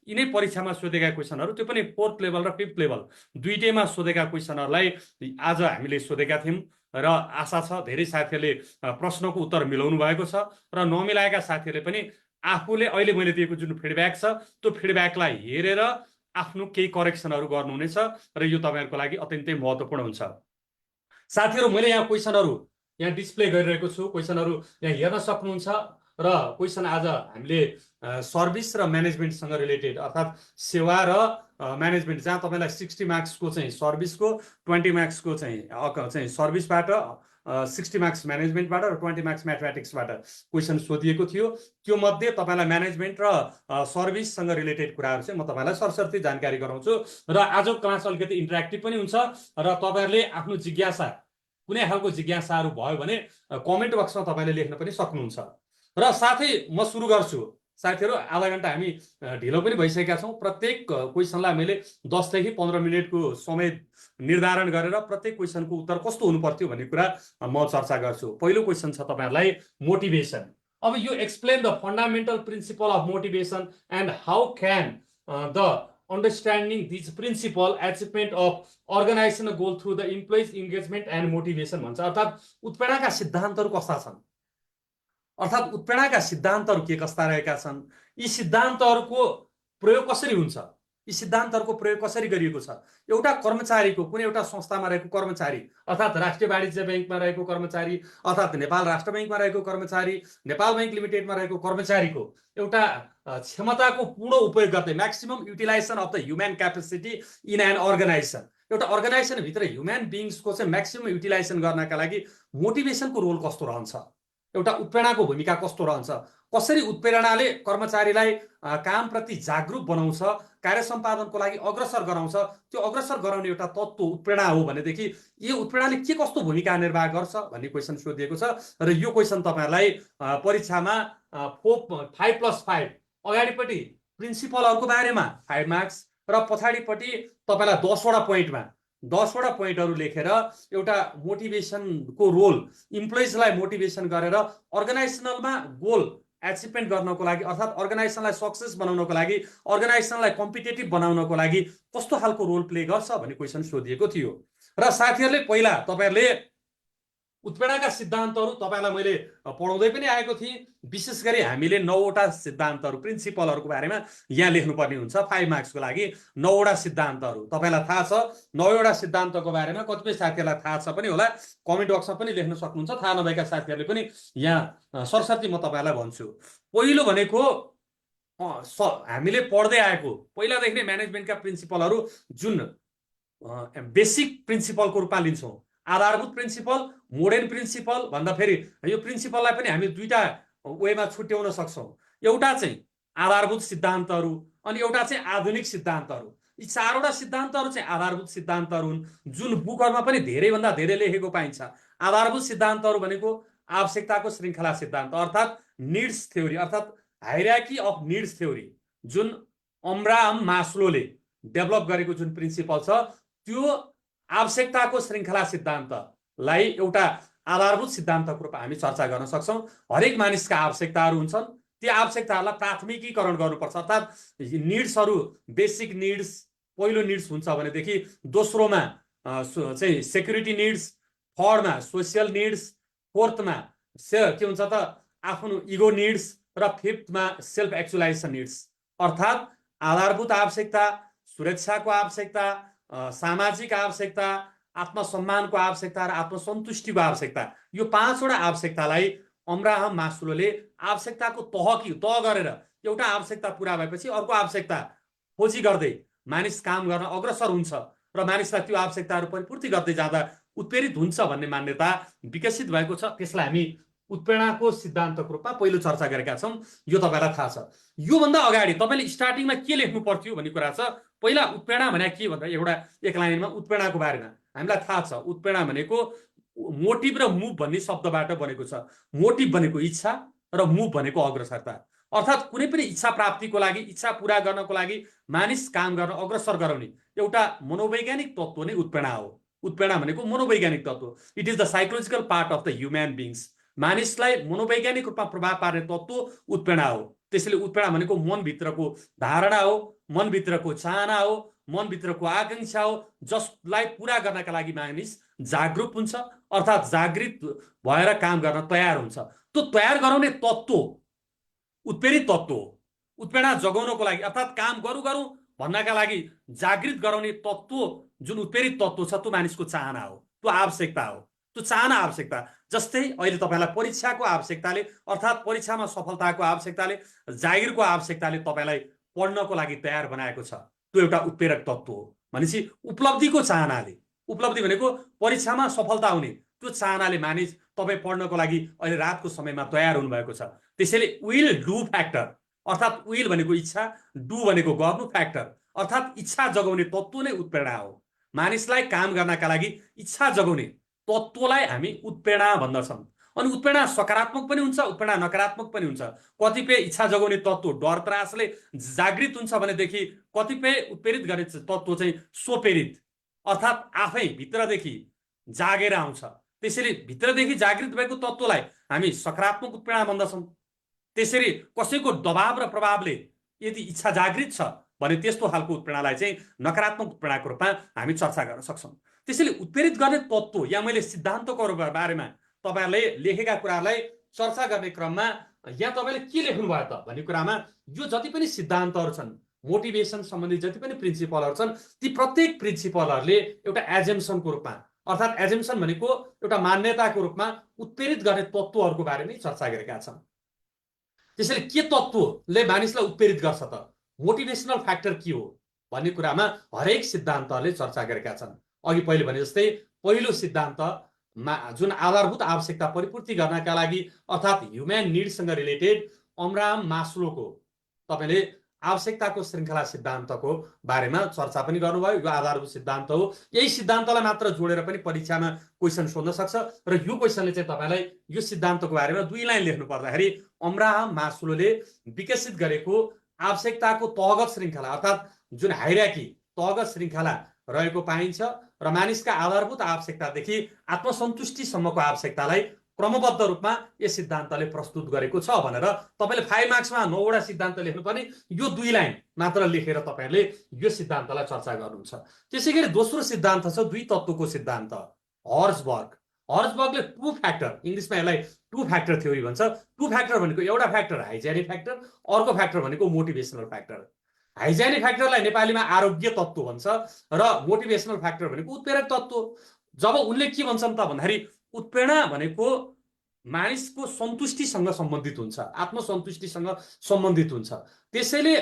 यिनै परीक्षामा सोधेका क्वेसनहरू, त्यो पनि 4th लेभल र 5th लेभल दुईटैमा सोधेका क्वेसनहरूलाई आज हामीले सोधेका थियौँ र आशा छ धेरै साथीहरूले प्रश्नको उत्तर मिलाउनु भएको छ र नमिलाएका साथीहरूले पनि आफूले अहिले मैले दिएको जुन फिडब्याक छ त्यो फिडब्याकलाई हेरेर आफ्नो केही करेक्सनहरू गर्नुहुनेछ र यो तपाईँहरूको लागि अत्यन्तै महत्त्वपूर्ण हुन्छ। साथीहरू, मैले यहाँ क्वेसनहरू यहाँ डिस्प्ले गरिरहेको छु, क्वेसनहरू यहाँ हेर्न सक्नुहुन्छ र क्वेसन आज हामीले सर्भिस र म्यानेजमेन्टसँग रिलेटेड अर्थात् सेवा र म्यानेजमेन्ट, जहाँ तपाईँलाई 60 मार्क्सको चाहिँ सर्भिसको, 20 मार्क्सको चाहिँ सर्भिसबाट, 60 मार्क्स म्यानेजमेन्टबाट र 20 मार्क्स म्याथमेटिक्सबाट क्वेसन सोधिएको थियो। त्यो मध्ये तपाईँलाई म्यानेजमेन्ट र सर्भिससँग रिलेटेड कुराहरू चाहिँ म तपाईँलाई सरसर्ती जानकारी गराउँछु र आजको क्लास अलिकति इन्टरेक्टिभ पनि हुन्छ र तपाईँहरूले आफ्नो जिज्ञासा, कुनै खालको जिज्ञासाहरू भयो भने कमेन्ट बक्समा तपाईँले लेख्न पनि सक्नुहुन्छ। र साथै म सुरु गर्छु। साथीहरू, आधा घन्टा हामी ढिलो पनि भइसकेका छौँ। प्रत्येक क्वेसनलाई मैले 10 देखि 15 मिनटको समय निर्धारण गरेर प्रत्येक क्वेसनको उत्तर कस्तो हुनु पर्थ्यो भन्ने कुरा म चर्चा गर्छु। पहिलो क्वेसन छ तपाईँहरूलाई मोटिभेसन। अब यो explain the fundamental principle of motivation and how can the understanding this principle achievement of organisational goal through the employees engagement and motivation भन्छ। अर्थात् उत्प्रेरणाका सिद्धान्तहरू कस्ता छन्, अर्थात् उत्प्रेरणाका सिद्धान्तहरू के कस्ता रहेका छन्, यी सिद्धान्तहरूको प्रयोग कसरी हुन्छ, यी सिद्धान्तहरूको प्रयोग कसरी गरिएको छ। एउटा कर्मचारीको, कुनै एउटा संस्थामा रहेको कर्मचारी, अर्थात् राष्ट्रिय वाणिज्य ब्याङ्कमा रहेको कर्मचारी, अर्थात् नेपाल राष्ट्र ब्याङ्कमा रहेको कर्मचारी, नेपाल ब्याङ्क लिमिटेडमा रहेको कर्मचारीको एउटा क्षमताको पूर्ण उपयोग गर्दै, maximum utilisation of the human capacity in an organisation, एउटा अर्गनाइजेसनभित्र ह्युमन बिङ्सको चाहिँ म्याक्सिमम युटिलाइजेसन गर्नका लागि मोटिभेसनको रोल कस्तो रहन्छ, एउटा उत्प्रेरणाको भूमिका कस्तो रहन्छ, कसरी उत्प्रेरणाले कर्मचारीलाई कामप्रति जागरुक बनाउँछ, कार्य सम्पादनको लागि अग्रसर गराउँछ, त्यो अग्रसर गराउने एउटा तत्त्व उत्प्रेरणा हो भनेदेखि यो उत्प्रेरणाले के कस्तो भूमिका निर्वाह गर्छ भन्ने क्वेसन सोधिएको छ। र यो क्वेसन तपाईँहरूलाई परीक्षामा 5+5 अगाडिपट्टि प्रिन्सिपलहरूको बारेमा 5 मार्क्स र पछाडिपट्टि तपाईँलाई 10वटा पोइन्टमा 10वटा पोइन्टहरू लेखेर एउटा मोटिभेसनको रोल, इम्प्लोइजलाई मोटिभेसन गरेर अर्गनाइजेसनलमा गोल एचिभमेन्ट गर्नको लागि, अर्थात् अर्गनाइजेसनलाई सक्सेस बनाउनको लागि, अर्गनाइजेसनलाई कम्पिटेटिभ बनाउनको लागि कस्तो खालको रोल प्ले गर्छ भन्ने क्वेसन सोधिएको थियो। र साथीहरूले पहिला तपाईँहरूले उत्प्रेरणाका सिद्धान्तहरू तपाईँलाई मैले पढाउँदै पनि आएको थिएँ। विशेष गरी हामीले 9वटा सिद्धान्तहरू, प्रिन्सिपलहरूको बारेमा यहाँ लेख्नुपर्ने हुन्छ 5 मार्क्सको लागि। 9वटा सिद्धान्तहरू तपाईँलाई थाहा छ। 9वटा सिद्धान्तको बारेमा कतिपय साथीहरूलाई थाहा छ पनि होला, कमेन्ट बक्समा पनि लेख्न सक्नुहुन्छ। थाहा नभएका साथीहरूले पनि यहाँ सरसर्ती म तपाईँलाई भन्छु। पहिलो भनेको हामीले पढ्दै आएको पहिलादेखि नै म्यानेजमेन्टका प्रिन्सिपलहरू जुन बेसिक प्रिन्सिपलको रूपमा लिन्छौँ, आधारभूत प्रिन्सिपल, मोडर्न प्रिन्सिपल भन्दा फेरि यो प्रिन्सिपललाई पनि हामी दुईटा वेमा छुट्याउन सक्छौँ। एउटा चाहिँ आधारभूत सिद्धान्तहरू अनि एउटा चाहिँ आधुनिक सिद्धान्तहरू। यी 4वटा सिद्धान्तहरू चाहिँ आधारभूत सिद्धान्तहरू हुन्, जुन बुकहरूमा पनि धेरैभन्दा धेरै लेखेको पाइन्छ। आधारभूत सिद्धान्तहरू भनेको आवश्यकताको श्रृङ्खला सिद्धान्त, अर्थात् निड्स थ्योरी, अर्थात् हायरार्की अफ निड्स थ्योरी, जुन अब्राहम मास्लोले डेभलप गरेको जुन प्रिन्सिपल छ, त्यो आवश्यकताको श्रृङ्खला सिद्धान्तलाई एउटा आधारभूत सिद्धान्तको रूपमा हामी चर्चा गर्न सक्छौँ। हरेक मानिसका आवश्यकताहरू हुन्छन्, त्यो आवश्यकताहरूलाई प्राथमिकीकरण गर्नुपर्छ। अर्थात् निड्सहरू, बेसिक निड्स पहिलो निड्स हुन्छ भनेदेखि दोस्रोमा चाहिँ सेक्युरिटी निड्स, थर्डमा सोसियल निड्स, फोर्थमा के हुन्छ त आफ्नो इगो निड्स र फिफ्थमा सेल्फ एक्चुअलाइजेसन निड्स। अर्थात् आधारभूत आवश्यकता, सुरक्षाको आवश्यकता, सामाजिक आवश्यकता, आत्मसम्मानको आवश्यकता र आत्मसन्तुष्टिको आवश्यकता, यो 5वटा आवश्यकतालाई अब्राहम मास्लोले आवश्यकताको तह गरेर एउटा आवश्यकता पुरा भएपछि अर्को आवश्यकता खोजी गर्दै मानिस काम गर्न अग्रसर हुन्छ र मानिसलाई त्यो आवश्यकताहरू परिपूर्ति गर्दै जाँदा उत्प्रेरित हुन्छ भन्ने मान्यता विकसित भएको छ। त्यसलाई हामी उत्प्रेरणाको सिद्धान्तको रूपमा पहिलो चर्चा गरेका छौँ। यो तपाईँलाई थाहा छ। योभन्दा अगाडि तपाईँले स्टार्टिङमा के लेख्नु पर्थ्यो भन्ने कुरा छ। पहिला उत्प्रेरणा भने के भन्दा एउटा एक लाइनमा उत्प्रेरणाको बारेमा हामीलाई थाहा छ। उत्प्रेरणा भनेको मोटिभ र मुभ भन्ने शब्दबाट बनेको छ। मोटिभ भनेको इच्छा र मुभ भनेको अग्रसरता। अर्थात् कुनै पनि इच्छा प्राप्तिको लागि, इच्छा पुरा गर्नको लागि मानिस काम गर्न अग्रसर गराउने एउटा मनोवैज्ञानिक तत्त्व नै उत्प्रेरणा हो। उत्प्रेरणा भनेको मनोवैज्ञानिक तत्त्व। It is the psychological part of the human beings. मानिसलाई मनोवैज्ञानिक रूपमा प्रभाव पार्ने तत्त्व उत्प्रेरणा हो। त्यसैले उत्प्रेरणा भनेको मनभित्रको धारणा हो, मनभित्रको चाहना हो, मनभित्रको आकांक्षा हो, जसलाई पुरा गर्नका लागि मानिस जागरुक हुन्छ, अर्थात् जागृत भएर काम गर्न तयार हुन्छ। त्यो तयार गराउने तत्त्व उत्प्रेरित तत्त्व हो। उत्प्रेरणा जगाउनको लागि अर्थात् काम गरौँ गरौँ भन्नका लागि जागृत गराउने तत्त्व जुन उत्प्रेरित तत्त्व छ त्यो मानिसको चाहना हो, त्यो आवश्यकता हो, त्यो चाहना आवश्यकता। जस्तै अहिले तपाईँलाई परीक्षाको आवश्यकताले अर्थात् परीक्षामा सफलताको आवश्यकताले, जागिरको आवश्यकताले तपाईँलाई पढ्नको लागि तयार बनाएको छ, त्यो एउटा उत्प्रेरक तत्त्व हो। भनेपछि उपलब्धिको चाहनाले, उपलब्धि भनेको परीक्षामा सफलता हुने त्यो चाहनाले मानिस तपाईँ पढ्नको लागि अहिले रातको समयमा तयार हुनुभएको छ। त्यसैले विल डु फ्याक्टर अर्थात् विल भनेको इच्छा, डु भनेको गर्नु फ्याक्टर अर्थात् इच्छा जगाउने तत्त्व नै उत्प्रेरणा हो। मानिसलाई काम गर्नका लागि इच्छा जगाउने तत्त्वलाई हामी उत्प्रेरणा भन्दछौँ। अनि उत्प्रेरणा सकारात्मक पनि हुन्छ, उत्प्रेरणा नकारात्मक पनि हुन्छ। कतिपय इच्छा जगाउने तत्त्व डर त्रासले जागृत हुन्छ भनेदेखि कतिपय उत्प्रेरित गर्ने तत्त्व चाहिँ स्वप्रेरित अर्थात् आफै भित्रदेखि जागेर आउँछ। त्यसैले भित्रदेखि जागृत भएको तत्त्वलाई हामी सकारात्मक उत्प्रेरणा भन्दछौँ। त्यसरी कसैको दबाव र प्रभावले यदि इच्छा जागृत छ भने त्यस्तो खालको उत्प्रेरणालाई चाहिँ नकारात्मक उत्प्रेरणाको रूपमा हामी चर्चा गर्न सक्छौँ। त्यसैले उत्प्रेरित गर्ने तत्त्व या मैले सिद्धान्तको बारेमा तपाईँहरूले लेखेका कुरालाई चर्चा गर्ने क्रममा यहाँ तपाईँले के लेख्नुभयो त भन्ने कुरामा यो जति पनि सिद्धान्तहरू छन्, मोटिभेसन सम्बन्धी जति पनि प्रिन्सिपलहरू छन्, ती प्रत्येक प्रिन्सिपलहरूले एउटा एजम्सनको रूपमा अर्थात् एजम्सन भनेको एउटा मान्यताको रूपमा उत्प्रेरित गर्ने तत्त्वहरूको बारेमा चर्चा गरेका छन्। त्यसैले के तत्त्वले मानिसलाई उत्प्रेरित गर्छ त, मोटिभेसनल फ्याक्टर के हो भन्ने कुरामा हरेक सिद्धान्तहरूले चर्चा गरेका छन्। अघि पहिले भने जस्तै पहिलो सिद्धान्तमा जुन आधारभूत आवश्यकता परिपूर्ति गर्नका लागि अर्थात् ह्युम्यान निड्ससँग रिलेटेड अब्राहम मास्लोको तपाईँले आवश्यकताको श्रृङ्खला सिद्धान्तको बारेमा चर्चा पनि गर्नुभयो। यो आधारभूत सिद्धान्त हो। यही सिद्धान्तलाई मात्र जोडेर पनि परीक्षामा क्वेसन सोध्न सक्छ र यो क्वेसनले चाहिँ तपाईँलाई यो सिद्धान्तको बारेमा 2 लाइन लेख्नु पर्दाखेरि अब्राहम मास्लोले विकसित गरेको आवश्यकताको तहगत श्रृङ्खला अर्थात् जुन हाइरार्की तहगत श्रृङ्खला रहेको पाइन्छ र मानिसका आधारभूत आवश्यकतादेखि आत्मसन्तुष्टिसम्मको आवश्यकतालाई क्रमबद्ध रूपमा यस सिद्धान्तले प्रस्तुत गरेको छ भनेर तपाईँले 5 मार्क्समा 9 वटा सिद्धान्त लेख्नुपर्ने यो 2 लाइन मात्र लेखेर तपाईँहरूले यो सिद्धान्तलाई चर्चा गर्नुहुन्छ। त्यसैगरी दोस्रो सिद्धान्त छ 2 तत्त्वको सिद्धान्त हर्जबर्ग। हर्जबर्गले 2 फ्याक्टर इङ्ग्लिसमा यसलाई 2 फ्याक्टर थ्योरी भन्छ। 2 फ्याक्टर भनेको एउटा फ्याक्टर हाइजेनिक फ्याक्टर, अर्को फ्याक्टर भनेको मोटिभेसनल फ्याक्टर। हाइजेनिक फ्याक्टरलाई नेपालीमा आरोग्य तत्त्व भन्छ र मोटिभेसनल फ्याक्टर भनेको उत्प्रेरक तत्त्व। जब उनले के भन्छन् त भन्दाखेरि उत्प्रेरणा भनेको मानिसको सन्तुष्टिसँग सम्बन्धित हुन्छ, आत्मसन्तुष्टिसँग सम्बन्धित हुन्छ। त्यसैले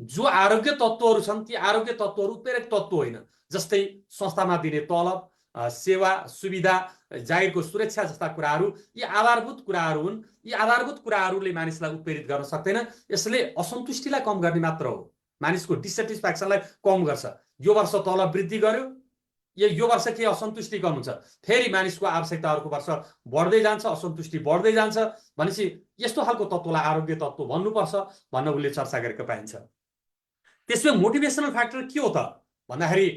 जो आरोग्य तत्त्वहरू छन् ती आरोग्य तत्त्वहरू उत्प्रेरक तत्त्व होइन। जस्तै संस्थामा दिने तलब, सेवा सुविधा, जागिरको सुरक्षा जस्ता कुराहरू यी आधारभूत कुराहरू हुन्। यी आधारभूत कुराहरूले मानिसलाई उत्प्रेरित गर्न सक्दैन। यसले असन्तुष्टिलाई कम गर्ने मात्र हो, मानिसको डिसेटिस्फ्याक्सनलाई कम गर्छ। यो वर्ष तलब वृद्धि गर्यो, यो वर्ष के असन्तुष्टि कम हुन्छ, फेरि मानिसको आवश्यकता अर्को वर्ष बढ्दै जान्छ, असन्तुष्टि बढ्दै जान्छ। भनेपछि यस्तो खालको तत्त्वलाई आरोग्य तत्त्व भन्नुपर्छ भन्न उसले चर्चा गरेको पाइन्छ। त्यसमा मोटिभेसनल फ्याक्टर के हो त भन्दाखेरि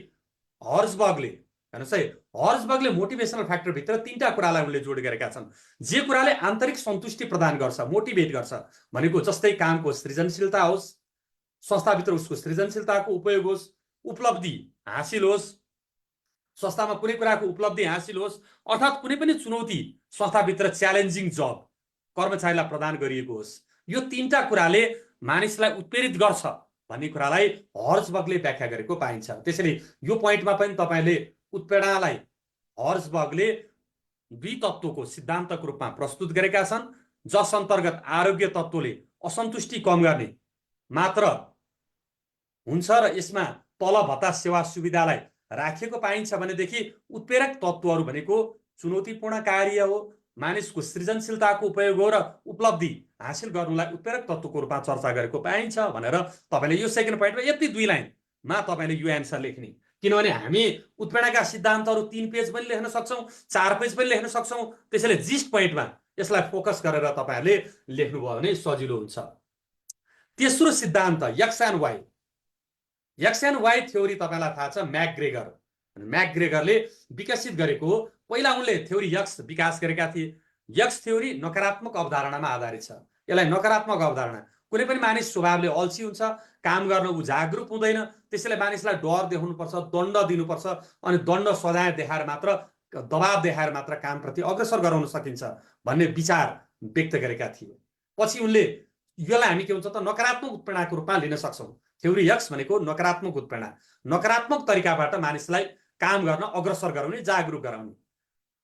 हर्जबर्गले हेर्नुहोस् है, हर्जबर्गले मोटिभेसनल फ्याक्टरभित्र 3टा कुरालाई उनले जोड गरेका छन्। जे कुराले आन्तरिक सन्तुष्टि प्रदान गर्छ, मोटिभेट गर्छ भनेको जस्तै कामको सृजनशीलता होस्, संस्थाभित्र उसको सृजनशीलताको उपयोग होस्, उपलब्धि हासिल होस्, संस्थामा कुनै कुराको उपलब्धि हासिल होस्, अर्थात् कुनै पनि चुनौती संस्थाभित्र च्यालेन्जिङ जब कर्मचारीलाई प्रदान गरिएको होस्, यो 3टा कुराले मानिसलाई उत्प्रेरित गर्छ भन्ने कुरालाई हर्जबर्गले व्याख्या गरेको पाइन्छ। त्यसैले यो पोइन्टमा पनि तपाईँले उत्प्रेरणालाई हर्जबर्गले 2 तत्त्वको सिद्धान्तको रूपमा प्रस्तुत गरेका छन्, जस अन्तर्गत आरोग्य तत्त्वले असन्तुष्टि कम गर्ने मात्र हुन्छ र यसमा तलब भत्ता सेवा सुविधालाई राखिएको पाइन्छ भनेदेखि उत्प्रेरक तत्त्वहरू भनेको चुनौतीपूर्ण कार्य हो, मानिसको सृजनशीलताको उपयोग हो र उपलब्धि हासिल गर्नुलाई उत्प्रेरक तत्त्वको रूपमा चर्चा गरेको पाइन्छ भनेर तपाईँले यो सेकेन्ड पोइन्टमा यति 2 लाइनमा तपाईँले यो एन्सर लेख्ने। किनभने हामी उत्प्रेरणाका सिद्धान्तहरू 3 पेज पनि लेख्न सक्छौँ, 4 पेज पनि लेख्न सक्छौँ। त्यसैले जिस्ट पोइन्टमा यसलाई फोकस गरेर तपाईँहरूले लेख्नुभयो भने सजिलो हुन्छ। तेस्रो सिद्धान्त X and Y. X and Y theory तपाईँलाई थाहा छ, म्याकग्रेगरले विकसित गरेको। पहिला उनले थ्योरी एक्स विकास गरेका थिए। एक्स थ्योरी नकारात्मक अवधारणामा आधारित छ, यसलाई नकारात्मक अवधारणा कुनै पनि मानिस स्वभावले अल्छी हुन्छ, काम गर्न ऊ जागरुक हुँदैन, त्यसैले मानिसलाई डर देखाउनुपर्छ, दण्ड दिनुपर्छ, अनि दण्ड सजाय देखाएर मात्र, दबाब देखाएर मात्र कामप्रति अग्रसर गराउन सकिन्छ भन्ने विचार व्यक्त गरेका थिए। पछि उनले यसलाई हामी के हुन्छ त नकारात्मक उत्प्रेरणाको रूपमा लिन सक्छौँ। थ्योरी एक्स भनेको नकारात्मक उत्प्रेरणा, नकारात्मक तरिकाबाट मानिसलाई काम गर्न अग्रसर गराउने, जागरुक गराउने।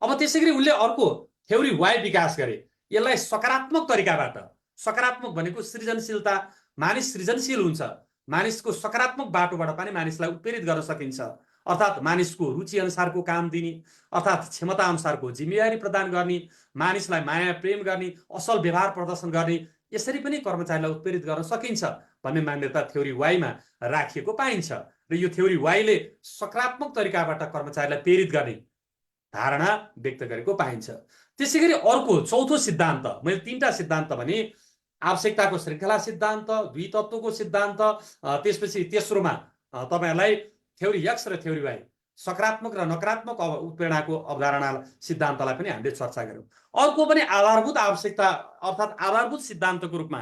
अब त्यसै गरी उनले अर्को थ्योरी वाइ विकास गरे, यसलाई सकारात्मक तरिकाबाट, सकारात्मक भनेको सृजनशीलता, मानिस सृजनशील हुन्छ, मानिसको सकारात्मक बाटोबाट पनि मानिसलाई उत्प्रेरित गर्न सकिन्छ, अर्थात् मानिसको रुचि अनुसारको काम दिने, अर्थात् क्षमता अनुसारको जिम्मेवारी प्रदान गर्ने, मानिसलाई माया प्रेम गर्ने, असल व्यवहार प्रदर्शन गर्ने, यसरी पनि कर्मचारीलाई उत्प्रेरित गर्न सकिन्छ भन्ने मान्यता थ्योरी वाइमा राखिएको पाइन्छ। र यो थ्योरी वाइले सकारात्मक तरिकाबाट कर्मचारीलाई प्रेरित गर्ने धारणा व्यक्त गरेको पाइन्छ। त्यसै गरी अर्को चौथो सिद्धान्त, मैले 3टा सिद्धान्त भने, आवश्यकताको श्रृङ्खला सिद्धान्त, द्वि तत्त्वको सिद्धान्त, त्यसपछि तेस्रोमा तपाईहरुलाई थ्योरी एक्स र थ्योरी वाइ, सकारात्मक र नकारात्मक उत्प्रेरणाको अवधारणा सिद्धान्तलाई पनि हामीले चर्चा गर्यौं। अर्को पनि आधारभूत आवश्यकता अर्थात् आधारभूत सिद्धान्तको रूपमा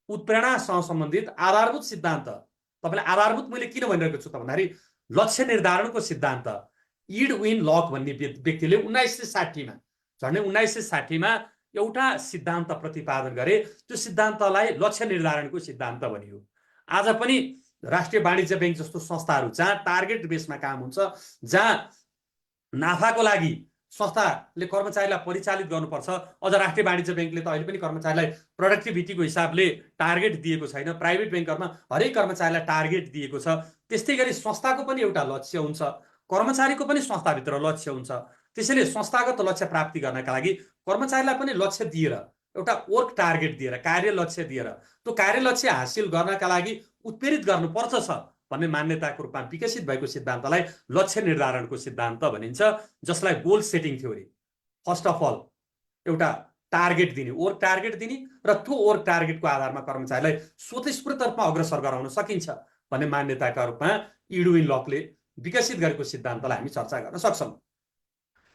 उत्प्रेरणासँग सम्बन्धित आधारभूत सिद्धान्त, तपाईले आधारभूत मैले किन भनिरहेको छु त भन्दाखेरि लक्ष्य निर्धारणको सिद्धान्त इडविन लक भन्ने व्यक्तिले 1960 मा, झन्डै 1960 मा एउटा सिद्धान्त प्रतिपादन गरे। त्यो सिद्धान्तलाई लक्ष्य निर्धारणको सिद्धान्त भनियो। आज पनि राष्ट्रिय वाणिज्य बैंक जस्तो संस्थाहरू जहाँ टार्गेट बेसमा काम हुन्छ, जहाँ नाफाको लागि संस्थाले कर्मचारीलाई परिचालित गर्नुपर्छ, अझ राष्ट्रिय वाणिज्य बैंकले त अहिले पनि कर्मचारीलाई प्रोडक्टिभिटीको हिसाबले टार्गेट दिएको छैन, प्राइभेट बैंकहरुमा हरेक कर्मचारीलाई टार्गेट दिएको छ। त्यस्तै गरी संस्थाको पनि एउटा लक्ष्य हुन्छ, कर्मचारीको पनि संस्थाभित्र लक्ष्य हुन्छ। त्यसैले संस्थागत लक्ष्य प्राप्ति गर्नका लागि कर्मचारीलाई पनि लक्ष्य दिएर, एउटा वर्क टार्गेट दिएर, कार्य लक्ष्य दिएर त्यो कार्य लक्ष्य हासिल गर्नका लागि उत्प्रेरित गर्नुपर्छ भन्ने मान्यताको रूपमा विकसित भएको सिद्धान्तलाई लक्ष्य निर्धारणको सिद्धान्त भनिन्छ, जसलाई goal setting theory, first of all एउटा टार्गेट दिने, वर्क टार्गेट दिने र त्यो वर्क टार्गेटको आधारमा कर्मचारीलाई स्वतस्फूर्त रूपमा अग्रसर गराउन सकिन्छ भन्ने मान्यताका रूपमा इडविन लकले विकसित गरेको सिद्धान्तलाई हामी चर्चा गर्न सक्छौं।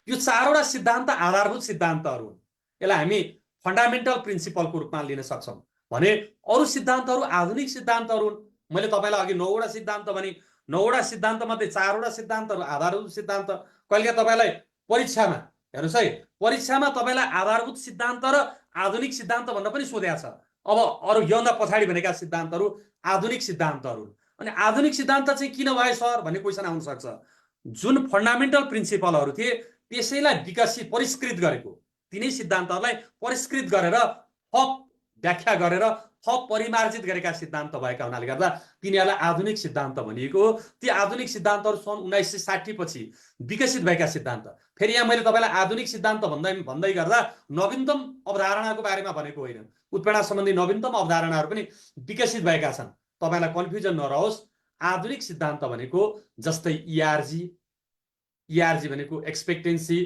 यो चारवटा सिद्धान्त आधारभूत सिद्धान्तहरू हुन्। यसलाई हामी फन्डामेन्टल प्रिन्सिपलको रूपमा लिन सक्छौं भने अरु सिद्धान्तहरू आधुनिक सिद्धान्तहरू हुन्। मैले तपाईलाई अघि 9वटा सिद्धान्त भने, 9वटा सिद्धान्त मध्ये 4वटा सिद्धान्तहरू आधारभूत सिद्धान्त। कहिले तपाईलाई परीक्षामा हेर्नुस् है, परीक्षामा तपाईलाई आधारभूत सिद्धान्त र आधुनिक सिद्धान्त भन्न पनि सोधेको छ। अब अरु योभन्दा पछाडि भनेका सिद्धान्तहरू आधुनिक सिद्धान्तहरू। अनि आधुनिक सिद्धान्त चाहिँ किन भयो सर भन्ने क्वेशन आउन सक्छ। जुन फन्डामेन्टल प्रिन्सिपलहरू थिए त्यसैलाई विकसित परिष्कृत गरेको, तिनै सिद्धान्तहरूलाई परिष्कृत गरेर थप व्याख्या गरेर थप परिमार्जित गरेका सिद्धान्त भएका हुनाले गर्दा तिनीहरूलाई आधुनिक सिद्धान्त भनिएको हो। ती आधुनिक सिद्धान्तहरू सन् 1960 पछि विकसित भएका सिद्धान्त। फेरि यहाँ मैले तपाईलाई आधुनिक सिद्धान्त भन्दै गर्दा नवीनतम अवधारणाको बारेमा भनेको होइन, उत्प्रेरणा सम्बन्धी नवीनतम अवधारणाहरू पनि विकसित भएका छन्। तपाईलाई कन्फ्युजन नरहोस्। आधुनिक सिद्धान्त भनेको जस्तै ERG भनेको एक्सपेक्टेन्सी,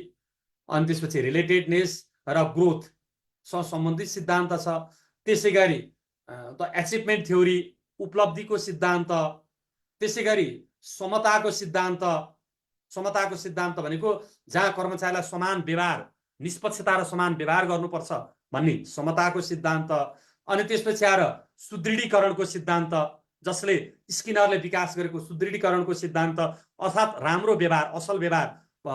अनि त्यसपछि रिलेटेडनेस र ग्रोथ सँग सम्बन्धित सिद्धान्त छ। त्यसै गरी एचिभमेन्ट थ्योरी, उपलब्धिको सिद्धान्त, त्यसै गरी समताको सिद्धान्त। समताको सिद्धान्त भनेको जहाँ कर्मचारीलाई समान व्यवहार, निष्पक्षता र समान व्यवहार गर्नुपर्छ भन्ने समताको सिद्धान्त। अनि त्यसपछि आएर सुदृढीकरणको सिद्धान्त, जसले स्किनरले विकास गरेको सुदृढीकरणको सिद्धान्त, अर्थात् राम्रो व्यवहार, असल व्यवहार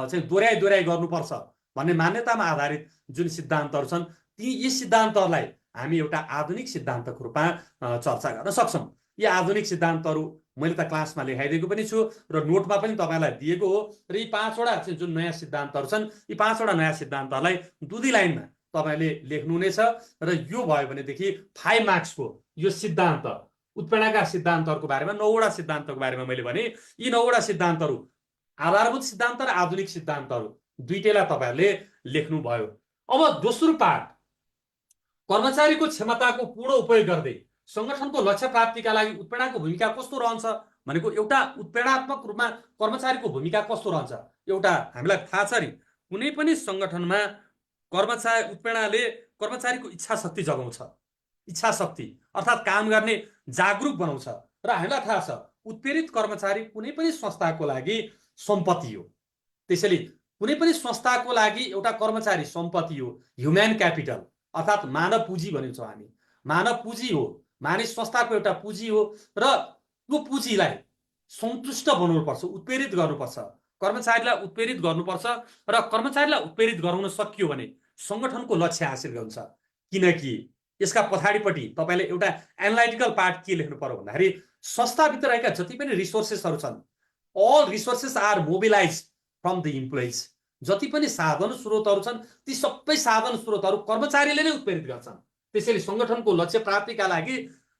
चाहिँ दोहोऱ्याइ गर्नुपर्छ भन्ने मान्यतामा आधारित जुन सिद्धान्तहरू छन्, यी सिद्धान्तहरूलाई हामी एउटा आधुनिक सिद्धान्तको रूपमा चर्चा गर्न सक्छौं। यी आधुनिक सिद्धान्तहरू मैले त क्लासमा लेखाइदिएको पनि छु र नोटमा पनि तपाईलाई दिएको हो। र यी 5वटा चाहिँ जुन नयाँ सिद्धान्तहरू छन्, यी 5वटा नयाँ सिद्धान्तहरूलाई दुधी लाइनमा तपाईले लेख्नुहुनेछ। र यो भयो भनेदेखि 5 मार्क्सको यो सिद्धान्त, उत्प्रेरणाका सिद्धान्तहरूको बारेमा 9वटा सिद्धान्तको बारेमा मैले भने, यी 9वटा सिद्धान्तहरू आधारभूत सिद्धान्त र आधुनिक सिद्धान्तहरू दुईटैलाई तपाईहरुले लेख्नुभयो। अब दोस्रो पाठ, कर्मचारीको क्षमताको पूर्ण उपयोग गर्दै संगठनको लक्ष्य प्राप्तिका लागि उत्प्रेरणाको भूमिका कस्तो रहन्छ भनेको, एउटा उत्प्रेरणात्मक रूपमा कर्मचारीको भूमिका कस्तो रहन्छ। एउटा हामीलाई थाहा छ नि, कुनै पनि संगठनमा उत्प्रेरणाले कर्मचारीको इच्छा शक्ति जगाउँछ। इच्छा शक्ति अर्थात् काम गर्ने जागरुक बनाउँछ। र हामीलाई थाहा छ उत्प्रेरित कर्मचारी कुनै पनि संस्थाको लागि सम्पत्ति हो। त्यसैले कुनै पनि संस्थाको लागि एउटा कर्मचारी सम्पत्ति हो, ह्युमन क्यापिटल अर्थात् मानव पुँजी भनिन्छौँ हामी। मानव पुँजी हो। मानिस संस्थाको एउटा पुँजी हो र त्यो पुँजीलाई सन्तुष्ट बनाउनुपर्छ, उत्प्रेरित गर्नुपर्छ, कर्मचारीलाई उत्प्रेरित गर्नुपर्छ र कर्मचारीलाई उत्प्रेरित गराउन सकियो भने सङ्गठनको लक्ष्य हासिल हुन्छ। किनकि यसका पछाडिपट्टि तपाईँले एउटा एनालाइटिकल पार्ट के लेख्नु पर्यो भन्दाखेरि संस्थाभित्र रहेका जति पनि रिसोर्सेसहरू छन्, all resources are mobilise from the employees. जति पनि साधन स्रोतहरू छन् ती सबै साधन स्रोतहरू कर्मचारीले नै उत्प्रेरित गर्छन्। त्यसैले सङ्गठनको लक्ष्य प्राप्तिका लागि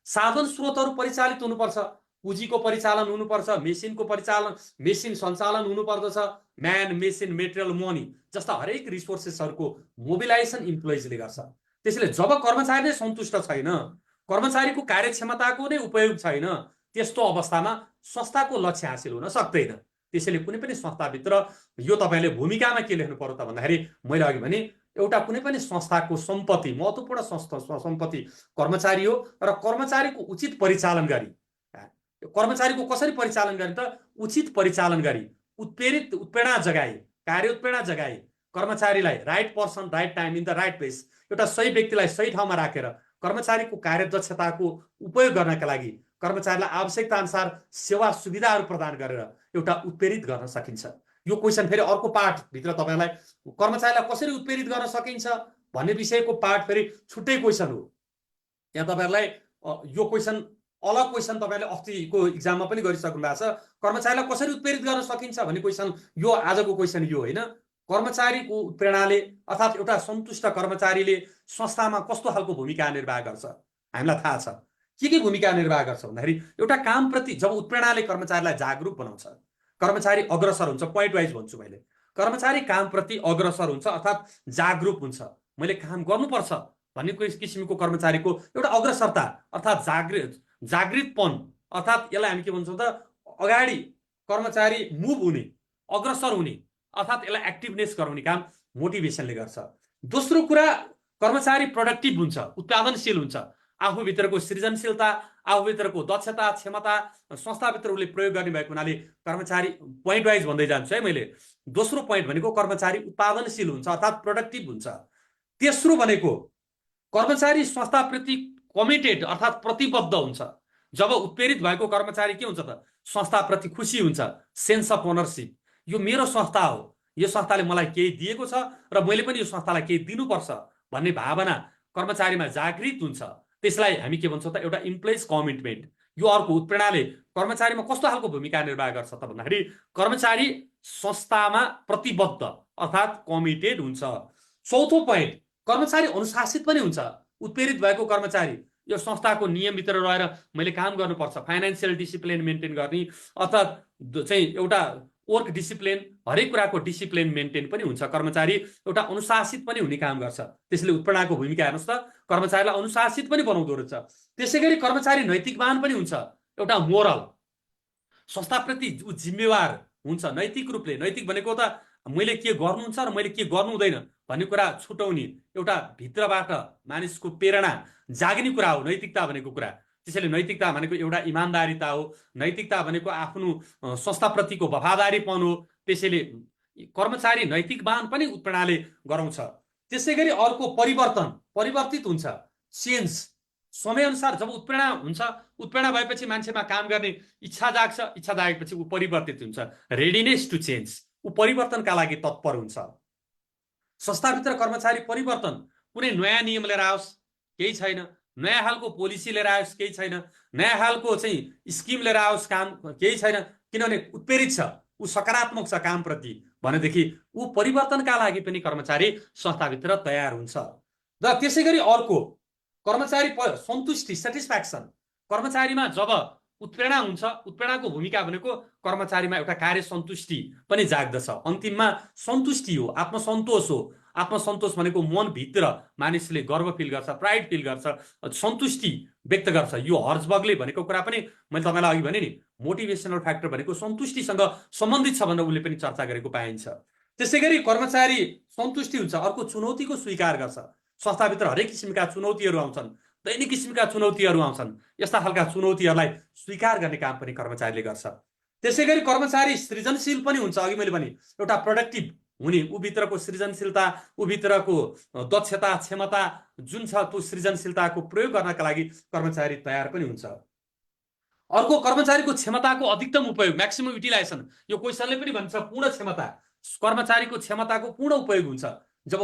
साधन स्रोतहरू परिचालित हुनुपर्छ, पुँजीको परिचालन हुनुपर्छ, मेसिनको परिचालन, मेसिन सञ्चालन हुनुपर्दछ, म्यान मेसिन मेटेरियल मनी जस्ता हरेक रिसोर्सेसहरूको मोबिलाइजेसन इम्प्लोइजले गर्छ। त्यसैले जब कर्मचारी नै सन्तुष्ट छैन, कर्मचारीको कार्यक्षमताको नै उपयोग छैन, त्यस्तो अवस्थामा संस्थाको लक्ष्य हासिल हुन सक्दैन। त्यसैले कुनै पनि संस्थाभित्र यो तपाईँले भूमिकामा के लेख्नु पर्यो त भन्दाखेरि मैले अघि भने एउटा कुनै पनि संस्थाको सम्पत्ति, महत्त्वपूर्ण सम्पत्ति कर्मचारी हो र कर्मचारीको उचित परिचालन गरी, कर्मचारीको कसरी परिचालन गर्ने त उचित परिचालन गरी उत्प्रेरणा जगाई, कार्य उत्प्रेरणा जगाई, कर्मचारीलाई right person right time in the right place, एउटा सही व्यक्तिलाई सही ठाउँमा राखेर कर्मचारीको कार्यदक्षताको उपयोग गर्नका लागि कर्मचारीलाई आवश्यकता अनुसार सेवा सुविधाहरू प्रदान गरेर एउटा उत्प्रेरित गर्न सकिन्छ। यो क्वेसन फेरि अर्को पार्टभित्र तपाईँलाई कर्मचारीलाई कसरी उत्प्रेरित गर्न सकिन्छ भन्ने विषयको पार्ट फेरि छुट्टै क्वेसन हो। यहाँ तपाईँहरूलाई यो क्वेसन अलग क्वेसन तपाईँले अस्तिको इक्जाममा पनि गरिसक्नु भएको छ। कर्मचारीलाई कसरी उत्प्रेरित गर्न सकिन्छ भन्ने क्वेसन यो आजको क्वेसन यो होइन। कर्मचारीको उत्प्रेरणाले अर्थात् एउटा सन्तुष्ट कर्मचारीले संस्थामा कस्तो खालको भूमिका निर्वाह गर्छ हामीलाई थाहा छ। के भूमिका निर्वाह गर्छ भन्दाखेरि एउटा कामप्रति जब उत्प्रेरणाले कर्मचारीलाई जागरुक बनाउँछ, कर्मचारी अग्रसर हुन्छ, पोइन्ट वाइज भन्छु मैले, कर्मचारी कामप्रति अग्रसर हुन्छ अर्थात् जागरुक हुन्छ, मैले काम गर्नुपर्छ भन्ने किसिमको कर्मचारीको एउटा अग्रसरता अर्थात् जागृतपन, अर्थात् यसलाई हामी के भन्छौँ त अगाडि कर्मचारी मुभ हुने, अग्रसर हुने, अर्थात् यसलाई एक्टिभनेस गराउने काम मोटिभेसनले गर्छ। दोस्रो कुरा कर्मचारी प्रोडक्टिभ हुन्छ, उत्पादनशील हुन्छ, आफूभित्रको सृजनशीलता, आफूभित्रको दक्षता क्षमता संस्थाभित्र उसले प्रयोग गर्ने भएको हुनाले कर्मचारी पोइन्ट वाइज भन्दै जान्छु है मैले। दोस्रो पोइन्ट भनेको कर्मचारी उत्पादनशील हुन्छ अर्थात् प्रोडक्टिभ हुन्छ। तेस्रो भनेको कर्मचारी संस्थाप्रति कमिटेड अर्थात् प्रतिबद्ध हुन्छ। जब उत्प्रेरित भएको कर्मचारी के हुन्छ त संस्थाप्रति खुसी हुन्छ, सेन्स अफ ओनरसिप, यो मेरो संस्था हो, यो संस्थाले मलाई केही दिएको छ र मैले पनि यो संस्थालाई केही दिनुपर्छ भन्ने भावना कर्मचारीमा जागृत हुन्छ। त्यसलाई हामी के भन्छौँ त एउटा इम्प्लोइज कमिटमेन्ट। यो अर्को उत्प्रेरणाले कर्मचारीमा कस्तो खालको भूमिका निर्वाह गर्छ त भन्दाखेरि कर्मचारी संस्थामा प्रतिबद्ध अर्थात् कमिटेड हुन्छ। चौथो पोइन्ट कर्मचारी अनुशासित पनि हुन्छ। उत्प्रेरित भएको कर्मचारी यो संस्थाको नियमभित्र रहेर मैले काम गर्नुपर्छ, फाइनेन्सियल डिसिप्लिन मेन्टेन गर्ने अर्थात् चाहिँ एउटा वर्क डिसिप्लिन, हरेक कुराको डिसिप्लिन मेन्टेन पनि हुन्छ। कर्मचारी एउटा अनुशासित पनि हुने काम गर्छ। त्यसले उत्प्रेरणाको भूमिका हेर्नुहोस् त कर्मचारीलाई अनुशासित पनि बनाउँदो रहेछ। त्यसै गरी कर्मचारी नैतिकवान पनि हुन्छ, एउटा मोरल, संस्थाप्रति जिम्मेवार हुन्छ नैतिक रूपले। नैतिक भनेको त मैले के गर्नुहुन्छ र मैले के गर्नु हुँदैन भन्ने कुरा छुटाउने, एउटा भित्रबाट मानिसको प्रेरणा जाग्ने कुरा हो नैतिकता भनेको कुरा। त्यसैले नैतिकता भनेको एउटा इमान्दारिता हो, नैतिकता भनेको आफ्नो संस्थाप्रतिको वफादारीपन हो। त्यसैले कर्मचारी नैतिकवान पनि उत्प्रेरणाले गराउँछ। त्यसै गरी अर्को परिवर्तित हुन्छ, चेन्ज समयअनुसार। जब उत्प्रेरणा हुन्छ, उत्प्रेरणा भएपछि मान्छेमा काम गर्ने इच्छा जाग्छ, इच्छा जागेपछि ऊ परिवर्तित हुन्छ, रेडिनेस टु चेन्ज, ऊ परिवर्तनका लागि तत्पर हुन्छ। संस्थाभित्र कर्मचारी परिवर्तन, कुनै नयाँ नियम लिएर आओस् केही छैन, नयाँ खालको पोलिसी लिएर आओस् केही छैन, नयाँ खालको चाहिँ स्किम लिएर आओस् काम केही छैन, किनभने उत्प्रेरित छ, ऊ सकारात्मक छ कामप्रति भनेदेखि ऊ परिवर्तनका लागि पनि कर्मचारी संस्थाभित्र तयार हुन्छ। र त्यसै गरी अर्को कर्मचारी सन्तुष्टि, सेटिस्फ्याक्सन। कर्मचारीमा जब उत्प्रेरणा हुन्छ, उत्प्रेरणाको भूमिका भनेको कर्मचारीमा एउटा कार्य सन्तुष्टि पनि जाग्दछ। अन्तिममा सन्तुष्टि हो, आत्मसन्तोष हो। आत्मसन्तोष भनेको मनभित्र मानिसले गर्व फिल गर्छ, प्राइड फिल गर्छ, सन्तुष्टि व्यक्त गर्छ। यो हर्जबर्गले भनेको कुरा पनि मैले तपाईँलाई अघि भने नि, मोटिभेसनल फ्याक्टर भनेको सन्तुष्टिसँग सम्बन्धित छ भनेर उसले पनि चर्चा गरेको पाइन्छ। त्यसै गरी कर्मचारी सन्तुष्टि हुन्छ, अर्को चुनौतीको स्वीकार गर्छ। संस्थाभित्र हरेक किसिमका चुनौतीहरू आउँछन्, दैनिक किसिमका चुनौतीहरू आउँछन्, यस्ता खालका चुनौतीहरूलाई स्वीकार गर्ने काम पनि कर्मचारीले गर्छ। त्यसै गरी कर्मचारी सृजनशील पनि हुन्छ। अघि मैले भने एउटा प्रोडक्टिभ हुने, ऊभित्रको सृजनशीलता, ऊभित्रको दक्षता क्षमता जुन छ त्यो सृजनशीलताको प्रयोग गर्नका लागि कर्मचारी तयार पनि हुन्छ। अर्को कर्मचारीको क्षमताको अधिकतम उपयोग, म्याक्सिमम युटिलाइजेसन। यो क्वेसनले पनि भन्छ पूर्ण क्षमता, कर्मचारीको क्षमताको पूर्ण उपयोग हुन्छ जब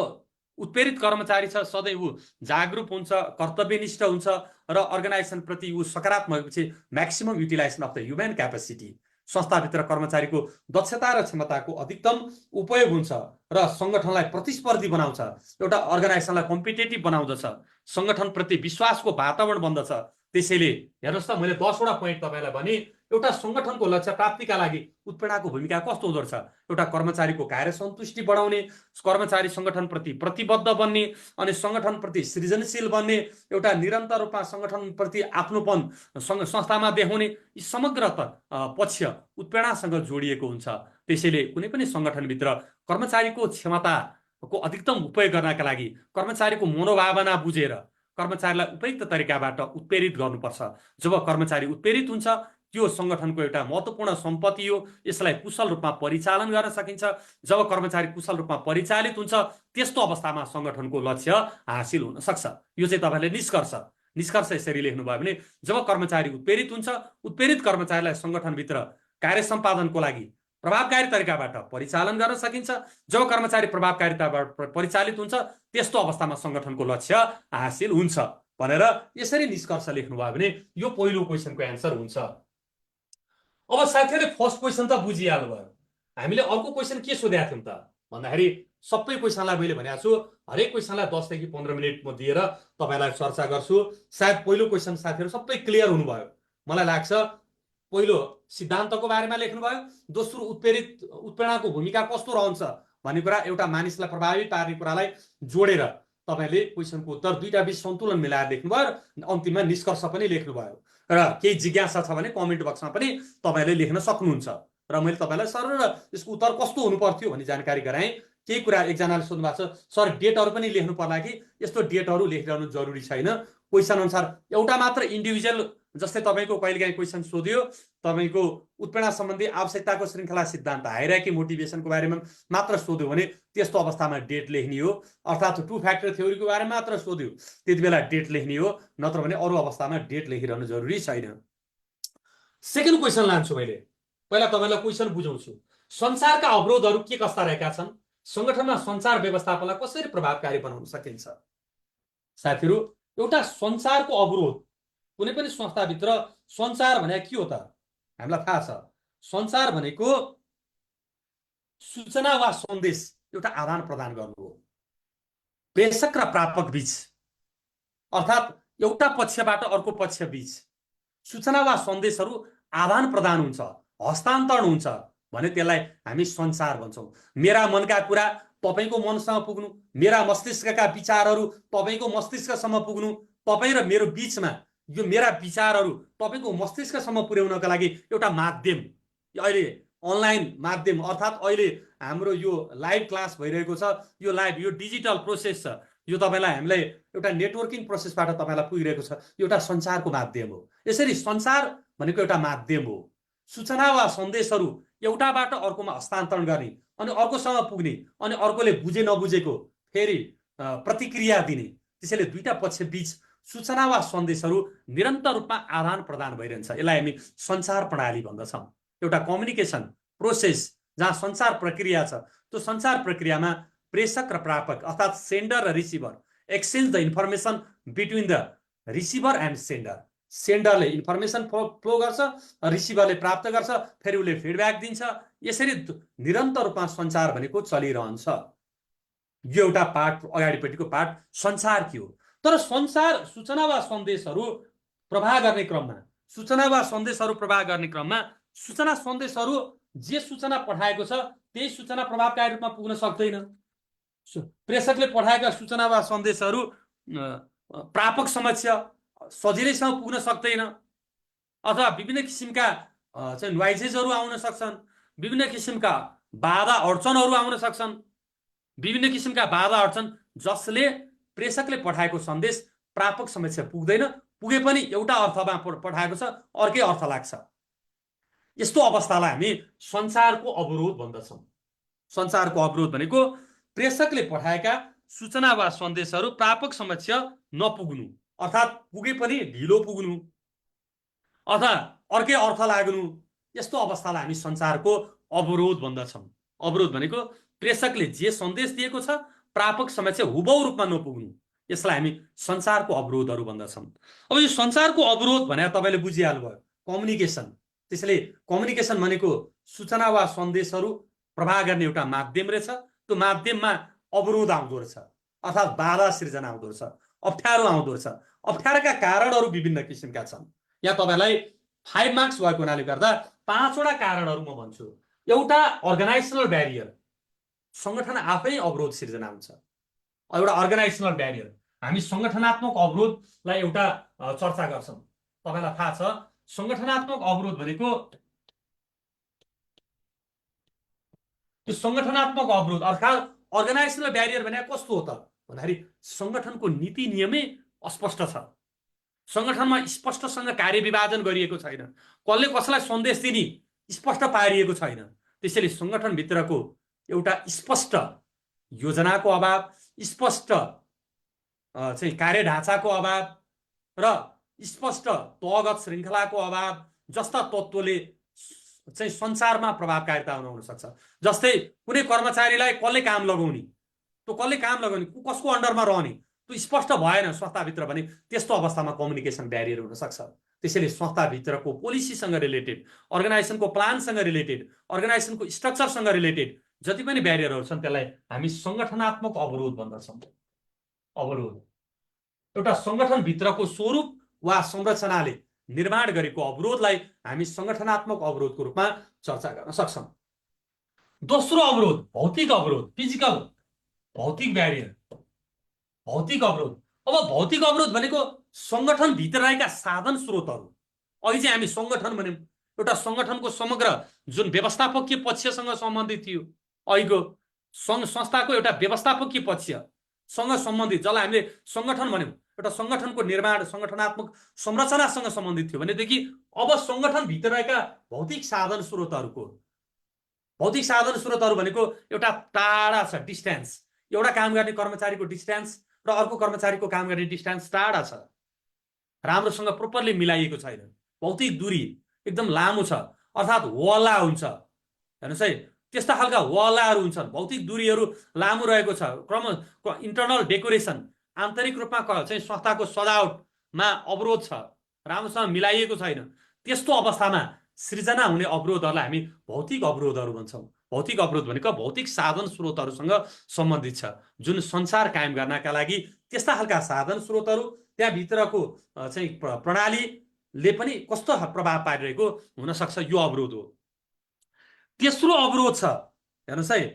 उत्प्रेरित कर्मचारी छ, सधैँ ऊ जागरुक हुन्छ, कर्तव्यनिष्ठ हुन्छ र अर्गनाइजेसन प्रति ऊ सकारात्मक पछि maximum utilisation of the human capacity, संस्थाभित्र कर्मचारीको दक्षता र क्षमताको अधिकतम उपयोग हुन्छ र सङ्गठनलाई प्रतिस्पर्धी बनाउँछ, एउटा अर्गनाइजेसनलाई कम्पिटेटिभ बनाउँदछ, सङ्गठनप्रति विश्वासको वातावरण बन्दछ। त्यसैले हेर्नुहोस् त, मैले 10 वटा पोइन्ट तपाईँलाई भने एउटा सङ्गठनको लक्ष्य प्राप्तिका लागि उत्प्रेरणाको भूमिका कस्तो हुँदो रहेछ। एउटा कर्मचारीको कार्य सन्तुष्टि बढाउने, कर्मचारी सङ्गठनप्रति प्रतिबद्ध बन्ने अनि सङ्गठनप्रति सृजनशील बन्ने, एउटा निरन्तर रूपमा सङ्गठनप्रति आफ्नोपन संस्थामा देखाउने, यी समग्र पक्ष उत्प्रेरणासँग जोडिएको हुन्छ। त्यसैले कुनै पनि सङ्गठनभित्र कर्मचारीको क्षमताको अधिकतम उपयोग गर्नका लागि कर्मचारीको मनोभावना बुझेर कर्मचारीलाई उपयुक्त तरिकाबाट उत्प्रेरित गर्नुपर्छ। जब कर्मचारी उत्प्रेरित हुन्छ त्यो सङ्गठनको एउटा महत्त्वपूर्ण सम्पत्ति हो, यसलाई कुशल रूपमा परिचालन गर्न सकिन्छ। जब कर्मचारी कुशल रूपमा परिचालित हुन्छ त्यस्तो अवस्थामा सङ्गठनको लक्ष्य हासिल हुन सक्छ। यो चाहिँ तपाईँले निष्कर्ष यसरी लेख्नुभयो भने जब कर्मचारी उत्प्रेरित हुन्छ, उत्प्रेरित कर्मचारीलाई सङ्गठनभित्र कार्य सम्पादनको लागि प्रभावकारी तरिकाबाट परिचालन गर्न सकिन्छ। जब कर्मचारी प्रभावकारिताबाट परिचालित हुन्छ त्यस्तो अवस्थामा सङ्गठनको लक्ष्य हासिल हुन्छ भनेर यसरी निष्कर्ष लेख्नुभयो भने यो पहिलो क्वेसनको एन्सर हुन्छ। अब साथीहरूले फर्स्ट क्वेसन त बुझिहाल्नुभयो। हामीले अर्को क्वेसन के सोधेका थियौँ त भन्दाखेरि सबै क्वेसनलाई मैले भनेको छु हरेक क्वेसनलाई 10 देखि 15 मिनट म दिएर तपाईँलाई चर्चा गर्छु। सायद पहिलो क्वेसन साथीहरू सबै क्लियर हुनुभयो मलाई लाग्छ। पहिलो सिद्धान्तको बारेमा लेख्नुभयो, दोस्रो उत्प्रेरणाको भूमिका कस्तो रहन्छ भन्ने कुरा, एउटा मानिसलाई प्रभावित पार्ने कुरालाई जोडेर तपाईँले क्वेसनको उत्तर दुईटा बीच सन्तुलन मिलाएर लेख्नुभयो र अन्तिममा निष्कर्ष पनि लेख्नुभयो। र केही जिज्ञासा छ भने कमेन्ट बक्समा पनि तपाईँले लेख्न सक्नुहुन्छ र मैले तपाईँलाई सर यसको उत्तर कस्तो हुनु पर्थ्यो भन्ने जानकारी गराएँ। केही कुरा एकजनाले सोध्नु भएको छ, सर डेटहरू पनि लेख्नु पर्ला कि? यस्तो डेटहरू लेखिरहनु जरुरी छैन। क्वेसन अनुसार एउटा मात्र इन्डिभिजुअल, जस्तै तपाईँको कहिलेकाहीँ क्वेसन सोध्यो तपाईँको उत्प्रेरणा सम्बन्धी आवश्यकताको श्रृङ्खला सिद्धान्त हायरार्की मोटिभेसनको बारेमा मात्र सोध्यो भने त्यस्तो अवस्थामा डेट लेख्ने हो, अर्थात् 2 फ्याक्टर थ्योरीको बारेमा मात्र सोध्यो त्यति बेला डेट लेख्ने हो, नत्र भने अरू अवस्थामा डेट लेखिरहनु जरुरी छैन। सेकेन्ड क्वेसन लान्छु मैले। पहिला तपाईँलाई क्वेसन बुझाउँछु। संसारका अवरोधहरू के कस्ता रहेका छन्? सङ्गठनमा सञ्चार व्यवस्थापनलाई कसरी प्रभावकारी बनाउन सकिन्छ? साथीहरू, एउटा सञ्चारको अवरोध कुनै पनि संस्थाभित्र सञ्चार भने के हो त? हामीलाई थाहा छ, सञ्चार भनेको सूचना वा सन्देश एउटा आदान प्रदान गर्नु हो प्रेषक र प्रापक बीच, अर्थात् एउटा पक्षबाट अर्को पक्ष बीच सूचना वा सन्देशहरू आदान प्रदान हुन्छ, हस्तान्तरण हुन्छ भने त्यसलाई हामी सञ्चार भन्छौँ। मेरा मनका कुरा तपाईँको मनसँग पुग्नु, मेरा मस्तिष्कका विचारहरू तपाईँको मस्तिष्कसम्म पुग्नु, तपाईँ र मेरो बीचमा यो मेरा विचारहरू तपाईँको मस्तिष्कसम्म पुर्याउनका लागि एउटा माध्यम, अहिले अनलाइन माध्यम, अर्थात् अहिले हाम्रो यो लाइभ क्लास भइरहेको छ, यो लाइभ यो डिजिटल प्रोसेस छ, यो तपाईँलाई हामीलाई एउटा नेटवर्किङ प्रोसेसबाट तपाईँलाई पुगिरहेको छ, यो एउटा सञ्चारको माध्यम हो। यसरी सञ्चार भनेको एउटा माध्यम हो। सूचना वा सन्देशहरू एउटाबाट अर्कोमा हस्तान्तरण गर्ने अनि अर्कोसँग पुग्ने अनि अर्कोले बुझे नबुझेको फेरि प्रतिक्रिया दिने, त्यसैले दुईटा पक्ष बीच सूचना वा सन्देशहरू निरन्तर रूपमा आदान प्रदान भइरहन्छ। यसलाई हामी सञ्चार प्रणाली भन्दछौँ। एउटा कम्युनिकेसन प्रोसेस जहाँ सञ्चार प्रक्रिया छ, त्यो सञ्चार प्रक्रियामा प्रेषक र प्रापक अर्थात् सेन्डर र receiver exchange the information between the receiver and sender. सेन्डरले इन्फर्मेसन फ्लो गर्छ, रिसिभरले प्राप्त गर्छ, फेरि उसले फिडब्याक दिन्छ। यसरी निरन्तर रूपमा सञ्चार भनेको चलिरहन्छ। यो एउटा पार्ट, अगाडिपट्टिको पार्ट सञ्चार के हो। तर सञ्चार सूचना वा सन्देशहरू प्रवाह गर्ने क्रममा सूचना सन्देशहरू जे सूचना पठाएको छ त्यही सूचना प्रभावकारी रूपमा पुग्न सक्दैन। प्रेषकले पठाएका सूचना वा सन्देशहरू प्रापक समक्ष सजिलैसँग पुग्न सक्दैन, अथवा विभिन्न किसिमका चाहिँ नोइजेसहरू आउन सक्छन्, विभिन्न किसिमका बाधा अडचनहरू आउन सक्छन्, विभिन्न किसिमका बाधा अडचन जसले प्रेषकले पठाएको सन्देश प्रापक समक्ष पुग्दैन, पुगे पनि एउटा अर्थमा पठाएको छ अर्कै अर्थ लाग्छ। यस्तो अवस्थालाई हामी सञ्चारको अवरोध भन्दछौँ। सञ्चारको अवरोध भनेको प्रेषकले पठाएका सूचना वा सन्देशहरू प्रापक समक्ष नपुग्नु, अर्थात् पुगे पनि ढिलो पुग्नु अथवा अर्कै अर्थ लाग्नु, यस्तो अवस्थालाई हामी सञ्चारको अवरोध भन्दछौँ। अवरोध भनेको प्रेषकले जे सन्देश दिएको छ प्रापक समक्ष हुबहु रूपमा नपुग्नु, यसलाई हामी सञ्चारको अवरोधहरू भन्दछौँ। अब यो सञ्चारको अवरोध भने तपाईँले बुझिहाल्नुभयो, कम्युनिकेसन। त्यसैले कम्युनिकेसन भनेको सूचना वा सन्देशहरू प्रवाह गर्ने एउटा माध्यम रहेछ। त्यो माध्यममा अवरोध आउँदो रहेछ, अर्थात् बाधा सिर्जना आउँदो रहेछ, अप्ठ्यारो आउँदो रहेछ। अप्ठ्यारोका कारणहरू विभिन्न किसिमका छन्। यहाँ तपाईँलाई 5 मार्क्स भएको हुनाले गर्दा 5वटा कारणहरू म भन्छु। एउटा अर्गनाइजेसनल ब्यारियर, सङ्गठन आफै अवरोध सिर्जना हुन्छ। एउटा अर्गनाइजेसनल ब्यारियर, हामी सङ्गठनात्मक अवरोधलाई एउटा चर्चा गर्छौँ। तपाईँलाई थाहा छ सङ्गठनात्मक अवरोध भनेको, त्यो सङ्गठनात्मक अवरोध अर्थात् अर्गनाइजेसनल ब्यारियर भने कस्तो हो त भन्दाखेरि सङ्गठनको नीति नियमै अस्पष्ट छ, सङ्गठनमा स्पष्टसँग कार्य विभाजन गरिएको छैन, कसले कसलाई सन्देश दिने स्पष्ट पारिएको छैन। त्यसैले सङ्गठनभित्रको एउटा स्पष्ट योजनाको अभाव, स्पष्ट चाहिँ कार्य ढाँचाको अभाव र स्पष्ट तहगत श्रृङ्खलाको अभाव जस्ता तत्त्वले चाहिँ सञ्चारमा प्रभावकारिता हुन सक्छ। जस्तै कुनै कर्मचारीलाई कसले काम लगाउने, त्यो कसले काम लगाउने, कसको अन्डरमा रहने, त्यो स्पष्ट भएन संस्थाभित्र भने त्यस्तो अवस्थामा कम्युनिकेसन ब्यारियर हुन सक्छ। त्यसैले संस्थाभित्रको पोलिसीसँग रिलेटेड, अर्गनाइजेसनको प्लानसँग रिलेटेड, अर्गनाइजेसनको स्ट्रक्चरसँग रिलेटेड जति पनि ब्यारियरहरू छन् त्यसलाई हामी सङ्गठनात्मक अवरोध भन्दछौँ। अवरोध एउटा सङ्गठनभित्रको स्वरूप वा संरचनाले निर्माण गरेको अवरोधलाई हामी सङ्गठनात्मक अवरोधको रूपमा चर्चा गर्न सक्छौँ। दोस्रो अवरोध भौतिक अवरोध, फिजिकल, भौतिक ब्यारियर, भौतिक अवरोध। अब भौतिक अवरोध भनेको सङ्गठनभित्र रहेका साधन स्रोतहरू। अघि चाहिँ हामी सङ्गठन भन्यौँ, एउटा सङ्गठनको समग्र जुन व्यवस्थापकीय पक्षसँग सम्बन्धित थियो, अहिलेको संस्थाको एउटा व्यवस्थापकीय पक्षसँग सम्बन्धित, जसलाई हामीले सङ्गठन भन्यौँ, एउटा सङ्गठनको निर्माण सङ्गठनात्मक संरचनासँग सम्बन्धित थियो भनेदेखि अब सङ्गठनभित्र रहेका भौतिक साधन स्रोतहरूको, भौतिक साधन स्रोतहरू भनेको एउटा टाढा छ, डिस्टेन्स, एउटा काम गर्ने कर्मचारीको डिस्टेन्स र अर्को कर्मचारीको काम गर्ने डिस्टेन्स टाढा छ, राम्रोसँग प्रोपरली मिलाइएको छैन, भौतिक दूरी एकदम लामो छ, अर्थात् वल्ला हुन्छ। हेर्नुहोस् है, त्यस्ता खालका वल्लाहरू हुन्छन्, भौतिक दूरीहरू लामो रहेको छ, इन्टरनल डेकोरेसन, आन्तरिक रूपमा चाहिँ संस्थाको सजावटमा अवरोध छ, राम्रोसँग मिलाइएको छैन। त्यस्तो अवस्थामा सृजना हुने अवरोधहरूलाई हामी भौतिक अवरोधहरू भन्छौँ। भौतिक अवरोध भनेको भौतिक साधन स्रोतहरूसँग सम्बन्धित छ, जुन सञ्चार कायम गर्नका लागि त्यस्ता खालका साधन स्रोतहरू, त्यहाँभित्रको चाहिँ प्रणालीले पनि कस्तो प्रभाव पारिरहेको हुनसक्छ, यो अवरोध हो। तेस्रो अवरोध छ, हेर्नुहोस् है,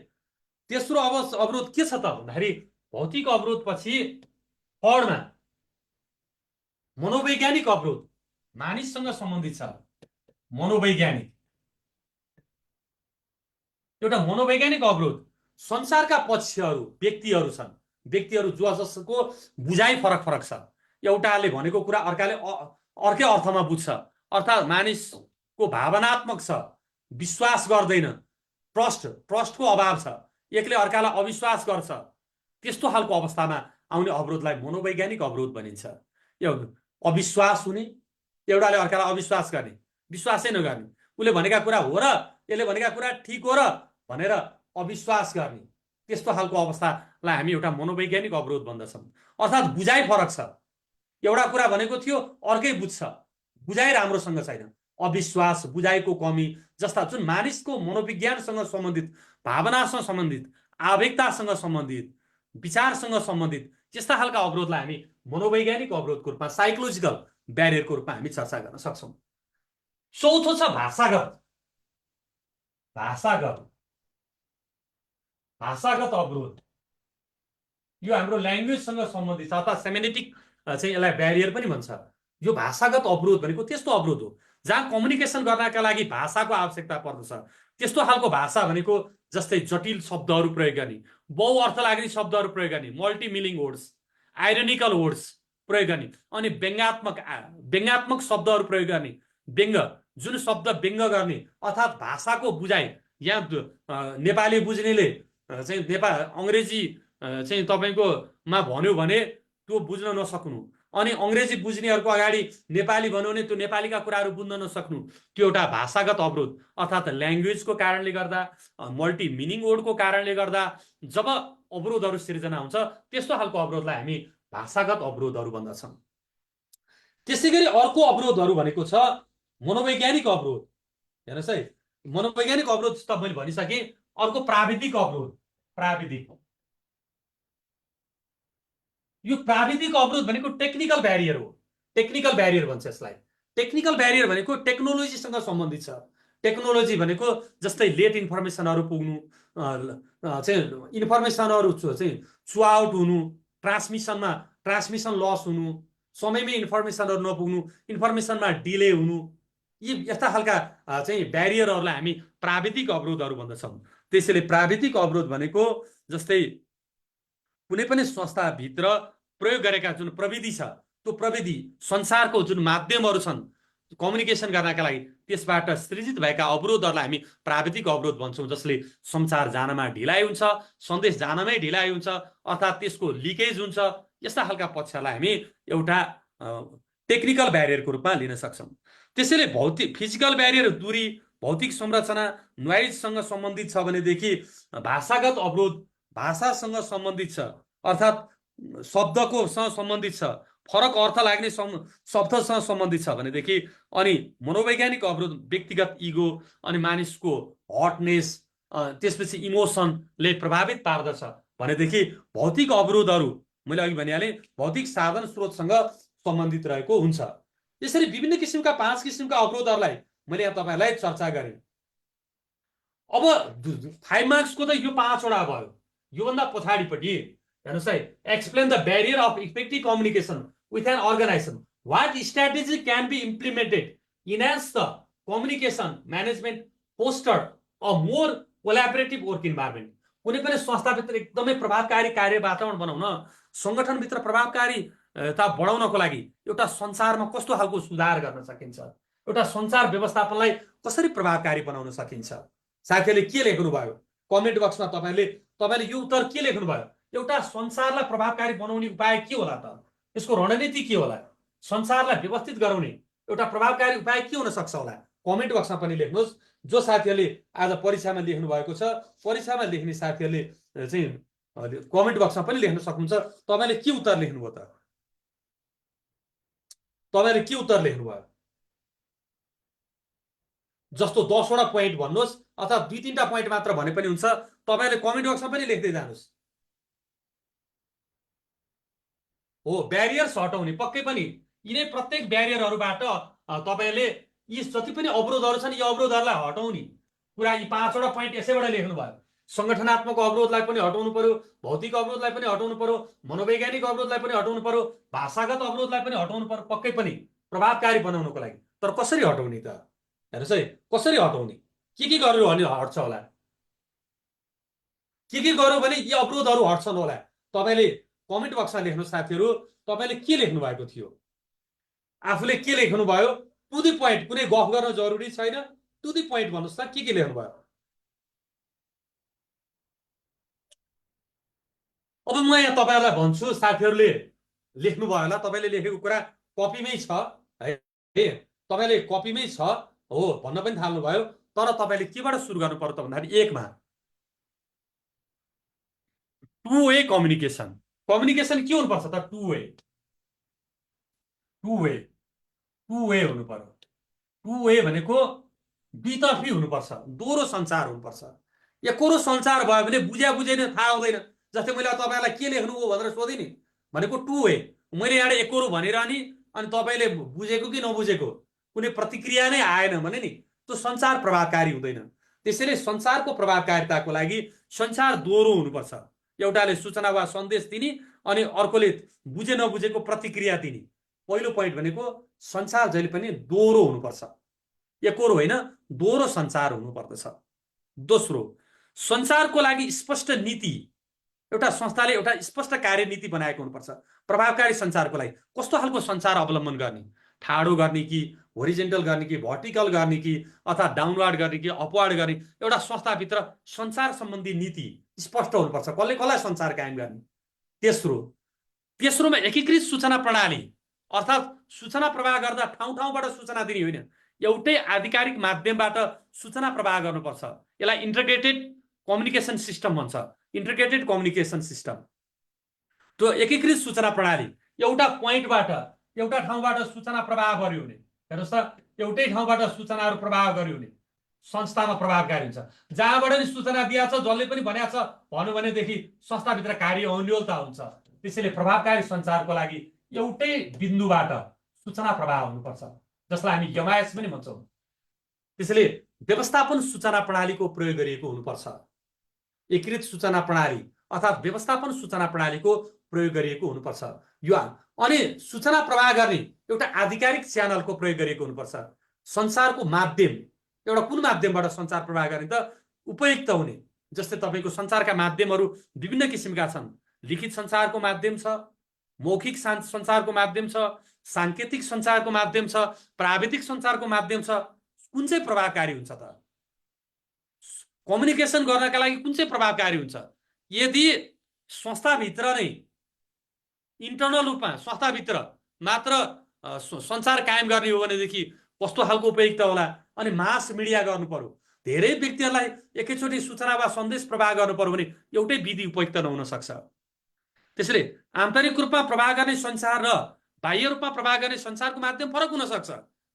तेस्रो अवरोध के छ त भन्दाखेरि भौतिक अवरोध पछि पढमा मनोवैज्ञानिक अवरोध मानिससँग सम्बन्धित छ। मनोवैज्ञानिक एउटा मनोवैज्ञानिक अवरोध, संसारका पक्षहरू व्यक्तिहरू छन्, व्यक्तिहरू जसको बुझाइ फरक फरक छ, एउटाले भनेको कुरा अर्काले अर्कै अर्थमा बुझ्छ, अर्थात् मानिसको भावनात्मक छ, विश्वास गर्दैन, ट्रस्टको अभाव छ, एकले अर्कालाई अविश्वास गर्छ। त्यस्तो खालको अवस्थामा आउने अवरोधलाई मनोवैज्ञानिक अवरोध भनिन्छ। यो अविश्वास हुने, एउटाले अर्कालाई अविश्वास गर्ने, विश्वासै नगर्ने, उसले भनेका कुरा हो र यसले भनेका कुरा ठिक हो र भनेर अविश्वास गर्ने, त्यस्तो खालको अवस्थालाई हामी एउटा मनोवैज्ञानिक अवरोध भन्दछौँ। अर्थात् बुझाइ फरक छ, एउटा कुरा भनेको थियो अर्कै बुझ्छ, बुझाइ राम्रोसँग छैन, अविश्वास, बुझाइको कमी जस्ता जुन मानिसको मनोविज्ञानसँग सम्बन्धित, भावनासँग सम्बन्धित, आवेगतासँग सम्बन्धित, विचारसँग सम्बन्धित त्यस्ता खालका अवरोधलाई हामी मनोवैज्ञानिक अवरोधको रूपमा, साइकोलोजिकल ब्यारियरको रूपमा हामी चर्चा गर्न सक्छौँ। चौथो छ भाषागत। भाषागत अवरोध, यो हाम्रो ल्याङ्ग्वेजसँग सम्बन्धित छ, अर्थात् सेमेनेटिक चाहिँ यसलाई ब्यारियर पनि भन्छ। यो भाषागत अवरोध भनेको त्यस्तो अवरोध हो जहाँ कम्युनिकेसन गर्नका लागि भाषाको आवश्यकता पर्दछ। त्यस्तो खालको भाषा भनेको जस्तै जटिल शब्दहरू प्रयोग गर्ने, बहुअर्थ लाग्ने शब्दहरू प्रयोग गर्ने, मल्टी मिनिङ वर्ड्स, आइरोनिकल वर्ड्स प्रयोग गर्ने, अनि व्यङ्ग्यात्मक शब्दहरू प्रयोग गर्ने, व्यङ्ग, जुन शब्द व्यङ्ग गर्ने, अर्थात् भाषाको बुझाइ यहाँ नेपाली बुझ्नेले चाहिँ अङ्ग्रेजी चाहिँ तपाईँको मा भन्यो भने त्यो बुझ्न नसक्नु, अनि अङ्ग्रेजी बुझ्नेहरूको अगाडि नेपाली भन्यो भने त्यो नेपालीका कुराहरू बुझ्न नसक्नु, त्यो एउटा भाषागत अवरोध अर्थात् ल्याङ्ग्वेजको कारणले गर्दा, मल्टी मिनिङ वर्डको कारणले गर्दा जब अवरोधहरू सिर्जना हुन्छ त्यस्तो खालको अवरोधलाई हामी भाषागत अवरोधहरू भन्दछौँ। त्यसै गरी अर्को अवरोधहरू भनेको छ मनोवैज्ञानिक अवरोध। हेर्नुहोस् है, मनोवैज्ञानिक अवरोध त मैले भनिसकेँ। अर्को प्राविधिक अवरोध। प्राविधिक, यो प्राविधिक अवरोध भनेको टेक्निकल ब्यारियर हो। टेक्निकल ब्यारियर भन्छ यसलाई। टेक्निकल ब्यारियर भनेको टेक्नोलोजीसँग सम्बन्धित छ। टेक्नोलोजी भनेको जस्तै लेट इन्फर्मेसनहरू पुग्नु, चाहिँ इन्फर्मेसनहरू चाहिँ चुआउट हुनु, ट्रान्समिसन लस हुनु, समयमै इन्फर्मेसनहरू नपुग्नु, इन्फर्मेसनमा डिले हुनु, यी यस्ता खालका चाहिँ ब्यारियरहरूलाई हामी प्राविधिक अवरोधहरू भन्दछौँ। त्यसैले प्राविधिक अवरोध भनेको जस्तै कुनै पनि संस्थाभित्र प्रयोग गरेका जुन प्रविधि छ, त्यो प्रविधि संसारको जुन माध्यमहरू छन् कम्युनिकेसन गर्नका लागि, त्यसबाट सृजित भएका अवरोधहरूलाई हामी प्राविधिक अवरोध भन्छौँ। जसले सञ्चार जानमा ढिलाइ हुन्छ, सन्देश जानमै ढिलाइ हुन्छ, अर्थात् त्यसको लिकेज हुन्छ। यस्ता खालका पक्षलाई हामी एउटा टेक्निकल ब्यारियरको रूपमा लिन सक्छौँ। त्यसैले फिजिकल ब्यारियर दूरी, भौतिक संरचना, नोइजसँग सम्बन्धित छ भनेदेखि भाषागत अवरोध भाषासँग सम्बन्धित छ, अर्थात् शब्दकोसँग सम्बन्धित छ, फरक अर्थ लाग्ने शब्दसँग सम्बन्धित छ भनेदेखि, अनि मनोवैज्ञानिक अवरोध व्यक्तिगत इगो अनि मानिसको हटनेस, त्यसपछि इमोसनले प्रभावित पार्दछ भनेदेखि भौतिक अवरोधहरू मैले अघि भनिहालेँ भौतिक साधन स्रोतसँग सम्बन्धित रहेको हुन्छ। यसरी विभिन्न किसिमका 5 किसिमका अवरोधहरूलाई मैले यहाँ तपाईँहरूलाई चर्चा गरेँ। अब 5 मार्क्सको त यो 5 वटा भयो। योभन्दा पछाडिपट्टि हेर्नुहोस् है, explain the barrier of effective communication with an organisation, what strategy can be implemented, enhance the communication management, foster a more collaborative work environment. कुनै पनि संस्थाभित्र एकदमै प्रभावकारी कार्य वातावरण बनाउन, सङ्गठनभित्र प्रभावकारिता बढाउनको लागि एउटा संसारमा कस्तो खालको सुधार गर्न सकिन्छ, एउटा संसार व्यवस्थापनलाई कसरी प्रभावकारी बनाउन सकिन्छ। साथीहरूले के लेख्नुभयो कमेन्ट बक्समा, तपाईँले यो उत्तर के लेख्नुभयो? एउटा संसारलाई प्रभावकारी बनाउने उपाय के होला त? यसको रणनीति के होला? संसारलाई व्यवस्थित गराउने एउटा प्रभावकारी उपाय के हुन सक्छ होला? कमेन्ट बक्समा पनि लेख्नुहोस्। जो साथीहरूले आज परीक्षामा लेख्नु भएको छ, परीक्षामा लेख्ने साथीहरूले चाहिँ कमेन्ट बक्समा पनि लेख्न सक्नुहुन्छ। तपाईँले के उत्तर लेख्नुभयो त? तपाईँले के उत्तर लेख्नुभयो? जस्तो 10 वटा पोइन्ट भन्नुहोस् अथवा 2-3टा पोइन्ट मात्र भने पनि हुन्छ। तपाईँले कमेन्ट बक्समा पनि लेख्दै जानुहोस्। हो, ब्यारियर्स हटाउने पक्कै पनि यिनै प्रत्येक ब्यारियरहरूबाट तपाईँले यी जति पनि अवरोधहरू छन्, यी अवरोधहरूलाई हटाउने कुरा यी 5 वटा पोइन्ट यसैबाट लेख्नुभयो। सङ्गठनात्मक अवरोधलाई पनि हटाउनु पर्यो, भौतिक अवरोधलाई पनि हटाउनु पर्यो, मनोवैज्ञानिक अवरोधलाई पनि हटाउनु पर्यो, भाषागत अवरोधलाई पनि हटाउनु पर्यो, पक्कै पनि प्रभावकारी बनाउनको लागि। तर कसरी हटाउने त? हेर्नुहोस् है, कसरी हटाउने? के गर्यो भने हट्छ होला? के गर्यो भने यी अवरोधहरू हट्छन् होला? तपाईँले कमेन्ट बक्समा लेख्नुहोस् साथीहरू। तपाईँले के लेख्नु भएको थियो? आफूले के लेख्नुभयो? टु द पोइन्ट, कुनै गफ गर्न जरुरी छैन, टु द पोइन्ट भन्नुहोस् त। के लेख्नुभयो? अब म यहाँ तपाईँहरूलाई भन्छु, साथीहरूले लेख्नुभयो होला, तपाईँले लेखेको कुरा कपीमै छ है, तपाईँले कपीमै छ हो भन्न पनि थाल्नुभयो। तर तपाईँले केबाट सुरु गर्नु पर्यो त भन्दाखेरि 1 मा 2 वे कम्युनिकेसन। कम्युनिकेसन के हुनुपर्छ त? 2 वे हुनु पर्यो। 2 वे भनेको दुईतर्फी हुनुपर्छ, दोहोरो सञ्चार हुनुपर्छ। एकरो सञ्चार भयो भने बुझेन थाहा हुँदैन। जस्तै मैले तपाईँलाई के लेख्नु हो भनेर सोधेँ नि, भनेको 2 वे। मैले यहाँ एकरो भनेर नि, अनि तपाईँले बुझेको कि नबुझेको कुनै प्रतिक्रिया नै आएन भने नि त्यो सञ्चार प्रभावकारी हुँदैन। त्यसैले सञ्चारको प्रभावकारिताको लागि सञ्चार दोहोरो हुनुपर्छ। एउटाले सूचना वा सन्देश दिने अनि अर्कोले बुझे नबुझेको प्रतिक्रिया दिने। पहिलो पोइन्ट भनेको सञ्चार जहिले पनि दोहोरो हुनुपर्छ, एकरो होइन, दोहोरो सञ्चार हुनुपर्दछ। दोस्रो, सञ्चारको लागि स्पष्ट नीति। एउटा संस्थाले एउटा स्पष्ट कार्यनीति बनाएको हुनुपर्छ प्रभावकारी सञ्चारको लागि। कस्तो खालको सञ्चार अवलम्बन गर्ने, ठाडो गर्ने कि होरिजेन्टल गर्ने कि भर्टिकल गर्ने कि अथवा डाउनवार्ड गर्ने कि अपवार्ड गर्ने एउटा संस्थाभित्र सञ्चार सम्बन्धी नीति स्पष्ट हुनुपर्छ, कसले कसलाई सञ्चार कायम गर्ने। तेस्रोमा एकीकृत सूचना प्रणाली, अर्थात् सूचना प्रवाह गर्दा ठाउँ ठाउँबाट सूचना दिने होइन, एउटै आधिकारिक माध्यमबाट सूचना प्रवाह गर्नुपर्छ। यसलाई इन्टिग्रेटेड कम्युनिकेसन सिस्टम भन्छ, इन्टिग्रेटेड कम्युनिकेसन सिस्टम। त्यो एकीकृत सूचना प्रणाली एउटा पोइन्टबाट एउटा ठाउँबाट सूचना प्रवाह गर्यो भने, हेर्नुहोस् त, एउटै ठाउँबाट सूचनाहरू प्रवाह गर्यो भने संस्थामा प्रभावकारी हुन्छ। जहाँबाट नि सूचना दिएको छ, जसले पनि भनेको छ भन्यो भनेदेखि संस्थाभित्र कार्य अन्योलता हुन्छ। त्यसैले प्रभावकारी सञ्चारको लागि एउटै बिन्दुबाट सूचना प्रवाह हुनुपर्छ, जसलाई हामी एमआइएस पनि भन्छौँ। त्यसैले व्यवस्थापन सूचना प्रणालीको प्रयोग गरिएको हुनुपर्छ। एकीकृत सूचना प्रणाली अर्थात् व्यवस्थापन सूचना प्रणालीको प्रयोग गरिएको हुनुपर्छ। यो अनि सूचना प्रवाह गर्ने एउटा आधिकारिक च्यानलको प्रयोग गरिएको हुनुपर्छ। सञ्चारको माध्यम एउटा कुन माध्यमबाट सञ्चार प्रवाह गर्ने त उपयुक्त हुने, जस्तै तपाईँको सञ्चारका माध्यमहरू विभिन्न किसिमका छन्। लिखित सञ्चारको माध्यम छ, मौखिक सञ्चारको माध्यम छ, साङ्केतिक सञ्चारको माध्यम छ, प्राविधिक सञ्चारको माध्यम छ। कुन चाहिँ प्रभावकारी हुन्छ त? कम्युनिकेसन गर्नका लागि कुन चाहिँ प्रभावकारी हुन्छ? यदि संस्थाभित्र नै इन्टर्नल रूपमा संस्थाभित्र मात्र सञ्चार कायम गर्ने हो भनेदेखि कस्तो खालको उपयुक्त होला? अनि मास मिडिया गर्नु पर्यो, धेरै व्यक्तिहरूलाई एकैचोटि सूचना वा सन्देश प्रवाह गर्नु पर्यो भने एउटै विधि उपयुक्त नहुन सक्छ। त्यसैले आन्तरिक रूपमा प्रवाह गर्ने सञ्चार र बाह्य रूपमा प्रवाह गर्ने सञ्चारको माध्यम फरक हुन सक्छ।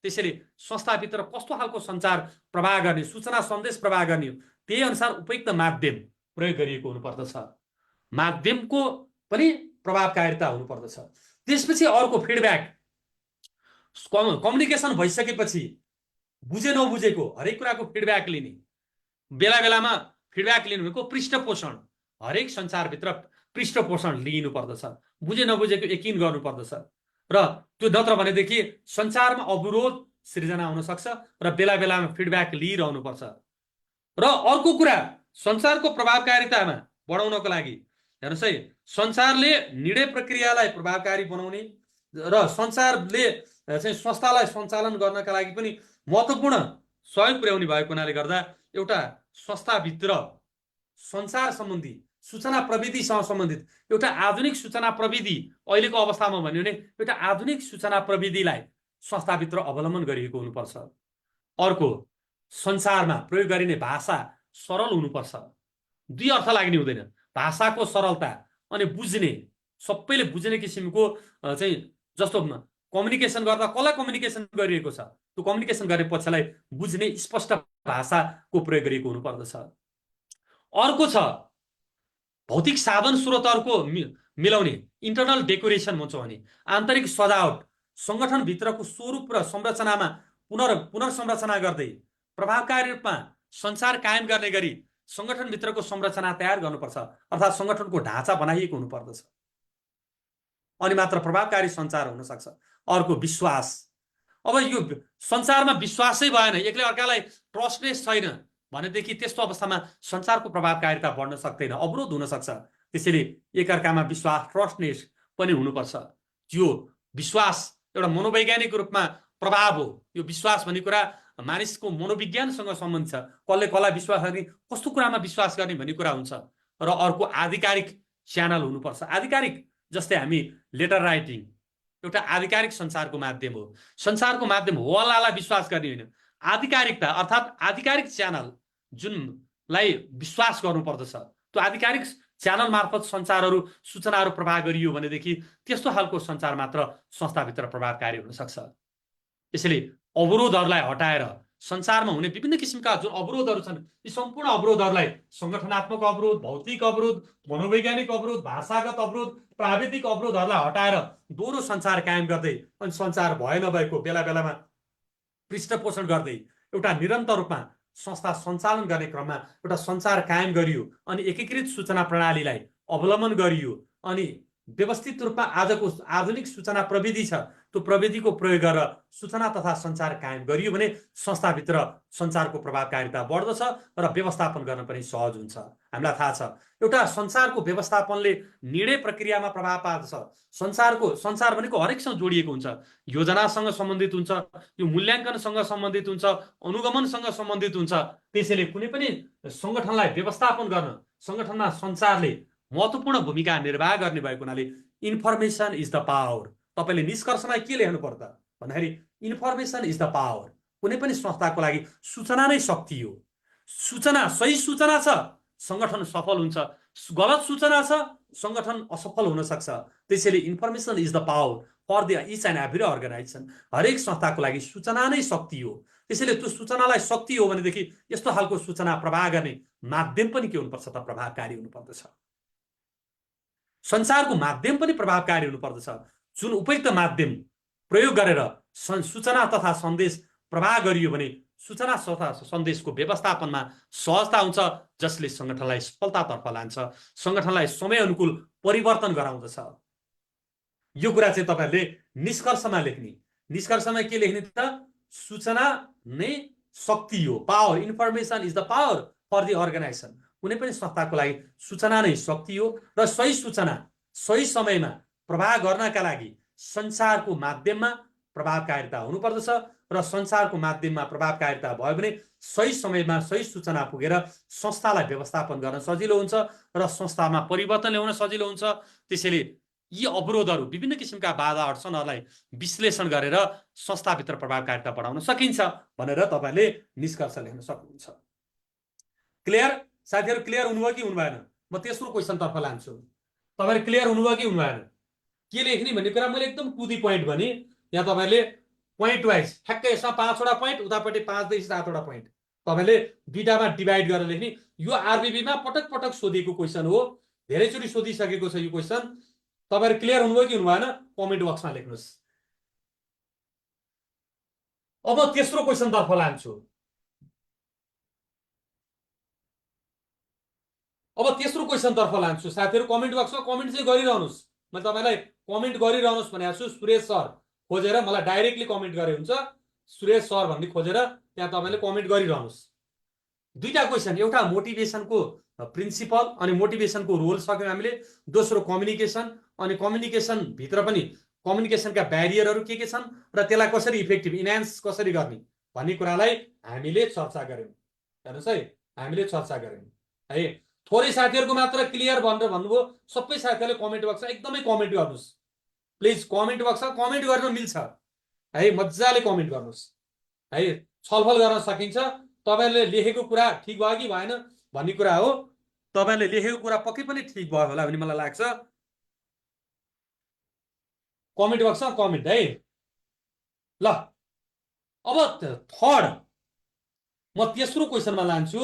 त्यसैले संस्थाभित्र कस्तो खालको सञ्चार प्रवाह गर्ने, सूचना सन्देश प्रवाह गर्ने हो, त्यही अनुसार उपयुक्त माध्यम प्रयोग गरिएको हुनुपर्दछ। माध्यमको पनि प्रभावकारिता हुनुपर्दछ। त्यसपछि अर्को फिडब्याक। कम्युनिकेसन भइसकेपछि बुझे नबुझेको हरेक कुराको फिडब्याक लिने, बेला बेलामा फिडब्याक लिनु भनेको पृष्ठपोषण। हरेक सञ्चारभित्र पृष्ठपोषण लिनु पर्दछ, बुझे नबुझेको यकिन गर्नुपर्दछ। र त्यो नत्र भनेदेखि सञ्चारमा अवरोध सृजना हुन सक्छ र बेला बेलामा फिडब्याक लिइरहनुपर्छ। र अर्को कुरा, सञ्चारको प्रभावकारितामा बढाउनको लागि हेर्नुहोस् है, सञ्चारले निर्णय प्रक्रियालाई प्रभावकारी बनाउने र सञ्चारले चाहिँ संस्थालाई सञ्चालन गर्नका लागि पनि महत्त्वपूर्ण सहयोग पुर्याउने भएको हुनाले गर्दा एउटा संस्थाभित्र सञ्चार सम्बन्धी सूचना प्रविधिसँग सम्बन्धित एउटा आधुनिक सूचना प्रविधि, अहिलेको अवस्थामा भन्यो भने एउटा आधुनिक सूचना प्रविधिलाई संस्थाभित्र अवलम्बन गरिएको हुनुपर्छ। अर्को, सञ्चारमा प्रयोग गरिने भाषा सरल हुनुपर्छ। दुई अर्थ लाग्ने हुँदैन, भाषाको सरलता अनि बुझ्ने, सबैले बुझ्ने किसिमको चाहिँ, जस्तो कम्युनिकेसन गर्दा कसलाई कम्युनिकेसन गरिएको छ, त्यो कम्युनिकेसन गर्ने पक्षलाई बुझ्ने स्पष्ट भाषाको प्रयोग गरिएको हुनुपर्दछ। अर्को छ भौतिक साधन स्रोतहरूको मिलाउने, इन्टरनल डेकोरेसन भन्छौँ भने आन्तरिक सजावट, सङ्गठनभित्रको स्वरूप र संरचनामा पुनर्संरचना गर्दै प्रभावकारी रूपमा सञ्चार कायम गर्ने गरी सङ्गठनभित्रको संरचना तयार गर्नुपर्छ, अर्थात् सङ्गठनको ढाँचा बनाइएको हुनुपर्दछ। अनि मात्र प्रभावकारी सञ्चार हुन सक्छ। अर्को, विश्वास। अब यो सञ्चारमा विश्वासै भएन, एकले अर्कालाई ट्रस्टनेस छैन भनेदेखि त्यस्तो अवस्थामा सञ्चारको प्रभावकारिता बढ्न सक्दैन, अवरोध हुन सक्छ। त्यसैले एकअर्कामा विश्वास, ट्रस्टनेस पनि हुनुपर्छ। यो विश्वास एउटा मनोवैज्ञानिक रूपमा प्रभाव हो। यो विश्वास भन्ने कुरा मानिसको मनोविज्ञानसँग सम्बन्धित छ, कसले कसलाई विश्वास गर्ने, कस्तो कुरामा विश्वास गर्ने भन्ने कुरा हुन्छ। र अर्को, आधिकारिक च्यानल हुनुपर्छ। आधिकारिक जस्तै हामी लेटर राइटिङ एउटा आधिकारिक सञ्चारको माध्यम हो। सञ्चारको माध्यम होलालाई विश्वास गर्ने होइन, आधिकारिकता अर्थात् आधिकारिक च्यानल जुनलाई विश्वास गर्नुपर्दछ, त्यो आधिकारिक च्यानल मार्फत सञ्चारहरू सूचनाहरू प्रवाह गरियो भनेदेखि त्यस्तो खालको सञ्चार मात्र संस्थाभित्र प्रभावकारी हुन सक्छ। यसैले अवरोधहरूलाई हटाएर सञ्चारमा हुने विभिन्न किसिमका जुन अवरोधहरू छन्, यी सम्पूर्ण अवरोधहरूलाई सङ्गठनात्मक अवरोध, भौतिक अवरोध, मनोवैज्ञानिक अवरोध, भाषागत अवरोध, प्राविधिक अवरोधहरूलाई हटाएर दोहोरो सञ्चार कायम गर्दै अनि सञ्चार भए नभएको बेला बेलामा पृष्ठपोषण गर्दै एउटा निरन्तर रूपमा संस्था सञ्चालन गर्ने क्रममा एउटा सञ्चार कायम गरियो अनि एकीकृत सूचना प्रणालीलाई अवलम्बन गरियो अनि व्यवस्थित रूपमा आजको आधुनिक सूचना प्रविधि छ, त्यो प्रविधिको प्रयोग गरेर सूचना तथा सञ्चार कायम गरियो भने संस्थाभित्र सञ्चारको प्रभावकारिता बढ्दछ र व्यवस्थापन गर्न पनि सहज हुन्छ। हामीलाई थाहा छ एउटा सञ्चारको व्यवस्थापनले निर्णय प्रक्रियामा प्रभाव पार्दछ। सञ्चार भनेको हरेकसँग जोडिएको हुन्छ, योजनासँग सम्बन्धित हुन्छ, यो मूल्याङ्कनसँग सम्बन्धित हुन्छ, अनुगमनसँग सम्बन्धित हुन्छ। त्यसैले कुनै पनि सङ्गठनलाई व्यवस्थापन गर्न सङ्गठनमा सञ्चारले महत्त्वपूर्ण भूमिका निर्वाह गर्ने भएको हुनाले इन्फर्मेसन इज द पावर। तपाईँले निष्कर्षमा के लेख्नु पर्छ भन्दाखेरि इन्फर्मेसन इज द पावर। कुनै पनि संस्थाको लागि सूचना नै शक्ति हो। सूचना, सही सूचना छ सङ्गठन सफल हुन्छ, गलत सूचना छ सङ्गठन असफल हुन सक्छ। त्यसैले information is the power for the each and every organisation. हरेक संस्थाको लागि सूचना नै शक्ति हो। त्यसैले त्यो सूचनालाई शक्ति हो भनेदेखि यस्तो खालको सूचना प्रवाह गर्ने माध्यम पनि के हुनुपर्छ त? प्रभावकारी हुनुपर्दछ। सञ्चारको माध्यम पनि प्रभावकारी हुनुपर्दछ। जुन उपयुक्त माध्यम प्रयोग गरेर सूचना तथा सन्देश प्रवाह गरियो भने सूचना तथा सन्देशको व्यवस्थापनमा सहजता हुन्छ, जसले सङ्गठनलाई सफलतातर्फ लान्छ, सङ्गठनलाई समय अनुकूल परिवर्तन गराउँदछ। यो कुरा चाहिँ तपाईँहरूले निष्कर्षमा लेख्ने। निष्कर्षमा के लेख्ने त? सूचना नै शक्ति हो, power. Information is the power for the organisation. कुनै पनि संस्थाको लागि सूचना नै शक्ति हो र सही सूचना सही समयमा प्रवाह गर्नका लागि सञ्चारको माध्यममा प्रभावकारिता हुनुपर्दछ र सञ्चारको माध्यममा प्रभावकारिता भयो भने सही समयमा सही सूचना पुगेर संस्थालाई व्यवस्थापन गर्न सजिलो हुन्छ र संस्थामा परिवर्तन ल्याउन सजिलो हुन्छ। त्यसैले यी अवरोधहरू, विभिन्न किसिमका बाधा अडचनहरूलाई विश्लेषण गरेर संस्थाभित्र प्रभावकारिता बढाउन सकिन्छ भनेर तपाईँले निष्कर्ष लेख्न सक्नुहुन्छ। क्लियर साथीहरू? क्लियर हुनुभयो कि हुनु भएन? म तेस्रो क्वेसनतर्फ लान्छु। तपाईँहरू क्लियर हुनुभयो कि हुनु भएन? के लेख्ने भन्ने कुरा मैले एकदम टु दी पोइन्ट भने। यहाँ तपाईँहरूले पोइन्ट वाइज ठ्याक्कै यसमा 5वटा पोइन्ट, उतापट्टि 5देखि 7वटा पोइन्ट तपाईँले दुईटामा डिभाइड गरेर लेख्ने। यो आरबिबीमा पटक पटक सोधिएको क्वेसन हो, धेरैचोटि सोधिसकेको छ यो क्वेसन। तपाईँहरू क्लियर हुनुभयो कि हुनु भएन? कमेन्ट बक्समा लेख्नुहोस्। अब तेस्रो क्वेसनतर्फ लान्छु। अब तेस्रो क्वेसनतर्फ लान्छु। साथीहरू कमेन्ट बक्समा कमेन्ट चाहिँ गरिरहनुहोस्। मैले तपाईँलाई कमेन्ट गरिरहनुहोस् भनेको छु। सुरेश सर खोजेर मलाई डाइरेक्टली कमेन्ट गरे हुन्छ। सुरेश सर भन्ने खोजेर त्यहाँ तपाईँले कमेन्ट गरिरहनुहोस्। दुईटा क्वेसन, एउटा मोटिभेसनको प्रिन्सिपल अनि मोटिभेसनको रोल सक्यौँ हामीले। दोस्रो कम्युनिकेसन, अनि कम्युनिकेसनभित्र पनि कम्युनिकेसनका ब्यारियरहरू के छन् र त्यसलाई कसरी इफेक्टिभ इन्हान्स कसरी गर्ने भन्ने कुरालाई हामीले चर्चा गऱ्यौँ। हेर्नुहोस् है, हामीले चर्चा गऱ्यौँ है। थोरै साथीहरूको मात्र क्लियर भनेर भन्नुभयो। सबै साथीहरूले कमेन्ट बक्समा एकदमै कमेन्ट गर्नुहोस् प्लिज। कमेन्ट बक्समा कमेन्ट गर्न मिल्छ है, मजाले कमेन्ट गर्नुहोस् है, छलफल गर्न सकिन्छ। तपाईँहरूले लेखेको कुरा ठिक भयो कि भएन भन्ने कुरा हो। तपाईँहरूले लेखेको कुरा पक्कै पनि ठिक भयो होला भन्ने मलाई लाग्छ। कमेन्ट बक्समा कमेन्ट है। ल अब थर्ड म तेस्रो क्वेसनमा लान्छु,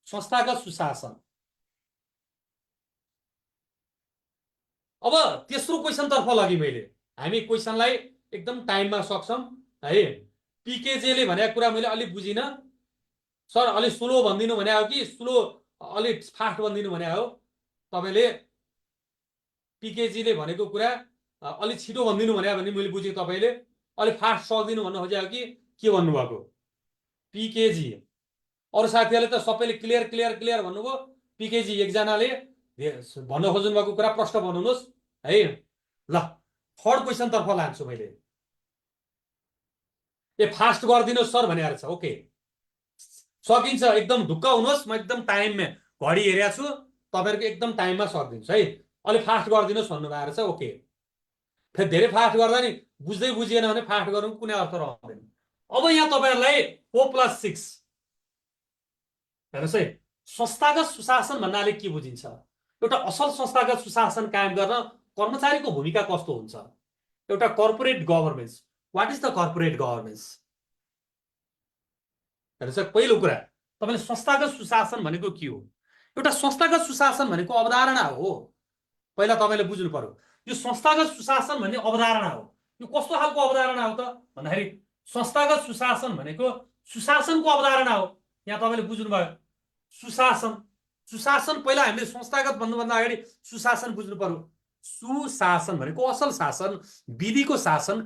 संस्थागत सुशासन। अब तेस्रो क्वेसनतर्फ लगे मैले। हामी क्वेसनलाई एकदम टाइममा सक्छौँ है। पिकेजेले भनेको कुरा मैले अलिक बुझिनँ सर, अलिक स्लो भनिदिनु भने हो कि स्लो अलिक फास्ट भनिदिनु भने हो? तपाईँले पिकेजीले भनेको कुरा अलिक छिटो भनिदिनु भने भने मैले बुझेँ। तपाईँले अलिक फास्ट सक्दिनु भन्नु खोजेको कि के भन्नुभएको? पिकेजी। अरू साथीहरूले त सबैले क्लियर क्लियर क्लियर भन्नुभयो। पिकेजी एकजनाले भन्न खोज्नु भएको कुरा प्रश्न बनाउनुहोस् है। ल थर्ड क्वेसनतर्फ लान्छु मैले। ए फास्ट गरिदिनुहोस् सर भनेर छ। ओके, सकिन्छ, एकदम ढुक्क हुनुहोस्। म एकदम टाइममा घडी हेरेको छु, तपाईँहरूको एकदम टाइममा सकिदिन्छु है। अलिक फास्ट गरिदिनुहोस् भन्नुभएको छ। ओके, फेरि धेरै फास्ट गर्दा नि बुझ्दै बुझिएन भने फास्ट गर्नु कुनै अर्थ रहँदैन। अब यहाँ तपाईँहरूलाई 4+6 हेर्नुहोस् है। संस्थागत सुशासन भन्नाले के बुझिन्छ? एउटा असल संस्थागत सुशासन कायम गर्न कर्मचारीको भूमिका कस्तो हुन्छ? एउटा corporate governance. What is the corporate governance? हेर्नुहोस्, पहिलो कुरा तपाईँले संस्थागत सुशासन भनेको के हो? एउटा संस्थागत सुशासन भनेको अवधारणा हो। पहिला तपाईँले बुझ्नु पर्यो यो संस्थागत सुशासन भन्ने अवधारणा हो। यो कस्तो खालको अवधारणा हो त भन्दाखेरि संस्थागत सुशासन भनेको सुशासनको अवधारणा हो। यहाँ तपाईँले बुझ्नुभयो सुशासन। सुशासन पहिला हामीले संस्थागत भन्नुभन्दा अगाडि सुशासन बुझ्नु पर्यो। सुशासन भनेको असल शासन, विधिको शासन,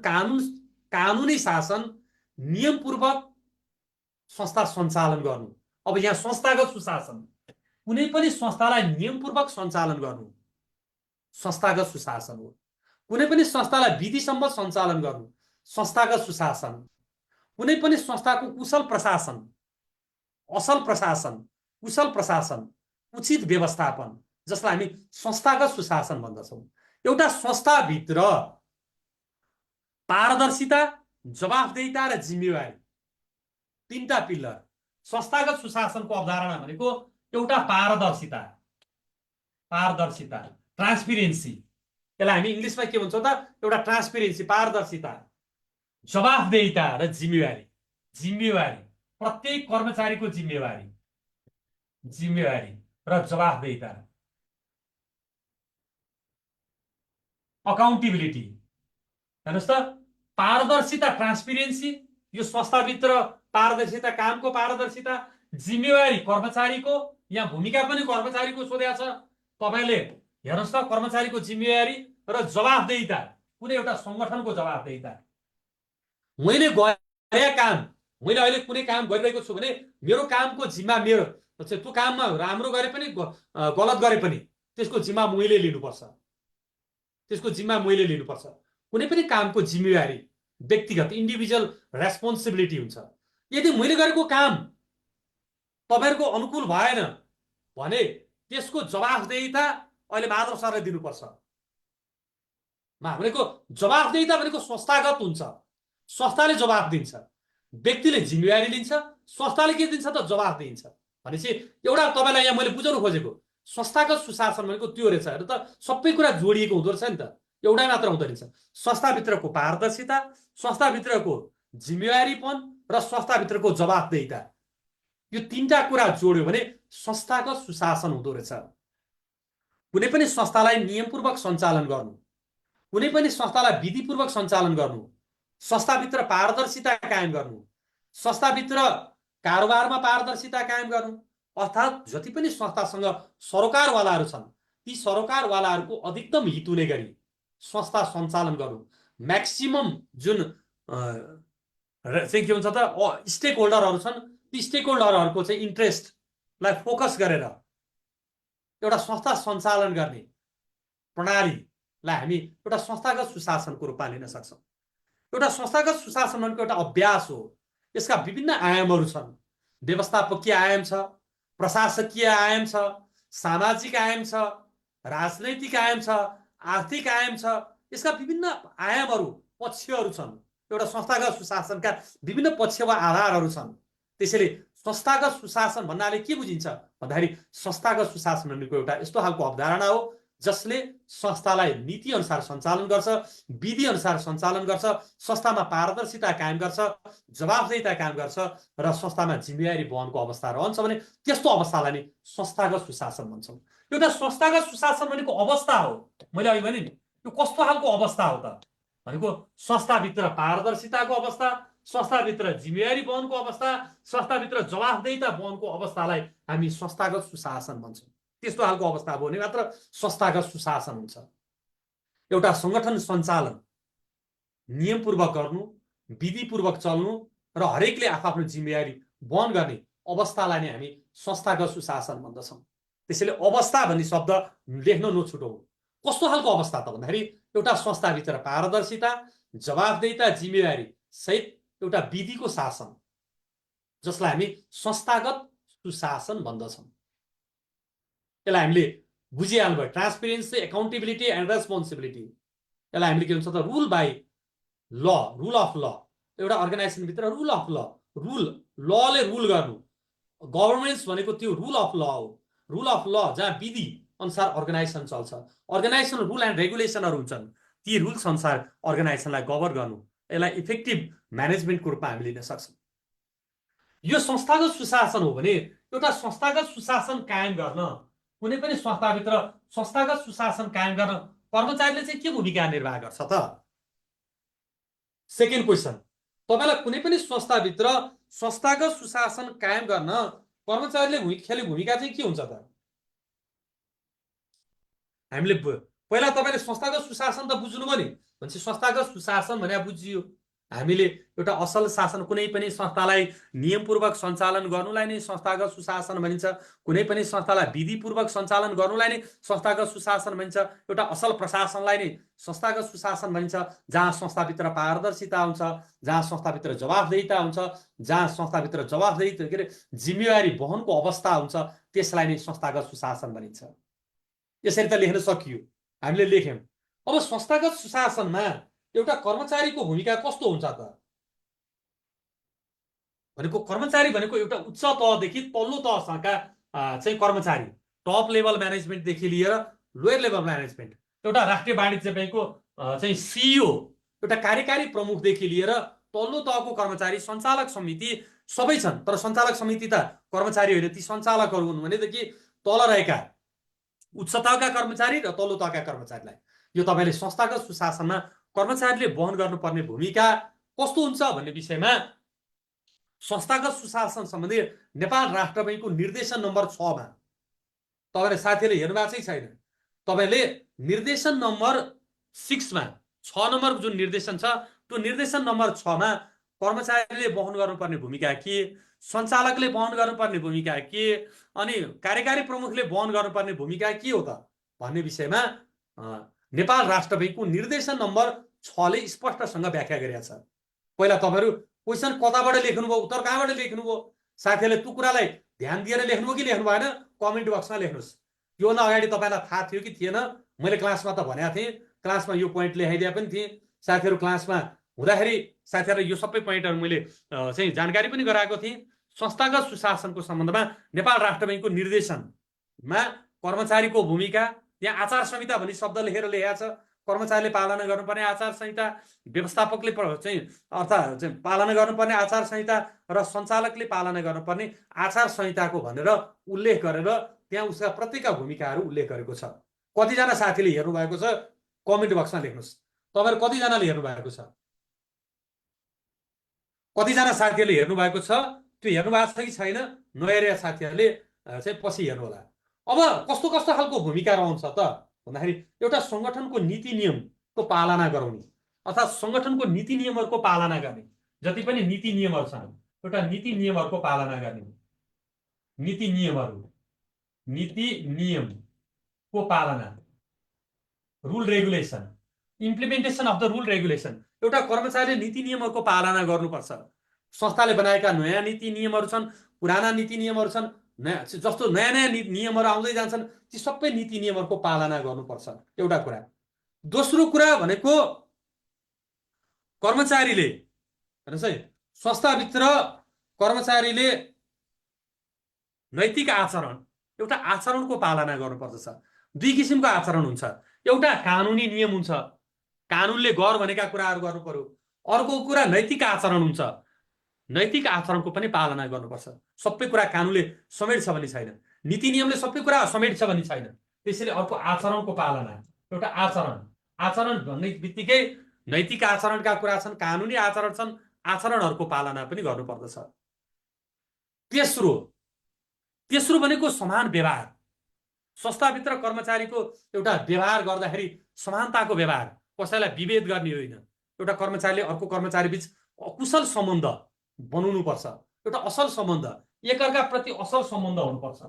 कानुनी शासन, नियमपूर्वक संस्था सञ्चालन गर्नु। अब यहाँ संस्थागत सुशासन, कुनै पनि संस्थालाई नियमपूर्वक सञ्चालन गर्नु संस्थागत सुशासन हो। कुनै पनि संस्थालाई विधिसम्म सञ्चालन गर्नु संस्थागत सुशासन। कुनै पनि संस्थाको कुशल प्रशासन, असल प्रशासन, कुशल प्रशासन, उचित व्यवस्थापन, जसलाई हामी संस्थागत सुशासन भन्दछौँ। एउटा संस्थाभित्र पारदर्शिता, जवाफदेहिता र जिम्मेवारी, तीनटा पिल्लर। संस्थागत सुशासनको अवधारणा भनेको एउटा पारदर्शिता, ट्रान्सपेरेन्सी, यसलाई हामी इङ्ग्लिसमा के भन्छौँ त, एउटा ट्रान्सपेरेन्सी, पारदर्शिता, जवाफदेहिता र जिम्मेवारी। प्रत्येक कर्मचारीको जिम्मेवारी र जवाफदेहिता, अकाउन्टेबिलिटी। हेर्नुहोस् त, पारदर्शिता, ट्रान्सपेरेन्सी, यो संस्थाभित्र पारदर्शिता, कामको पारदर्शिता, जिम्मेवारी कर्मचारीको, यहाँ भूमिका पनि कर्मचारीको सोधेको छ तपाईले। हेर्नुहोस् त, कर्मचारीको जिम्मेवारी र जवाफदेहिता, कुनै एउटा संगठनको जवाफदेहिता। मैले गरेका काम, मैले अहिले कुनै काम गरिरहेको छु भने मेरो कामको जिम्मा मेरो, त्यो काममा राम्रो गरे पनि गलत गरे पनि त्यसको जिम्मा मैले लिनुपर्छ। कुनै पनि कामको जिम्मेवारी व्यक्तिगत, इन्डिभिजुअल रेस्पोन्सिबिलिटी हुन्छ। यदि मैले गरेको काम तपाईहरुको अनुकूल भएन भने त्यसको जवाफदेहिता अहिले माधव सरले दिनुपर्छ। भनेको जवाफदेहिता भनेको संस्थागत हुन्छ, संस्थाले जवाफ दिन्छ, व्यक्तिले जिम्मेवारी लिन्छ, संस्थाले के दिन्छ त, जवाफ दिन्छ। भनेपछि एउटा तपाईलाई यहाँ मैले बुझाउनु खोजेको संस्थागत सुशासन भनेको त्यो रहेछ। हेर्नु त, सबै कुरा जोडिएको हुँदो रहेछ नि त, एउटै मात्र हुँदो रहेछ। संस्थाभित्रको पारदर्शिता, संस्थाभित्रको जिम्मेवारीपन र संस्थाभित्रको जवाफदेहिता, यो तीनटा कुरा जोड्यो भने संस्थागत सुशासन हुँदो रहेछ। कुनै पनि संस्थालाई नियमपूर्वक सञ्चालन गर्नु, कुनै पनि संस्थालाई विधिपूर्वक सञ्चालन गर्नु, संस्थाभित्र पारदर्शिता कायम गर्नु, संस्थाभित्र कारोबारमा पारदर्शिता कायम गर्नु, अर्थात् जति पनि संस्थासँग सरोकारवालाहरू छन् ती सरोकारवालाहरूको अधिकतम हित हुने गरी संस्था सञ्चालन गर्नु। म्याक्सिमम जुन चाहिँ के भन्छ त, स्टेक होल्डरहरू छन्, ती स्टेक होल्डरहरूको चाहिँ इन्ट्रेस्टलाई फोकस गरेर एउटा संस्था सञ्चालन गर्ने प्रणालीलाई हामी एउटा संस्थागत सुशासनको रूपमा लिन सक्छौँ। एउटा संस्थागत सुशासन भनेको एउटा अभ्यास हो। यसका विभिन्न आयामहरू छन्। व्यवस्थापकीय आयाम छ, प्रशासकीय आयाम छ, सामाजिक आयाम छ, राजनैतिक आयाम छ, आर्थिक आयाम छ। यसका विभिन्न आयामहरू, पक्षहरू छन्। एउटा संस्थागत सुशासनका विभिन्न पक्ष वा आधारहरू छन्। त्यसैले संस्थागत सुशासन भन्नाले के बुझिन्छ भन्दाखेरि संस्थागत सुशासन भनेको एउटा यस्तो खालको अवधारणा हो जसले संस्थालाई नीति अनुसार सञ्चालन गर्छ, विधि अनुसार सञ्चालन गर्छ, संस्थामा पारदर्शिता कायम गर्छ, जवाफदेहिता कायम गर्छ र संस्थामा जिम्मेवारी वहनको अवस्था रहन्छ भने त्यस्तो अवस्थालाई नै संस्थागत सुशासन भन्छौँ। एउटा संस्थागत सुशासन भनेको अवस्था हो। मैले अघि भने नि, यो कस्तो खालको अवस्था हो त भनेको संस्थाभित्र पारदर्शिताको अवस्था, संस्थाभित्र जिम्मेवारी वहनको अवस्था, संस्थाभित्र जवाफदेहिता वहनको अवस्थालाई हामी संस्थागत सुशासन भन्छौँ। त्यस्तो खालको अवस्था भयो भने मात्र संस्थागत सुशासन हुन्छ। एउटा संगठन सञ्चालन नियमपूर्वक गर्नु, विधिपूर्वक चल्नु र हरेकले आफ्नो जिम्मेवारी वहन गर्ने अवस्थालाई नै हामी संस्थागत सुशासन भन्दछौँ। त्यसैले अवस्था भन्ने शब्द लेख्न नछुटौँ। कस्तो खालको अवस्था त भन्दाखेरि एउटा संस्थाभित्र पारदर्शिता, जवाफदेहिता, जिम्मेवारी सहित एउटा विधिको शासन, जसलाई हामी संस्थागत सुशासन भन्दछौँ। यसलाई हामीले बुझिहाल्नु भयो। ट्रान्सपेरेन्सी, एकाउन्टेबिलिटी एन्ड रेस्पोन्सिबिलिटी, यसलाई हामीले के भन्छ त, रुल बाई ल, रुल अफ ल। एउटा अर्गनाइजेसनभित्र रुल अफ ल, लले रुल गर्नु। गभर्नेन्स भनेको त्यो रुल अफ ल हो। रुल अफ ल जहाँ विधि अनुसार अर्गनाइजेसन चल्छ, अर्गनाइजेसन रुल एन्ड रेगुलेसनहरू हुन्छन्, ती रुल्स अनुसार अर्गनाइजेसनलाई गभर्न गर्नु, यसलाई इफेक्टिभ म्यानेजमेन्टको रूपमा हामी लिन सक्छौँ। यो संस्थागत सुशासन हो भने एउटा संस्थागत सुशासन कायम गर्न, कुनै पनि संस्थाभित्र संस्थागत सुशासन कायम गर्न कर्मचारीले चाहिँ के भूमिका निर्वाह गर्छ त? सेकेन्ड क्वेसन, तपाईलाई कुनै पनि संस्थाभित्र संस्थागत सुशासन कायम गर्न कर्मचारीले खेल्ने भूमिका चाहिँ के हुन्छ त? हामीले पहिला तपाईँले संस्थागत सुशासन त बुझ्नुभयो नि। भनेपछि संस्थागत सुशासन भने बुझियो हामीले एउटा असल शासन, कुनै पनि संस्थालाई नियमपूर्वक सञ्चालन गर्नुलाई नै संस्थागत सुशासन भनिन्छ। कुनै पनि संस्थालाई विधिपूर्वक सञ्चालन गर्नुलाई नै संस्थागत सुशासन भनिन्छ। एउटा असल प्रशासनलाई नै संस्थागत सुशासन भनिन्छ, जहाँ संस्थाभित्र पारदर्शिता हुन्छ, जहाँ संस्थाभित्र जवाफदेहिता हुन्छ, जहाँ संस्थाभित्र जवाफदेही के अरे जिम्मेवारी वहनको अवस्था हुन्छ, त्यसलाई नै संस्थागत सुशासन भनिन्छ। यसरी त लेख्न सकियो, हामीले लेख्यौँ। अब संस्थागत सुशासनमा एउटा कर्मचारीको भूमिका कस्तो हुन्छ त भनेको, कर्मचारी भनेको एउटा उच्च तहदेखि तल्लो तहसम्मका चाहिँ कर्मचारी, टप लेभल म्यानेजमेन्टदेखि लिएर लोयर लेभल म्यानेजमेन्ट, एउटा राष्ट्रिय वाणिज्य ब्याङ्कको चाहिँ सिइओ, एउटा कार्यकारी प्रमुखदेखि लिएर तल्लो तहको कर्मचारी, सञ्चालक समिति सबै छन्। तर सञ्चालक समिति त कर्मचारी होइन, ती सञ्चालकहरू हुन्। भनेदेखि तल रहेका उच्च तहका कर्मचारी र तल्लो तहका कर्मचारीलाई यो तपाईँले संस्थागत सुशासनमा कर्मचारीले वहन गर्नुपर्ने भूमिका कस्तो हुन्छ भन्ने विषयमा संस्थागत सुशासन सम्बन्धी नेपाल राष्ट्र बैङ्कको निर्देशन नम्बर 6 मा तपाईँले साथीहरूले हेर्नु भएको चाहिँ छैन। तपाईँले निर्देशन नम्बर 6 मा 6 नम्बरको जुन निर्देशन छ, त्यो निर्देशन नम्बर 6 मा कर्मचारीले वहन गर्नुपर्ने भूमिका के, सञ्चालकले वहन गर्नुपर्ने भूमिका के, अनि कार्यकारी प्रमुखले वहन गर्नुपर्ने भूमिका के हो त भन्ने विषयमा नेपाल राष्ट्र बैङ्कको निर्देशन नम्बर 6 ले स्पष्टसँग व्याख्या गरेको छ। पहिला तपाईँहरू क्वेसन कताबाट लेख्नुभयो, उत्तर कहाँबाट लेख्नुभयो, साथीहरूले त्यो कुरालाई ध्यान दिएर लेख्नुभयो कि लेख्नु भएन, कमेन्ट बक्समा लेख्नुहोस्। योभन्दा अगाडि तपाईँलाई थाहा थियो कि थिएन? मैले क्लासमा त भनेको थिएँ, क्लासमा यो पोइन्ट लेखाइदिए पनि थिएँ। साथीहरू क्लासमा हुँदाखेरि साथीहरूलाई यो सबै पोइन्टहरू मैले चाहिँ जानकारी पनि गराएको थिएँ। संस्थागत सुशासनको सम्बन्धमा नेपाल राष्ट्र बैङ्कको निर्देशनमा कर्मचारीको भूमिका, यहाँ आचार संहिता भन्ने शब्द लेखेर लेखेको छ। कर्मचारीले पालना गर्नुपर्ने आचार संहिता, व्यवस्थापकले चाहिँ अर्थात् चाहिँ पालना गर्नुपर्ने आचार संहिता र सञ्चालकले पालना गर्नुपर्ने आचार संहिताको भनेर उल्लेख गरेर त्यहाँ उसका प्रत्येकका भूमिकाहरू उल्लेख गरेको छ। कतिजना साथीले हेर्नु भएको छ कमेन्ट बक्समा लेख्नुहोस्। तपाईँहरू कतिजनाले हेर्नु भएको छ? कतिजना साथीहरूले हेर्नु भएको छ? त्यो हेर्नु भएको छ कि छैन? नहेरेका साथीहरूले चाहिँ पछि हेर्नु होला। अब कस्तो कस्तो खालको भूमिका रहन्छ त भन्दाखेरि, एउटा सङ्गठनको नीति नियमको पालना गराउने अर्थात् सङ्गठनको नीति नियमहरूको पालना गर्ने, जति पनि नीति नियमहरू छन् एउटा नीति नियमहरूको पालना गर्ने, नीति नियमको पालना, rule regulation, implementation of the rule regulation. एउटा कर्मचारीले नीति नियमहरूको पालना गर्नुपर्छ। संस्थाले बनाएका नयाँ नीति नियमहरू छन्, पुराना नीति नियमहरू छन्, जस्तो नयाँ नयाँ नियमहरू आउँदै जान्छन्, ती सबै नीति नियमहरूको पालना गर्नुपर्छ, एउटा कुरा। दोस्रो कुरा भनेको कर्मचारीले हेर्नुहोस् है, संस्थाभित्र कर्मचारीले नैतिक आचरण, एउटा आचरणको पालना गर्नुपर्दछ। दुई किसिमको आचरण हुन्छ, एउटा कानुनी नियम हुन्छ, कानुनले गर भनेका कुराहरू गर्नु पर्यो। अर्को कुरा नैतिक आचरण हुन्छ, नैतिक आचरणको पनि पालना गर्नुपर्छ। सबै कुरा कानुनले समेट्छ भन्ने छैन, नीति नियमले सबै कुरा समेट्छ भन्ने छैन। त्यसैले अर्को आचरणको पालना, एउटा आचरण भन्ने बित्तिकै नैतिक आचरणका कुरा छन्, कानुनी आचरण छन्, आचरणहरूको पालना पनि गर्नुपर्दछ। तेस्रो भनेको समान व्यवहार। संस्थाभित्र कर्मचारीको एउटा व्यवहार गर्दाखेरि समानताको व्यवहार, कसैलाई विभेद गर्ने होइन। एउटा कर्मचारीले अर्को कर्मचारी बीच अकुशल सम्बन्ध बनाउनु पर्छ, एउटा असल सम्बन्ध, एकअर्का प्रति असल सम्बन्ध हुनुपर्छ,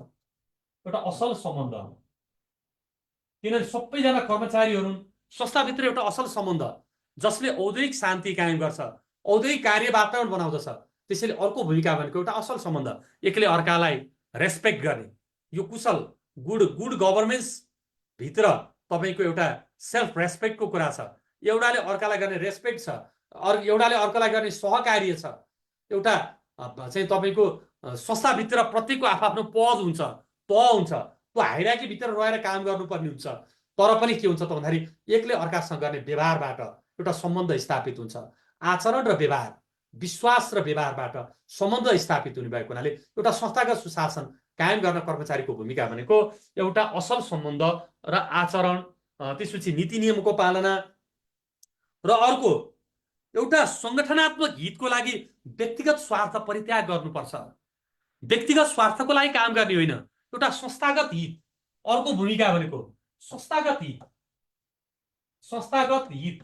एउटा असल सम्बन्ध। किनभने सबैजना कर्मचारीहरू संस्थाभित्र एउटा असल सम्बन्ध जसले औद्योगिक शान्ति कायम गर्छ, औद्योगिक कार्य वातावरण बनाउँदछ। त्यसैले अर्को भूमिका भनेको एउटा असल सम्बन्ध, एकले अर्कालाई रेस्पेक्ट गर्ने, यो कुशल गुड गभर्नेन्स भित्र तपाईको एउटा सेल्फ रेस्पेक्टको कुरा छ। एउटाले अर्कालाई गर्ने रेस्पेक्ट छ, एउटाले अर्कालाई गर्ने सहकार्य छ। एउटा चाहिँ तपाईको संस्थाभित्र प्रत्येकको आफ्नो पद हुन्छ, तह हुन्छ, त्यो हाइरार्की भित्र रहेर काम गर्नुपर्ने हुन्छ। तर पनि के हुन्छ त भन्दाखेरि एकले अर्कासँग गर्ने व्यवहारबाट एउटा सम्बन्ध स्थापित हुन्छ। आचरण र व्यवहार, विश्वास र व्यवहारबाट सम्बन्ध स्थापित हुने भएको हुनाले एउटा संस्थागत सुशासन कायम गर्न कर्मचारीको भूमिका भनेको एउटा असल सम्बन्ध र आचरण, त्यसपछि नीति नियमको पालना, र अर्को एउटा संगठनात्मक हितको लागि व्यक्तिगत स्वार्थ परित्याग गर्नुपर्छ। व्यक्तिगत स्वार्थको लागि काम गर्ने होइन, एउटा संस्थागत हित। अर्को भूमिका भनेको संस्थागत हित, संस्थागत हित,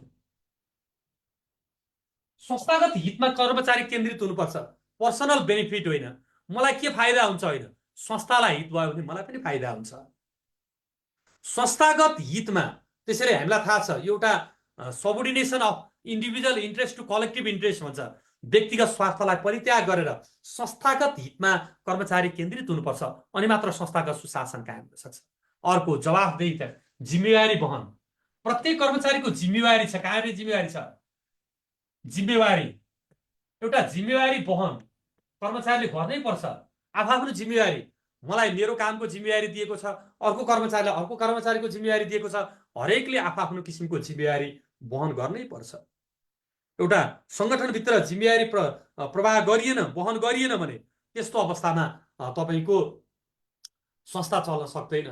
संस्थागत हितमा कर्मचारी केन्द्रित हुनुपर्छ, पर्सनल बेनिफिट होइन। मलाई के फाइदा हुन्छ होइन, संस्थालाई हित भयो भने मलाई पनि फाइदा हुन्छ। संस्थागत हितमा त्यसैले हामीलाई थाहा छ एउटा subordination of individual interest to collective interest भन्छ। व्यक्तिगत स्वार्थलाई परित्याग गरेर संस्थागत हितमा कर्मचारी केन्द्रित हुनुपर्छ, अनि मात्र संस्थागत सुशासन कायम हुन सक्छ। अर्को जवाफदेही, जिम्मेवारी बहन। प्रत्येक कर्मचारीको जिम्मेवारी छ, कार्य जिम्मेवारी छ। जिम्मेवारी, एउटा जिम्मेवारी बहन कर्मचारीले गर्नै पर्छ। आफ्नो जिम्मेवारी, मलाई मेरो कामको जिम्मेवारी दिएको छ, अर्को कर्मचारीलाई अर्को कर्मचारीको जिम्मेवारी दिएको छ। हरेकले आफ्नो किसिमको जिम्मेवारी बहन गर्नै पर्छ। एउटा सङ्गठनभित्र जिम्मेवारी प्रवाह गरिएन, बहन गरिएन भने त्यस्तो अवस्थामा तपाईँको संस्था चल्न सक्दैन।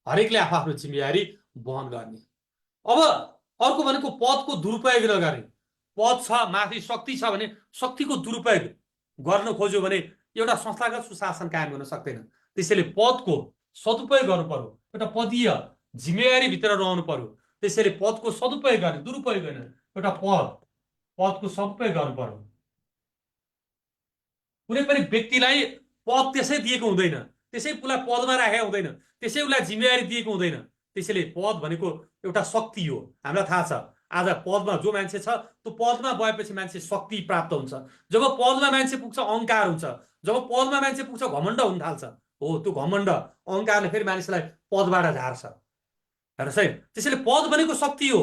हरेकले आफ्नो जिम्मेवारी बहन गर्ने। अब अर्को भनेको पदको दुरुपयोग नगर्ने। पद छ, माथि शक्ति छ भने शक्तिको दुरुपयोग गर्न खोज्यो भने एउटा संस्थागत सुशासन कायम गर्न सक्दैन। त्यसैले पदको सदुपयोग गर्नु पर्यो, एउटा पदीय जिम्मेवारी भित्र रहनु पर्यो। त्यसैले पदको सदुपयोग गर्ने, दुरुपयोग होइन। एउटा पदको सदुपयोग गर्नु पर्यो। कुनै पनि व्यक्तिलाई पद त्यसै दिएको हुँदैन, त्यसै उसलाई पदमा राखेको हुँदैन, त्यसै उसलाई जिम्मेवारी दिएको हुँदैन। त्यसैले पद भनेको एउटा शक्ति हो। हामीलाई थाहा छ आज पदमा जो मान्छे छ त्यो पदमा गएपछि मान्छे शक्ति प्राप्त हुन्छ। जब पदमा मान्छे पुग्छ अहङ्कार हुन्छ, जब पदमा मान्छे पुग्छ घमण्ड हुन थाल्छ। हो, त्यो घमण्ड अहङ्कारले फेरि मानिसलाई पदबाट झार्छ। हेर्नुहोस् है, त्यसैले पद भनेको शक्ति हो,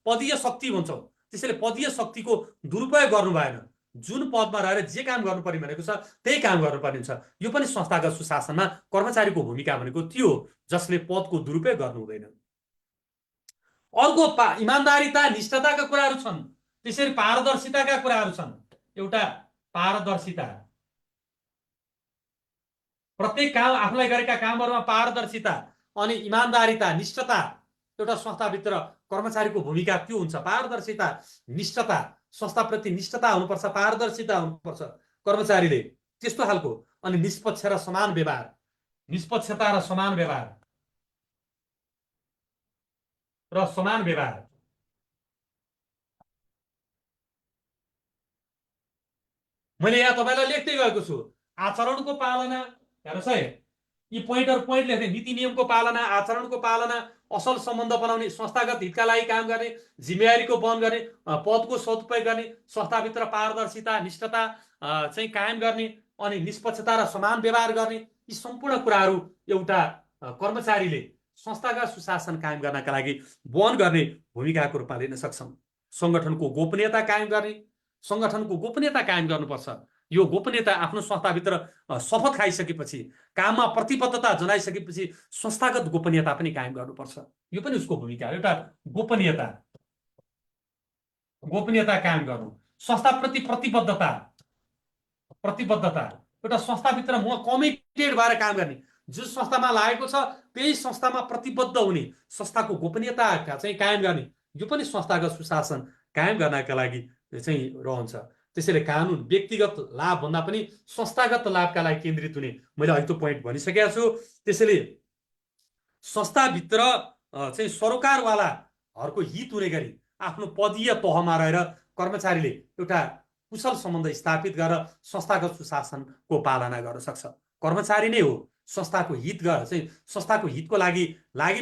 पदीय शक्ति भन्छौँ। त्यसैले पदीय शक्तिको दुरुपयोग गर्नु भएन। जुन पदमा रहेर जे काम गर्नुपर्ने भनेको छ त्यही काम गर्नुपर्ने हुन्छ। यो पनि संस्थागत सुशासनमा कर्मचारीको भूमिका भनेको त्यो, जसले पदको दुरुपयोग गर्नु हुँदैन। अर्को इमान्दारिता, निष्ठताका कुराहरू छन्। त्यसरी पारदर्शिताका कुराहरू छन्। एउटा पारदर्शिता, प्रत्येक काम आफूलाई गरेका कामहरूमा पारदर्शिता अनि इमान्दारिता, निष्ठता। एउटा संस्थाभित्र कर्मचारीको भूमिका त्यो हुन्छ। पारदर्शिता, निष्ठता, संस्थाप्रति निष्ठता हुनुपर्छ, पारदर्शिता हुनुपर्छ कर्मचारीले, त्यस्तो खालको। अनि निष्पक्ष र समान व्यवहार, निष्पक्षता र समान व्यवहार मैले यहाँ तपाईँलाई लेख्दै गएको छु। आचरणको पालना, हेर्नुहोस् है, यी पोइन्ट लेख्दै, नीति नियमको पालना, आचरणको पालना, असल सम्बन्ध बनाउने, संस्थागत हितका लागि काम गर्ने, जिम्मेवारीको वहन गर्ने, पदको सदुपयोग गर्ने, संस्थाभित्र पारदर्शिता, निष्ठता चाहिँ कायम गर्ने, अनि निष्पक्षता र समान व्यवहार गर्ने। यी सम्पूर्ण कुराहरू एउटा कर्मचारीले संस्थागत सुशासन कायम गर्नका लागि वहन गर्ने भूमिकाको रूपमा लिन सक्छौँ। सङ्गठनको गोपनीयता कायम गर्ने, सङ्गठनको गोपनीयता कायम गर्नुपर्छ। यो गोपनीयता आफ्नो संस्थाभित्र शपथ खाइसकेपछि, काममा प्रतिबद्धता जनाइसकेपछि संस्थागत गोपनीयता पनि कायम गर्नुपर्छ। यो पनि उसको भूमिका हो। एउटा गोपनीयता कायम गर्नु, संस्थाप्रति प्रतिबद्धता, एउटा संस्थाभित्र म कमिटेड भएर काम गर्ने, जुन संस्थामा लागेको छ त्यही संस्थामा प्रतिबद्ध हुने, संस्थाको गोपनीयता चाहिँ कायम गर्ने। यो पनि संस्थागत सुशासन कायम गर्नका लागि चाहिँ रहन्छ। त्यसैले कानुन व्यक्तिगत लाभ भन्दा पनि संस्थागत लाभका लागि केन्द्रित हुने, मैले अहिले त्यो पोइन्ट भनिसकेको छु। त्यसैले संस्थाभित्र चाहिँ सरोकारवालाहरूको हित हुने गरी आफ्नो पदीय तहमा रहेर कर्मचारीले एउटा कुशल सम्बन्ध स्थापित गरेर संस्थागत सुशासनको पालना गर्न सक्छ। कर्मचारी नै हो संस्थाको हित चाहिँ संस्थाको हितको लागि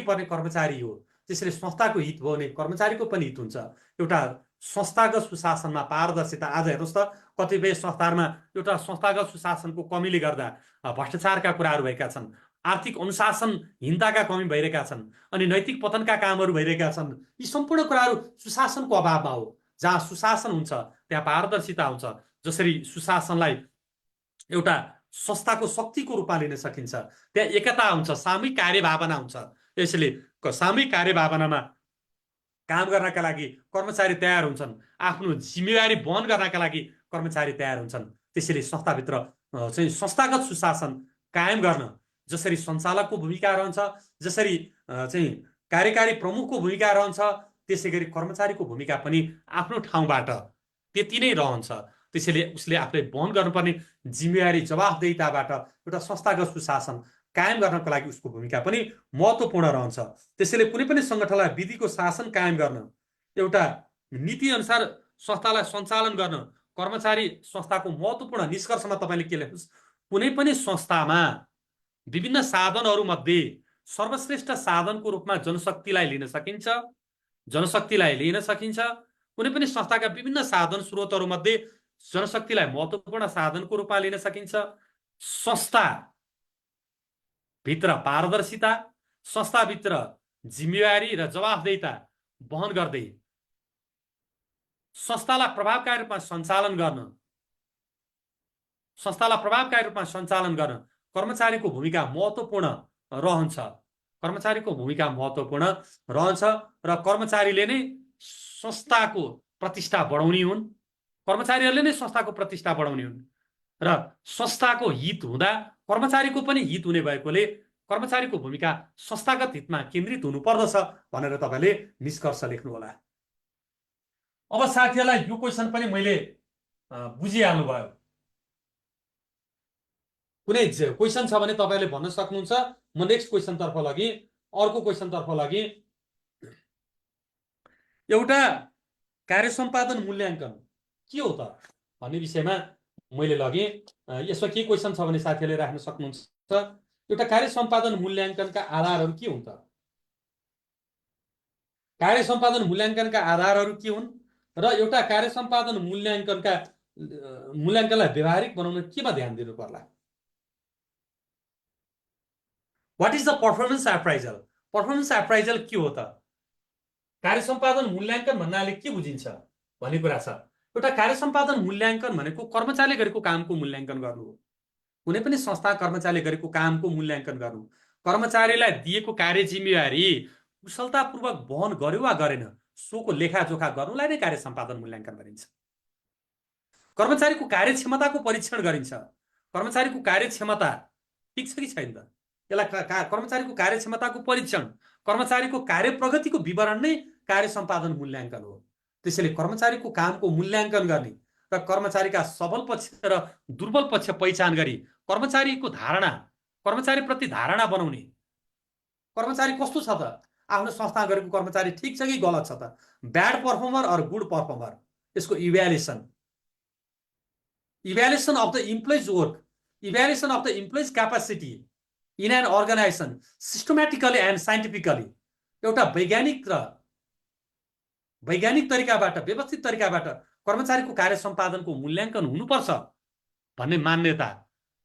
पर्ने कर्मचारी हो। त्यसैले संस्थाको हित भयो भने कर्मचारीको पनि हित हुन्छ। एउटा संस्थागत सुशासनमा पारदर्शिता, आज हेर्नुहोस् त कतिपय संस्थाहरूमा एउटा संस्थागत सुशासनको कमीले गर्दा भ्रष्टाचारका कुराहरू भएका छन्, आर्थिक अनुशासनहीनताका कमी भइरहेका छन्, अनि नैतिक पतनका कामहरू भइरहेका छन्। यी सम्पूर्ण कुराहरू सुशासनको अभावमा हो। जहाँ सुशासन हुन्छ त्यहाँ पारदर्शिता हुन्छ। जसरी सुशासनलाई एउटा संस्थाको शक्तिको रूपमा लिन सकिन्छ, त्यहाँ एकता हुन्छ, सामूहिक कार्यभावना हुन्छ। यसैले सामूहिक कार्यभावनामा काम गर्नका लागि कर्मचारी तयार हुन्छन्, आफ्नो जिम्मेवारी वहन गर्नका लागि कर्मचारी तयार हुन्छन्। त्यसैले संस्थाभित्र चाहिँ संस्थागत सुशासन कायम गर्न जसरी सञ्चालकको भूमिका रहन्छ, जसरी चाहिँ कार्यकारी प्रमुखको भूमिका रहन्छ, त्यसै गरी कर्मचारीको भूमिका पनि आफ्नो ठाउँबाट त्यति नै रहन्छ। त्यसैले उसले आफूले वहन गर्नुपर्ने जिम्मेवारी, जवाफदेहिताबाट एउटा संस्थागत सुशासन कायम गर्नको लागि उसको भूमिका पनि महत्त्वपूर्ण रहन्छ। त्यसैले कुनै पनि सङ्गठनलाई विधिको शासन कायम गर्न, एउटा नीति अनुसार संस्थालाई सञ्चालन गर्न कर्मचारी संस्थाको महत्त्वपूर्ण निष्कर्षमा तपाईँले के लेख्नुहोस्, कुनै पनि संस्थामा विभिन्न साधनहरूमध्ये सर्वश्रेष्ठ साधनको रूपमा जनशक्तिलाई लिन सकिन्छ। कुनै पनि संस्थाका विभिन्न साधन स्रोतहरूमध्ये जनशक्तिलाई महत्त्वपूर्ण साधनको रूपमा लिन सकिन्छ। संस्थाभित्र पारदर्शिता, संस्थाभित्र जिम्मेवारी र जवाफदेहिता वहन गर्दै संस्थालाई प्रभावकारी रूपमा सञ्चालन गर्न कर्मचारीको भूमिका महत्त्वपूर्ण रहन्छ। र कर्मचारीले नै संस्थाको प्रतिष्ठा बढाउने हुन्। र संस्थाको हित हुँदा कर्मचारीको पनि हित हुने भएकोले कर्मचारीको भूमिका संस्थागत हितमा केन्द्रित हुनुपर्दछ भनेर तपाईँले निष्कर्ष लेख्नुहोला। अब साथीहरूलाई यो क्वेसन पनि मैले बुझिहाल्नु भयो। कुनै क्वेसन छ भने तपाईँले भन्न सक्नुहुन्छ। म नेक्स्ट क्वेसनतर्फ लगेँ। अर्को क्वेसनतर्फ लगेँ। एउटा कार्य सम्पादन मूल्याङ्कन के हो त भन्ने विषयमा मैले लगेँ। यसमा के क्वेसन छ भने साथीहरूले राख्न सक्नुहुन्छ। एउटा कार्य सम्पादन मूल्याङ्कनका आधारहरू के हुन् त? कार्य सम्पादन मूल्याङ्कनका आधारहरू के हुन् र एउटा कार्य सम्पादन मूल्याङ्कनलाई व्यवहारिक बनाउन केमा ध्यान दिनु पर्ला? What is the performance appraisal? Performance appraisal के हो त? कार्य सम्पादन मूल्याङ्कन भन्नाले के बुझिन्छ भन्ने कुरा छ। एउटा कार्य सम्पादन मूल्याङ्कन भनेको कर्मचारीले गरेको कामको मूल्याङ्कन गर्नु हो। कुनै पनि संस्था कर्मचारीले गरेको कामको मूल्याङ्कन गर्नु, कर्मचारीलाई दिएको कार्य जिम्मेवारी कुशलतापूर्वक वहन गर्यो वा गरेन सोको लेखाजोखा गर्नुलाई नै कार्य सम्पादन मूल्याङ्कन भनिन्छ। कर्मचारीको कार्यक्षमताको परीक्षण गरिन्छ। कर्मचारीको कार्यक्षमता ठिक छ कि छैन त, यसलाई कर्मचारीको कार्यक्षमताको परीक्षण, कर्मचारीको कार्य प्रगतिको विवरण नै कार्य सम्पादन मूल्याङ्कन हो। त्यसैले कर्मचारीको कामको मूल्याङ्कन गर्ने र कर्मचारीका सबल पक्ष र दुर्बल पक्ष पहिचान गरी कर्मचारीप्रति धारणा बनाउने, कर्मचारी कस्तो छ त, आफ्नो संस्था गरेको कर्मचारी ठिक छ कि गलत छ त, bad performer or good performer, यसको evaluation of the employees work, evaluation of the employees capacity in an organization systematically and scientifically, एउटा वैज्ञानिक तरिकाबाट, व्यवस्थित तरिकाबाट कर्मचारीको कार्य सम्पादनको मूल्याङ्कन हुनुपर्छ भन्ने मान्यता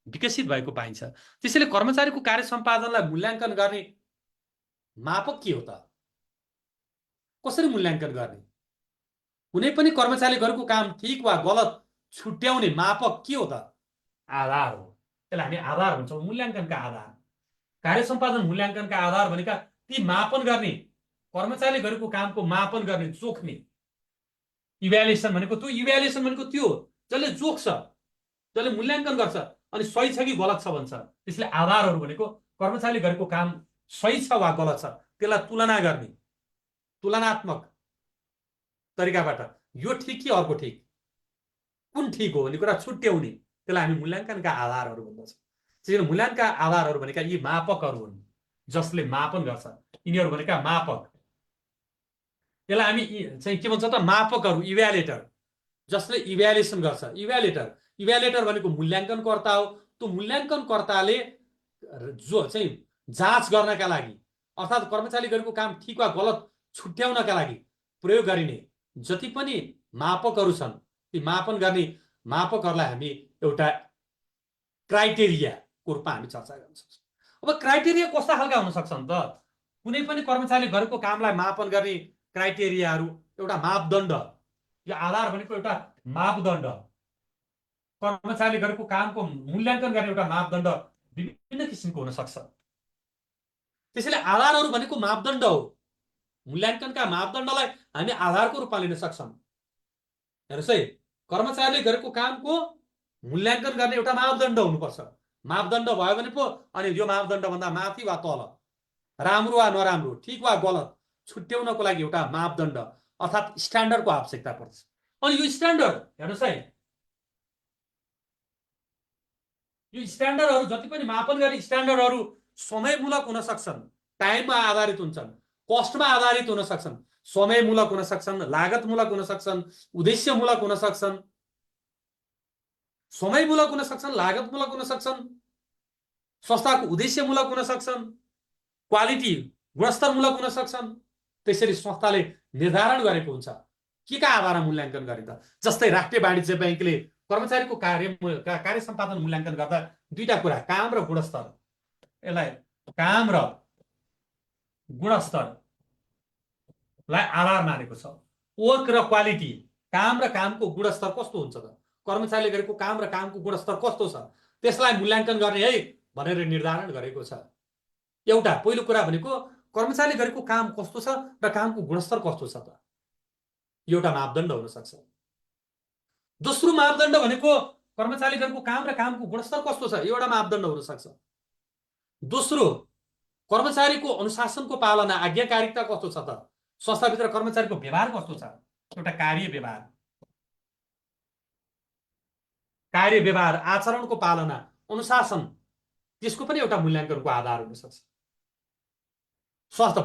विकसित भएको पाइन्छ। त्यसैले कर्मचारीको कार्य सम्पादनलाई मूल्याङ्कन गर्ने मापक के हो त? कसरी मूल्याङ्कन गर्ने? कुनै पनि कर्मचारीले गरेको काम ठिक वा गलत छुट्याउने मापक के हो त? आधार हो। त्यसलाई हामी आधार भन्छौँ, मूल्याङ्कनका आधार। कार्य सम्पादन मूल्याङ्कनका आधार भनेका ती मापन गर्ने, कर्मचारीले गरेको कामको मापन गर्ने, जोख्ने। इभ्यालुएसन भनेको त्यो हो जसले जोख्छ, जसले मूल्याङ्कन गर्छ अनि सही छ कि गलत छ भन्छ। त्यसले आधारहरू भनेको कर्मचारीले गरेको काम सही छ वा गलत छ त्यसलाई तुलना गर्ने, तुलनात्मक तरिकाबाट यो ठिक कि अर्को ठिक, कुन ठिक हो भन्ने कुरा छुट्याउने, त्यसलाई हामी मूल्याङ्कनका आधारहरू भन्दछौँ। त्यसैले मूल्याङ्कनका आधारहरू भनेका यी मापकहरू हुन् जसले मापन गर्छ। यिनीहरू भनेका मापक, यसलाई हामी चाहिँ के भन्छ त, मापकहरू, इभ्यालुएटर, जसले इभ्यालुएसन गर्छ। इभ्यालुएटर भनेको मूल्याङ्कनकर्ता हो। त्यो मूल्याङ्कनकर्ताले जो चाहिँ जाँच गर्नका लागि, अर्थात् कर्मचारीले गरेको काम ठिक वा गलत छुट्याउनका लागि प्रयोग गरिने जति पनि मापकहरू छन्, ती मापन गर्ने मापकहरूलाई हामी एउटा क्राइटेरियाको रूपमा हामी चर्चा गर्न सक्छौँ। अब क्राइटेरिया कस्ता खालका हुन सक्छन् त? कुनै पनि कर्मचारीले गरेको कामलाई मापन गर्ने क्राइटेरियाहरू, एउटा मापदण्ड, यो आधार भनेको एउटा मापदण्ड, कर्मचारीले गरेको कामको मूल्याङ्कन गर्ने एउटा मापदण्ड विभिन्न किसिमको हुन सक्छ। त्यसैले आधारहरू भनेको मापदण्ड हो। मूल्याङ्कनका मापदण्डलाई हामी आधारको रूपमा लिन सक्छौँ। हेर्नुहोस् है, कर्मचारीले गरेको कामको मूल्याङ्कन गर्ने एउटा मापदण्ड हुनुपर्छ। मापदण्ड भयो भने पो अनि यो मापदण्डभन्दा माथि वा तल, राम्रो वा नराम्रो, ठिक वा गलत छुट्याउनको लागि एउटा मापदण्ड अर्थात् स्ट्यान्डर्डको आवश्यकता पर्छ। अनि यो स्ट्यान्डर्ड हेर्नुहोस् है, यो स्ट्यान्डर्डहरू जति पनि मापन गर्ने स्ट्यान्डर्डहरू समयमूलक हुन सक्छन्, टाइममा आधारित हुन्छन्, कस्टमा आधारित हुन सक्छन्, समयमूलक हुन सक्छन्, लागतमूलक हुन सक्छन्, उद्देश्यमूलक हुन सक्छन्, समयमूलक हुन सक्छन्, लागतमूलक हुन सक्छन्, संस्थाको उद्देश्यमूलक हुन सक्छन्, क्वालिटी गुणस्तरमूलक हुन सक्छन्। त्यसरी संस्थाले निर्धारण गरेको हुन्छ के का आधारमा मूल्याङ्कन गरिन्छ। जस्तै राष्ट्रिय वाणिज्य ब्याङ्कले कर्मचारीको कार्य सम्पादन मूल्याङ्कन गर्दा दुईटा कुरा, काम र गुणस्तर, यसलाई काम र गुणस्तरलाई आधार मानेको छ। वर्क र क्वालिटी, काम र कामको गुणस्तर कस्तो हुन्छ त, कर्मचारीले गरेको काम र कामको गुणस्तर कस्तो छ, त्यसलाई मूल्याङ्कन गर्ने है भनेर निर्धारण गरेको छ। एउटा पहिलो कुरा भनेको कर्मचारीले गरेको काम कस्तो छ र कामको गुणस्तर कस्तो छ त, एउटा मापदण्ड हुन सक्छ। दोस्रो मापदण्ड भनेको कर्मचारीले गरेको काम र कामको गुणस्तर कस्तो छ, एउटा मापदण्ड हुन सक्छ। दोस्रो कर्मचारीको अनुशासनको पालना, आज्ञाकारिता कस्तो छ त, संस्थाभित्र कर्मचारीको व्यवहार कस्तो छ, एउटा कार्य व्यवहार, आचरणको पालना, अनुशासन, त्यसको पनि एउटा मूल्याङ्कनको आधार हुन सक्छ। स्वास्थ्य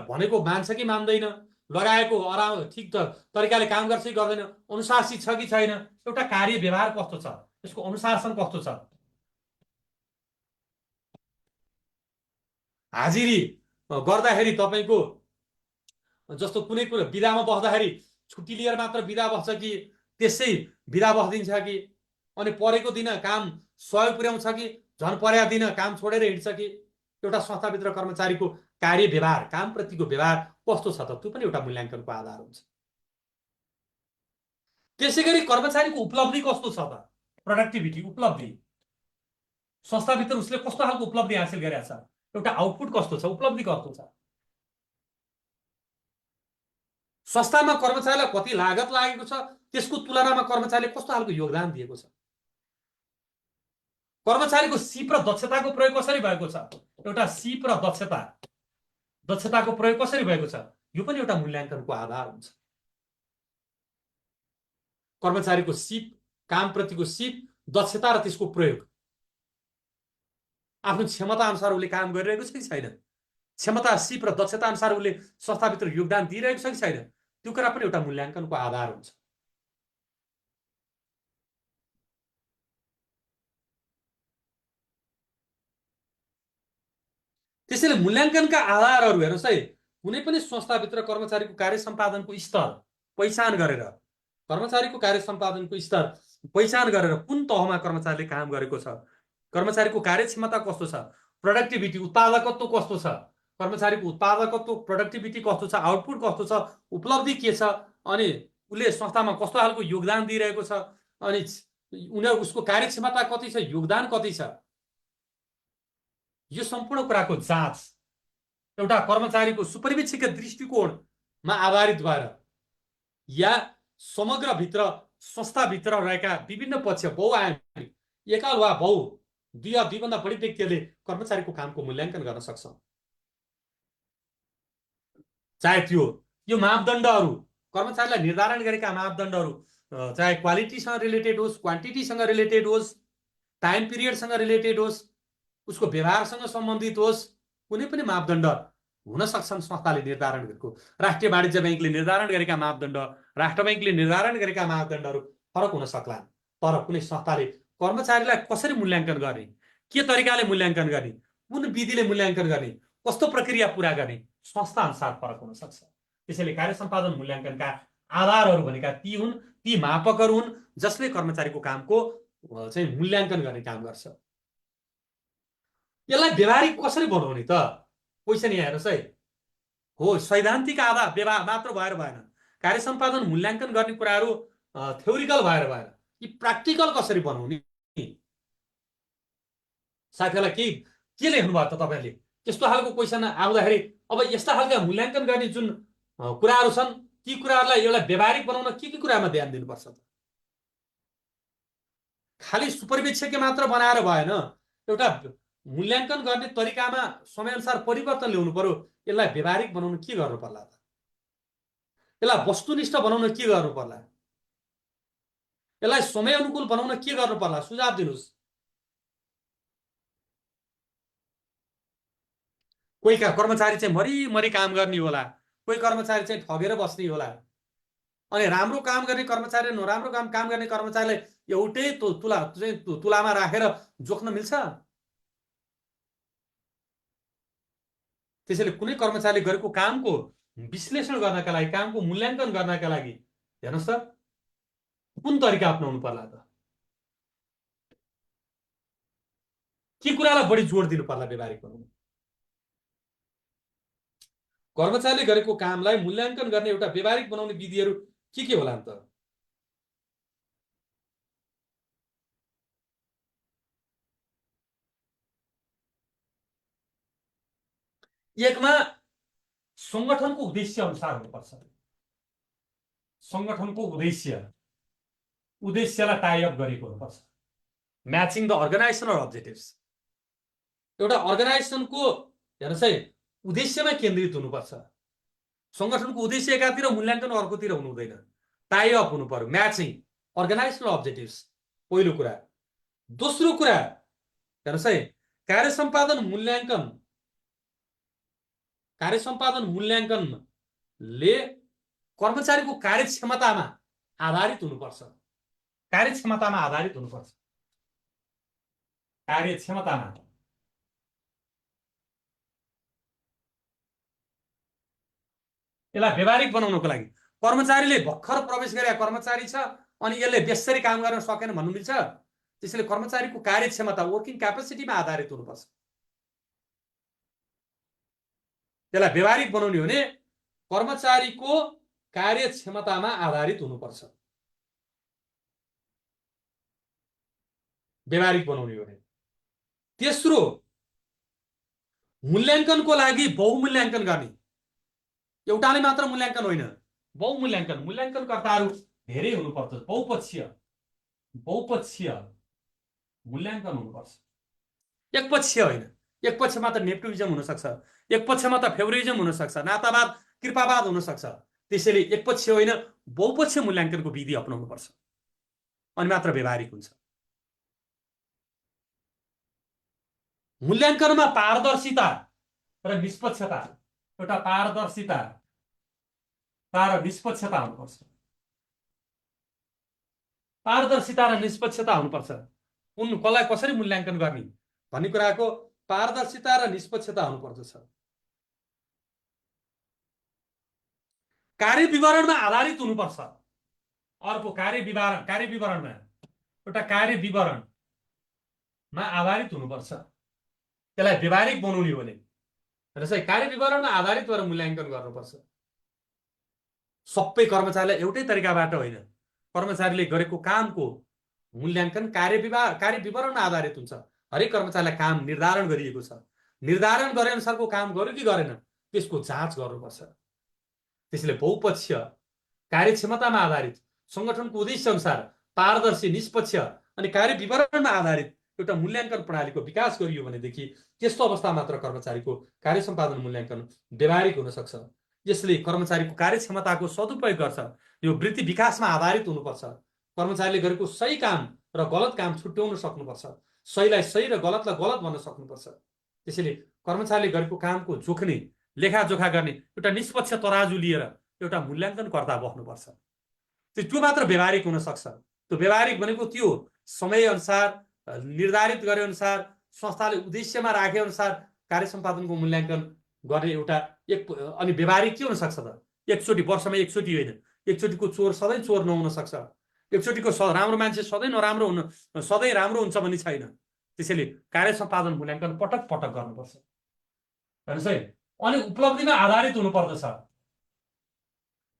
भनेको मान्छ कि मान्दैन, लगाएको आराम ठिक तरिकाले काम गर्छ कि गर्दैन, अनुशासित छ कि छैन, एउटा कार्य व्यवहार कस्तो छ, त्यसको अनुशासन कस्तो छ। हाजिरी गर्दाखेरि तपाईँको जस्तो कुनै कुरा बिदामा बस्दाखेरि छुट्टी लिएर मात्र बिदा बस्छ कि त्यसै बिदा बस्दिन्छ कि, अनि परेको दिन काम सहयोग पुर्याउँछ कि झन् परेका दिन काम छोडेर हिँड्छ कि, एउटा संस्थाभित्र कर्मचारीको कार्य व्यवहार, कामप्रतिको व्यवहार कस्तो छ त, त्यो पनि एउटा मूल्याङ्कनको आधार हुन्छ। त्यसै गरी कर्मचारीको उपलब्धि कस्तो छ त, प्रोडक्टिभिटी, उपलब्धि, संस्थाभित्र उसले कस्तो खालको उपलब्धि हासिल गरेको छ, एउटा आउटपुट कस्तो छ, उपलब्धि कस्तो छ। संस्थामा कर्मचारीलाई कति लागत लागेको छ, त्यसको तुलनामा कर्मचारीले कस्तो खालको योगदान दिएको छ। कर्मचारीको सिप र दक्षताको प्रयोग कसरी भएको छ, एउटा सिप र दक्षताको प्रयोग कसरी भएको छ, यो पनि एउटा मूल्याङ्कनको आधार हुन्छ। कर्मचारीको सिप, कामप्रतिको सिप, दक्षता र त्यसको प्रयोग, आफ्नो क्षमता अनुसार उसले काम गरिरहेको छ कि छैन, क्षमता, सिप र दक्षता अनुसार उसले संस्थाभित्र योगदान दिइरहेको छ कि छैन, त्यो कुरा पनि एउटा मूल्याङ्कनको आधार हुन्छ। त्यसैले मूल्याङ्कनका आधारहरू हेर्नुहोस् है, कुनै पनि संस्थाभित्र कर्मचारीको कार्य सम्पादनको स्तर पहिचान गरेर, कर्मचारीको कार्य सम्पादनको स्तर पहिचान गरेर कुन तहमा कर्मचारीले काम गरेको छ, कर्मचारीको कार्यक्षमता कस्तो छ, प्रोडक्टिभिटी, उत्पादकत्व कस्तो छ, कर्मचारीको उत्पादकत्व, प्रोडक्टिभिटी कस्तो छ, आउटपुट कस्तो छ, उपलब्धि के छ, अनि उसले संस्थामा कस्तो खालको योगदान दिइरहेको छ, अनि उसको कार्यक्षमता कति छ, योगदान कति छ, यो सम्पूर्ण कुराको जाँच एउटा कर्मचारीको सुपरिवेक्षक दृष्टिकोणमा आधारित भएर या समग्र भित्र संस्थाभित्र रहेका विभिन्न पक्ष, बहुआयामी, एकाल वा दुई या दुईभन्दा बढी व्यक्तिहरूले कर्मचारीको कामको मूल्याङ्कन गर्न सक्छ। चाहे त्यो यो मापदण्डहरू, कर्मचारीलाई निर्धारण गरेका मापदण्डहरू चाहे क्वालिटीसँग रिलेटेड होस्, क्वान्टिटीसँग रिलेटेड होस्, टाइम पिरियडसँग रिलेटेड होस्, उसको व्यवहारसँग सम्बन्धित होस्, कुनै पनि मापदण्ड हुन सक्छन् संस्थाले निर्धारण गरेको। राष्ट्रिय वाणिज्य ब्याङ्कले निर्धारण गरेका मापदण्ड, राष्ट्र ब्याङ्कले निर्धारण गरेका मापदण्डहरू फरक हुन सक्लान्, तर कुनै संस्थाले कर्मचारीलाई कसरी मूल्याङ्कन गर्ने, के तरिकाले मूल्याङ्कन गर्ने, कुन विधिले मूल्याङ्कन गर्ने, कस्तो प्रक्रिया पुरा गर्ने, संस्था अनुसार फरक हुन सक्छ। त्यसैले कार्य सम्पादन मूल्याङ्कनका आधारहरू भनेका ती हुन्, ती मापकहरू हुन् जसले कर्मचारीको कामको चाहिँ मूल्याङ्कन गर्ने काम गर्छ। यसलाई व्यवहारिक कसरी बनाउने त, क्वेसन यहाँ हेर्नुहोस् है। हो, सैद्धान्तिक आधार व्यवहार मात्र भएर भएन, कार्य सम्पादन मूल्याङ्कन गर्ने कुराहरू थ्योरिकल भएर भएन, यी प्र्याक्टिकल कसरी बनाउने। साथीहरूलाई के लेख्नु भयो त तपाईँले, यस्तो खालको क्वेसन आउँदाखेरि अब यस्ता खालका मूल्याङ्कन गर्ने जुन कुराहरू छन्, ती कुराहरूलाई एउटा व्यवहारिक बनाउन के कुरामा ध्यान दिनुपर्छ त। खालि सुपरिवेक्षक मात्र बनाएर भएन, एउटा मूल्याङ्कन गर्ने तरिकामा समयअनुसार परिवर्तन ल्याउनु पर्यो। यसलाई व्यवहारिक बनाउन के गर्नु पर्ला त, यसलाई वस्तुनिष्ठ बनाउन के गर्नु पर्ला, यसलाई समय अनुकूल बनाउन के गर्नु पर्ला, सुझाव दिनुहोस्। कोही कर्मचारी चाहिँ मरिमरि काम गर्ने होला, कोही कर्मचारी चाहिँ ठगेर बस्ने होला। अनि राम्रो काम गर्ने कर्मचारी र नराम्रो काम गर्ने कर्मचारीलाई एउटै तुलामा राखेर जोख्न मिल्छ? त्यसैले कुनै कर्मचारीले गरेको कामको विश्लेषण गर्नका लागि, कामको मूल्याङ्कन गर्नका लागि हेर्नुहोस् त कुन तरिका अपनाउनु पर्ला त? के कुरालाई बढी जोड दिनु पर्ला व्यवहारिक बनाउनु? कर्मचारीले गरेको कामलाई मूल्याङ्कन गर्ने एउटा व्यवहारिक बनाउने विधिहरू के होला त? एकमा संगठनको उद्देश्य अनुसार हुनुपर्छ। संगठनको उद्देश्यलाई टाई अप गरेको हुनुपर्छ। Matching the organisational objectives. एउटा अर्गनाइजेसनको हेर्नुहोस् है उद्देश्यमा केन्द्रित हुनुपर्छ। संगठनको उद्देश्य एकातिर मूल्याङ्कन अर्कोतिर हुनु हुँदैन। टाई अप हुनु पर्यो, म्याचिङ अर्गनाइजेसनल अब्जेक्टिभ्स पहिलो कुरा। दोस्रो कुरा हेर्नुहोस् है कार्य सम्पादन मूल्याङ्कनले कर्मचारीको कार्यक्षमतामा आधारित हुनुपर्छ। कार्यक्षमतामा आधारित हुनुपर्छ। कार्यक्षमतामा यसलाई व्यवहारिक बनाउनको लागि कर्मचारीले भर्खर प्रवेश गरेका कर्मचारी छ अनि यसले बेसरी काम गर्न सकेन भन्नु मिल्छ? त्यसैले कर्मचारीको कार्यक्षमता वर्किङ क्यापेसिटीमा आधारित हुनुपर्छ। त्यसलाई व्यवहारिक बनाउने हो भने कर्मचारीको कार्यक्षमतामा आधारित हुनुपर्छ। व्यवहारिक बनाउने हो भने। तेस्रो मूल्याङ्कनको लागि बहुमूल्याङ्कन गर्ने। एउटाले मात्र मूल्याङ्कन होइन, बहुमूल्याङ्कन। मूल्याङ्कनकर्ताहरू धेरै हुनुपर्छ। बहुपक्षीय मूल्याङ्कन हुनुपर्छ। एकपक्षीय होइन। एक पक्षमा त नेपोटिज्म हुन सक्छ, एक पक्षमा त फेभरिजम हुन सक्छ, नातावाद कृपावाद हुन सक्छ। त्यसैले एकपक्षीय होइन बहुपक्षीय मूल्याङ्कनको विधि अपनाउनु पर्छ अनि मात्र व्यवहारिक हुन्छ। मूल्याङ्कनमा पारदर्शिता र निष्पक्षता, एउटा पारदर्शिता र निष्पक्षता हुनुपर्छ। पारदर्शिता र निष्पक्षता हुनुपर्छ। कुन कसलाई कसरी मूल्याङ्कन गर्ने भन्ने कुराको पारदर्शिता र निष्पक्षता हुनुपर्दछ। कार्य विवरणमा आधारित हुनुपर्छ। अर्को कार्य विवरणमा एउटा कार्य विवरणमा आधारित हुनुपर्छ। त्यसलाई व्यवहारिक बनाउने हो भने हेर्नुहोस् है कार्य विवरणमा आधारित भएर मूल्याङ्कन गर्नुपर्छ। सबै कर्मचारीलाई एउटै तरिकाबाट होइन। कर्मचारीले गरेको कामको मूल्याङ्कन कार्य विवरणमा आधारित हुन्छ। हरेक कर्मचारीलाई काम निर्धारण गरिएको छ, निर्धारण गरे अनुसारको काम गर्यो कि गरेन त्यसको जाँच गर्नुपर्छ। त्यसैले बहुपक्षीय कार्यक्षमतामा आधारित संगठनको उद्देश्य अनुसार पारदर्शी निष्पक्ष अनि कार्य विवरणमा आधारित एउटा मूल्याङ्कन प्रणालीको विकास गरियो भनेदेखि त्यस्तो अवस्था मात्र कर्मचारीको कार्य सम्पादन मूल्याङ्कन व्यवहारिक हुन सक्छ। यसले कर्मचारीको कार्यक्षमताको सदुपयोग गर्छ। यो वृत्ति विकासमा आधारित हुनुपर्छ। कर्मचारीले गरेको सही काम र गलत काम छुट्याउन सक्नुपर्छ। सहीलाई सही र गलतलाई गलत भन्न सक्नुपर्छ। त्यसैले कर्मचारीले गरेको कामको जोख्ने लेखाजोखा गर्ने एउटा निष्पक्ष तराजु लिएर एउटा मूल्याङ्कनकर्ता बस्नुपर्छ। त्यो मात्र व्यवहारिक हुन सक्छ। त्यो व्यवहारिक भनेको त्यो समय अनुसार निर्धारित गरे अनुसार संस्थाले उद्देश्यमा राखे अनुसार कार्य सम्पादनको मूल्याङ्कन गर्ने एउटा अनि व्यवहारिक के हुन सक्छ त? एकचोटि वर्षमा एकचोटि होइन। एकचोटिको चोर सधैँ चोर नहुन सक्छ। एकचोटिको राम्रो मान्छे सधैँ नराम्रो सधैँ राम्रो हुन्छ भन्ने छैन। त्यसैले कार्य सम्पादन मूल्याङ्कन पटक पटक गर्नुपर्छ। हेर्नुहोस् है अनि उपलब्धिमा आधारित हुनुपर्दछ।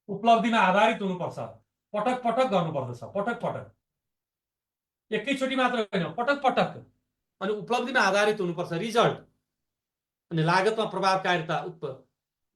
उपलब्धिमा आधारित हुनुपर्छ। पटक पटक गर्नुपर्दछ। पटक पटक एकैचोटि मात्र होइन, पटक पटक। अनि उपलब्धिमा आधारित हुनुपर्छ। रिजल्ट अनि लागतमा प्रभावकारिता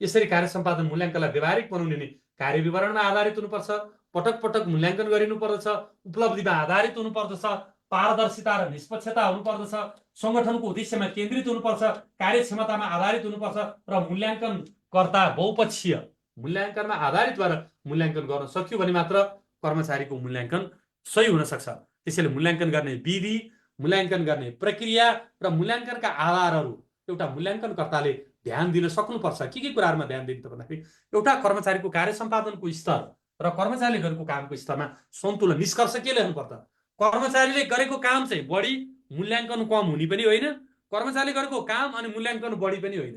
यसरी कार्य सम्पादन मूल्याङ्कनलाई व्यवहारिक बनाउने नि कार्य विवरणमा आधारित हुनुपर्छ। पटक पटक मूल्याङ्कन गरिनुपर्दछ। उपलब्धिमा आधारित हुनुपर्दछ। पारदर्शिता र निष्पक्षता हुनुपर्दछ। संगठनको उद्देश्यमा केन्द्रित हुनुपर्छ। कार्यक्षमतामा आधारित हुनुपर्छ र मूल्याङ्कनकर्ता बहुपक्षीय मूल्याङ्कनमा आधारित भएर मूल्याङ्कन गर्न सक्यो भने मात्र कर्मचारीको मूल्याङ्कन सही हुन सक्छ। त्यसैले मूल्याङ्कन गर्ने विधि, मूल्याङ्कन गर्ने प्रक्रिया र मूल्याङ्कनका आधारहरू एउटा मूल्याङ्कनकर्ताले ध्यान दिन सक्नुपर्छ। के कुराहरूमा ध्यान दिनु त भन्दाखेरि एउटा कर्मचारीको कार्य सम्पादनको स्तर र कर्मचारीले गरेको कामको स्तरमा सन्तुलन। निष्कर्ष के लेख्नु पर्छ? कर्मचारीले गरेको काम चाहिँ बढी, मूल्याङ्कन कम हुने पनि होइन, कर्मचारीले गरेको काम अनि मूल्याङ्कन बढी पनि होइन।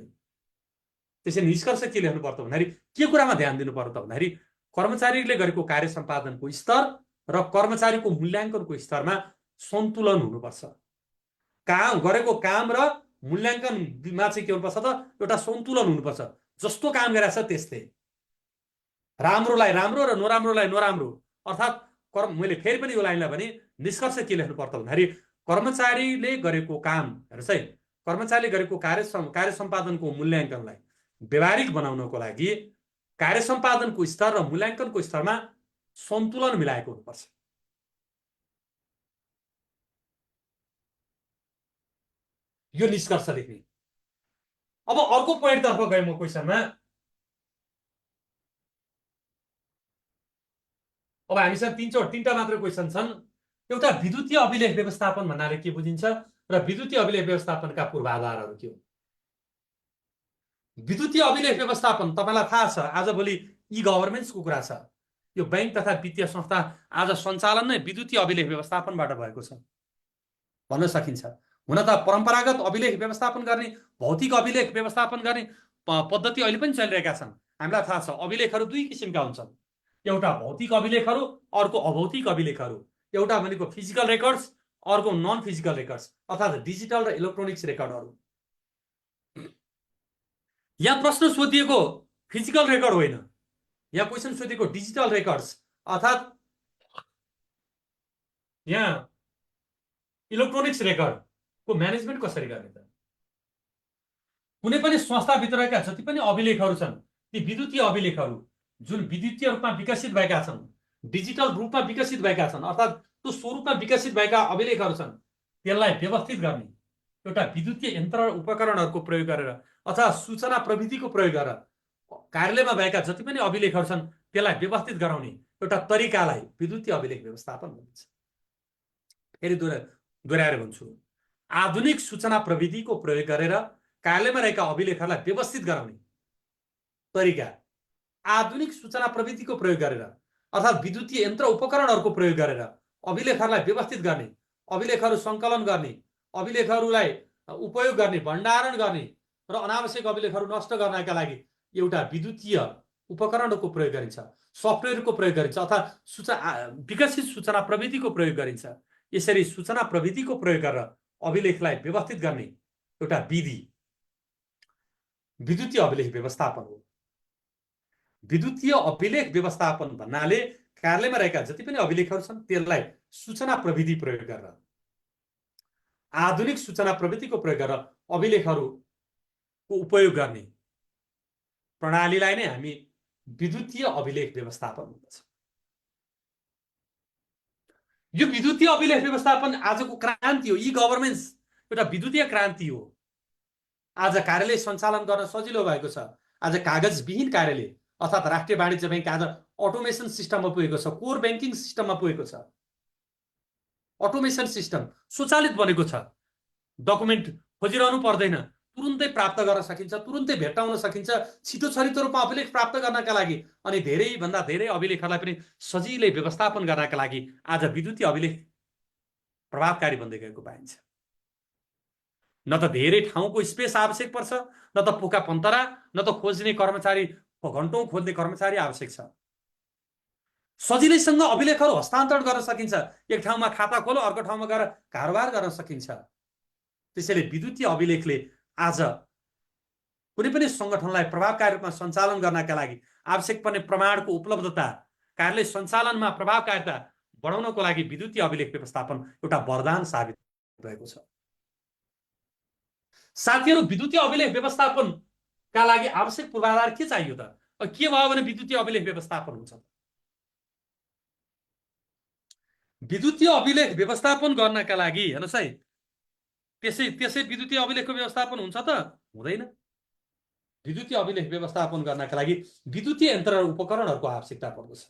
त्यसैले निष्कर्ष के लेख्नु पर्छ भन्दाखेरि के कुरामा ध्यान दिनु पर्छ त भन्दाखेरि कर्मचारीले गरेको कार्य सम्पादनको स्तर र कर्मचारीको मूल्याङ्कनको स्तरमा सन्तुलन हुनुपर्छ। काम गरेको काम र मूल्याङ्कनमा चाहिँ के हुनुपर्छ त एउटा सन्तुलन हुनुपर्छ। जस्तो काम गरेछ त्यस्तै, राम्रोलाई राम्रो र नराम्रोलाई नराम्रो। अर्थात् मैले फेरि पनि यो लाइनलाई भने निष्कर्ष के लेख्नु पर्छ भन्दाखेरि कर्मचारीले गरेको काम हेर्नुहोस् है, कर्मचारीले गरेको कार्य सम्पादनको मूल्याङ्कनलाई व्यवहारिक बनाउनको लागि कार्य सम्पादनको स्तर र मूल्याङ्कनको स्तरमा सन्तुलन मिलाएको हुनुपर्छ। यो निष्कर्ष लेख्ने। अब अर्को पोइन्टतर्फ गएँ म क्वेसनमा। अब हामीसँग तीनटा मात्र क्वेसन छन्। एउटा विद्युतीय अभिलेख व्यवस्थापन भन्नाले के बुझिन्छ र विद्युतीय अभिलेख व्यवस्थापनका पूर्वाधारहरू के हो? विद्युतीय अभिलेख व्यवस्थापन तपाईलाई थाहा छ आजभोलि ई गभर्नेन्सको कुरा छ। यो बैंक तथा वित्तीय संस्था आज सञ्चालन नै विद्युतीय अभिलेख व्यवस्थापनबाट भएको छ भन्न सकिन्छ। हुन त परम्परागत अभिलेख व्यवस्थापन गर्ने, भौतिक अभिलेख व्यवस्थापन गर्ने पद्धति अहिले पनि चलिरहेका छन्। हामीलाई थाहा छ अभिलेखहरू दुई किसिमका हुन्छन्, एउटा भौतिक अभिलेखहरू, अर्को अभौतिक अभिलेखहरू। एउटा भनेको फिजिकल रेकर्ड्स, अर्को नन फिजिकल रेकर्ड्स अर्थात् डिजिटल र इलेक्ट्रोनिक्स रेकर्डहरू। यहाँ प्रश्न सोधिएको फिजिकल रेकर्ड होइन, यहाँ क्वेसन सोधिएको डिजिटल रेकर्ड्स अर्थात् यहाँ इलेक्ट्रोनिक्स रेकर्डको म्यानेजमेन्ट कसरी गर्ने त? कुनै पनि संस्थाभित्रका जति पनि अभिलेखहरू छन् ती विद्युतीय अभिलेखहरू जुन विद्युतीय रूपमा विकसित भएका छन्, डिजिटल रूपमा विकसित भएका छन् अर्थात् त्यो स्वरूपमा विकसित भएका अभिलेखहरू छन्, त्यसलाई व्यवस्थित गर्ने एउटा विद्युतीय यन्त्र र उपकरणहरूको प्रयोग गरेर अथवा सूचना प्रविधिको प्रयोग गरेर कार्यालयमा भएका जति पनि अभिलेखहरू छन् त्यसलाई व्यवस्थित गराउने एउटा तरिकालाई विद्युतीय अभिलेख व्यवस्थापन भनिन्छ। फेरि दोहोऱ्याएर भन्छु, आधुनिक सूचना प्रविधिको प्रयोग गरेर कार्यालयमा रहेका अभिलेखहरूलाई व्यवस्थित गराउने तरिका, आधुनिक सूचना प्रविधिको प्रयोग गरेर अर्थात् विद्युतीय यन्त्र उपकरणहरूको प्रयोग गरेर अभिलेखहरूलाई व्यवस्थित गर्ने, अभिलेखहरू सङ्कलन गर्ने, अभिलेखहरूलाई उपयोग गर्ने, भण्डारण गर्ने र अनावश्यक अभिलेखहरू नष्ट गर्नका लागि एउटा विद्युतीय उपकरणको प्रयोग गरिन्छ, सफ्टवेयरको प्रयोग गरिन्छ अथवा विकसित सूचना प्रविधिको प्रयोग गरिन्छ। यसरी सूचना प्रविधिको प्रयोग गरेर अभिलेखलाई व्यवस्थित गर्ने एउटा विधि विद्युतीय अभिलेख व्यवस्थापन हो। विद्युतीय अभिलेख व्यवस्थापन भन्नाले कार्यालयमा रहेका जति पनि अभिलेखहरू छन् त्यसलाई सूचना प्रविधि प्रयोग गरेर, आधुनिक सूचना प्रविधिको प्रयोग गरेर अभिलेखहरूको उपयोग गर्ने प्रणालीलाई नै हामी विद्युतीय अभिलेख व्यवस्थापन भन्दछौँ। यो विद्युतीय अभिलेख व्यवस्थापन आजको क्रान्ति हो। ई गभर्नेन्स एउटा विद्युतीय क्रान्ति हो। आज कार्यालय सञ्चालन गर्न सजिलो भएको छ। आज कागजविहीन कार्यालय अर्थात् राष्ट्रिय वाणिज्य बैंक आज अटोमेसन सिस्टममा पुगेको छ, कोर ब्याङ्किङ सिस्टममा पुगेको छ। अटोमेसन सिस्टम स्वचालित बनेको छ। डकुमेन्ट खोजिरहनु पर्दैन, तुरुन्तै प्राप्त गर्न सकिन्छ, तुरुन्तै भेट्टाउन सकिन्छ। छिटो छरितो रूपमा अभिलेख प्राप्त गर्नका लागि अनि धेरैभन्दा धेरै अभिलेखहरूलाई पनि सजिलै व्यवस्थापन गर्नका लागि आज विद्युतीय अभिलेख प्रभावकारी बन्दै गएको पाइन्छ। न त धेरै ठाउँको स्पेस आवश्यक पर्छ, न त पोका पन्तरा, न त खोज्ने कर्मचारी घन्टौँ खोज्ने कर्मचारी आवश्यक छ। सजिलैसँग अभिलेखहरू हस्तान्तरण गर्न सकिन्छ। एक ठाउँमा खाता खोलो, अर्को ठाउँमा गएर कारोबार गर्न सकिन्छ। त्यसैले विद्युतीय अभिलेखले आज कुनै पनि सङ्गठनलाई प्रभावकारी रूपमा सञ्चालन गर्नका लागि आवश्यक पर्ने प्रमाणको उपलब्धता, कार्यालय सञ्चालनमा प्रभावकारिता बढाउनको लागि विद्युतीय अभिलेख व्यवस्थापन एउटा वरदान साबित भएको छ। साथीहरू, विद्युतीय अभिलेख व्यवस्थापनका लागि आवश्यक पूर्वाधार के चाहियो त? के भयो भने विद्युतीय अभिलेख व्यवस्थापन हुन्छ? विद्युतीय अभिलेख व्यवस्थापन गर्नका लागि हेर्नुहोस् है, त्यसै विद्युतीय अभिलेखको व्यवस्थापन हुन्छ त? हुँदैन। विद्युतीय अभिलेख व्यवस्थापन गर्नका लागि विद्युतीय यन्त्र र उपकरणहरूको आवश्यकता पर्दछ।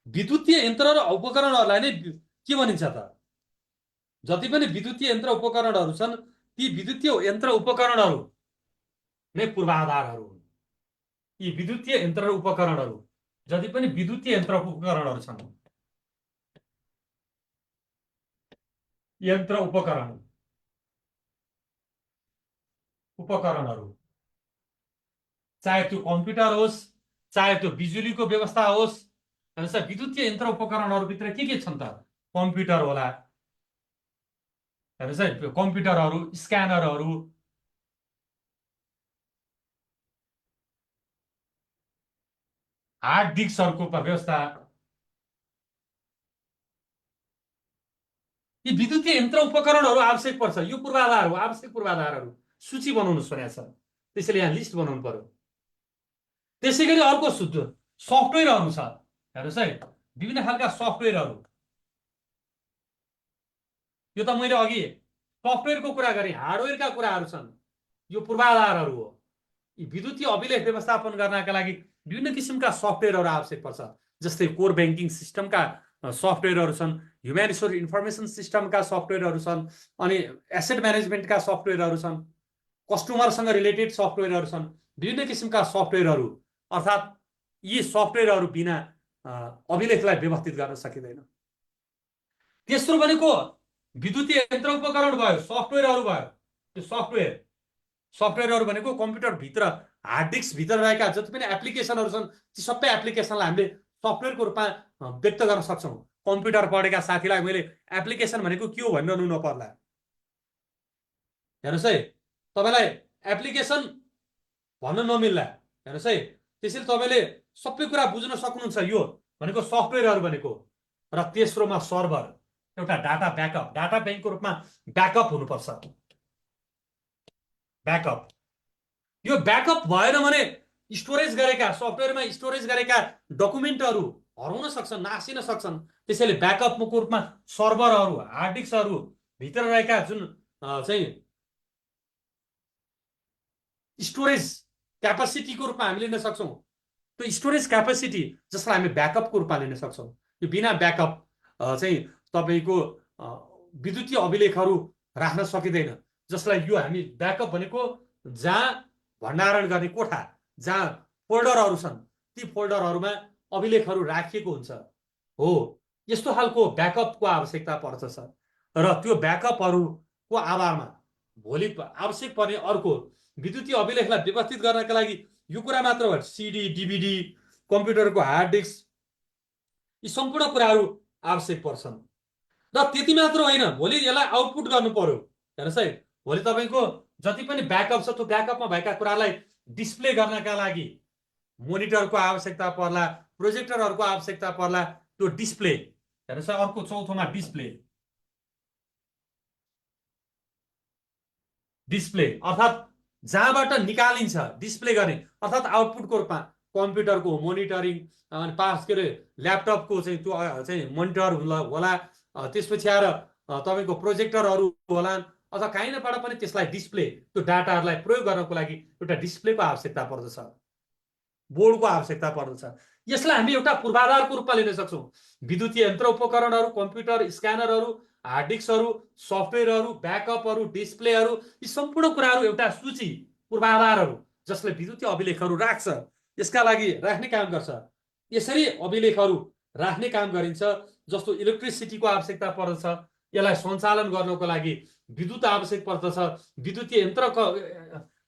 विद्युतीय यन्त्र र उपकरणहरूलाई नै के भनिन्छ त? जति पनि विद्युतीय यन्त्र उपकरणहरू छन् ती विद्युतीय यन्त्र उपकरणहरू नै पूर्वाधारहरू हुन्। यी विद्युतीय यन्त्र र उपकरणहरू, जति पनि विद्युतीय यन्त्र उपकरणहरू छन्, यन्त्र उपकरणहरू चाहे त्यो कम्प्युटर होस्, चाहे त्यो बिजुलीको व्यवस्था होस्, हेर्नुहोस् विद्युतीय यन्त्र उपकरणहरूभित्र के छन् त? कम्प्युटर होला, हेर्नुहोस् है, कम्प्युटरहरू, स्क्यानरहरू, हार्ड डिस्कहरूको व्यवस्था, यी विद्युतीय यन्त्र उपकरणहरू आवश्यक पर्छ। यो पूर्वाधार हो, आवश्यक पूर्वाधारहरू सूची बनाउनु पर्ने छ। त्यसैले यहाँ लिस्ट बनाउनु पर्यो। त्यसै गरी अर्को सफ्टवेयरहरू छ, हेर्नुहोस् है, विभिन्न खालका सफ्टवेयरहरू। यो त मैले अघि सफ्टवेयरको कुरा गरेँ, हार्डवेयरका कुराहरू छन्, यो पूर्वाधारहरू हो। यी विद्युतीय अभिलेख व्यवस्थापन गर्नका लागि विभिन्न किसिमका सफ्टवेयरहरू आवश्यक पर्छ। जस्तै कोर ब्याङ्किङ सिस्टमका सफ्टवेयरहरू छन्, ह्युमन रिसोर्स इन्फर्मेसन सिस्टमका सफ्टवेयरहरू छन्, अनि एसेट म्यानेजमेन्टका सफ्टवेयरहरू छन्, कस्टमरसँग रिलेटेड सफ्टवेयरहरू छन्, विभिन्न किसिमका सफ्टवेयरहरू। अर्थात् यी सफ्टवेयरहरू बिना अभिलेखलाई व्यवस्थित गर्न सकिँदैन। तेस्रो भनेको विद्युतीय यन्त्र उपकरण भयो, सफ्टवेयरहरू भयो। त्यो सफ्टवेयरहरू भनेको कम्प्युटरभित्र हार्ड डिस्कभित्र रहेका जति पनि एप्लिकेसनहरू छन्, ती सबै एप्लिकेसनलाई हामीले सफ्टवेयरको रूपमा व्यक्त गर्न सक्छौँ। कम्प्युटर पढेका साथीलाई मैले एप्लिकेसन भनेको के हो भनिरहनु नपर्ला। हेर्नुहोस् है, तपाईँलाई एप्लिकेसन भन्न नमिल्ला। हेर्नुहोस् है, त्यसैले तपाईँले सबै कुरा बुझ्न सक्नुहुन्छ। यो भनेको सफ्टवेयरहरू भनेको। र तेस्रोमा सर्भर, एउटा डाटा ब्याकअप, डाटा ब्याङ्कको रूपमा ब्याकअप हुनुपर्छ। ब्याकअप, यो ब्याकअप भएन भने स्टोरेज गरेका सफ्टवेयरमा स्टोरेज गरेका डकुमेन्टहरू हराउन सक्छन्, नासिन सक्छन्। त्यसैले ब्याकअपको रूपमा सर्भरहरू, हार्ड डिस्कहरू भित्र रहेका जुन चाहिँ स्टोरेज क्यापेसिटीको रूपमा हामी लिन सक्छौँ, त्यो स्टोरेज क्यापेसिटी जसलाई हामी ब्याकअपको रूपमा लिन सक्छौँ। यो बिना ब्याकअप चाहिँ तपाईँको विद्युतीय अभिलेखहरू राख्न सकिँदैन। जसलाई यो हामी ब्याकअप भनेको जहाँ भण्डारण गर्ने कोठा, जहाँ फोल्डरहरू छन्, ती फोल्डरहरूमा अभिलेखहरू राखिएको हुन्छ हो। यस्तो खालको ब्याकअपको आवश्यकता पर्दछ। र त्यो ब्याकअपहरूको आधारमा भोलि आवश्यक पर्ने अर्को विद्युतीय अभिलेखलाई व्यवस्थित गर्नका लागि यो कुरा मात्र हो, सिडी, डिभिडी, कम्प्युटरको हार्ड डिस्क, यी सम्पूर्ण कुराहरू आवश्यक पर्छन्। र त्यति मात्र होइन, भोलि यसलाई आउटपुट गर्नु पर्यो। हेर्नुहोस् है, भोलि तपाईँको जति पनि ब्याकअप छ, त्यो ब्याकअपमा भएका कुरालाई डिस्प्ले गर्नका लागि मोनिटरको आवश्यकता पर्ला, प्रोजेक्टरहरूको आवश्यकता पर्ला। त्यो डिस्प्ले, हेर्नुहोस् है, अर्को चौथोमा डिस्प्ले अर्थात् जहाँबाट निकालिन्छ डिस्प्ले गर्ने, अर्थात् आउटपुटको रूपमा कम्प्युटरको मोनिटरिङ, अनि के अरे ल्यापटपको चाहिँ त्यो चाहिँ मोनिटर होला, त्यसपछि आएर तपाईँको प्रोजेक्टरहरू होलान्, अथवा कहीँबाट पनि त्यसलाई डिस्प्ले, त्यो डाटाहरूलाई प्रयोग गर्नको लागि एउटा डिस्प्लेको आवश्यकता पर्दछ, बोर्डको आवश्यकता पर्दछ। यसलाई हामी एउटा पूर्वाधारको रूपमा लिन सक्छौँ। विद्युतीय यन्त्र उपकरणहरू, कम्प्युटर, स्क्यानरहरू, हार्ड डिस्कहरू, सफ्टवेयरहरू, ब्याकअपहरू, डिस्प्लेहरू, यी सम्पूर्ण कुराहरू एउटा सूची, पूर्वाधारहरू जसले विद्युतीय अभिलेखहरू राख्छ, यसका लागि राख्ने काम गर्छ। यसरी अभिलेखहरू राख्ने काम गरिन्छ। जस्तो इलेक्ट्रिसिटीको आवश्यकता पर्दछ, यसलाई सञ्चालन गर्नको लागि विद्युत आवश्यक पर्दछ। विद्युतीय यन्त्रको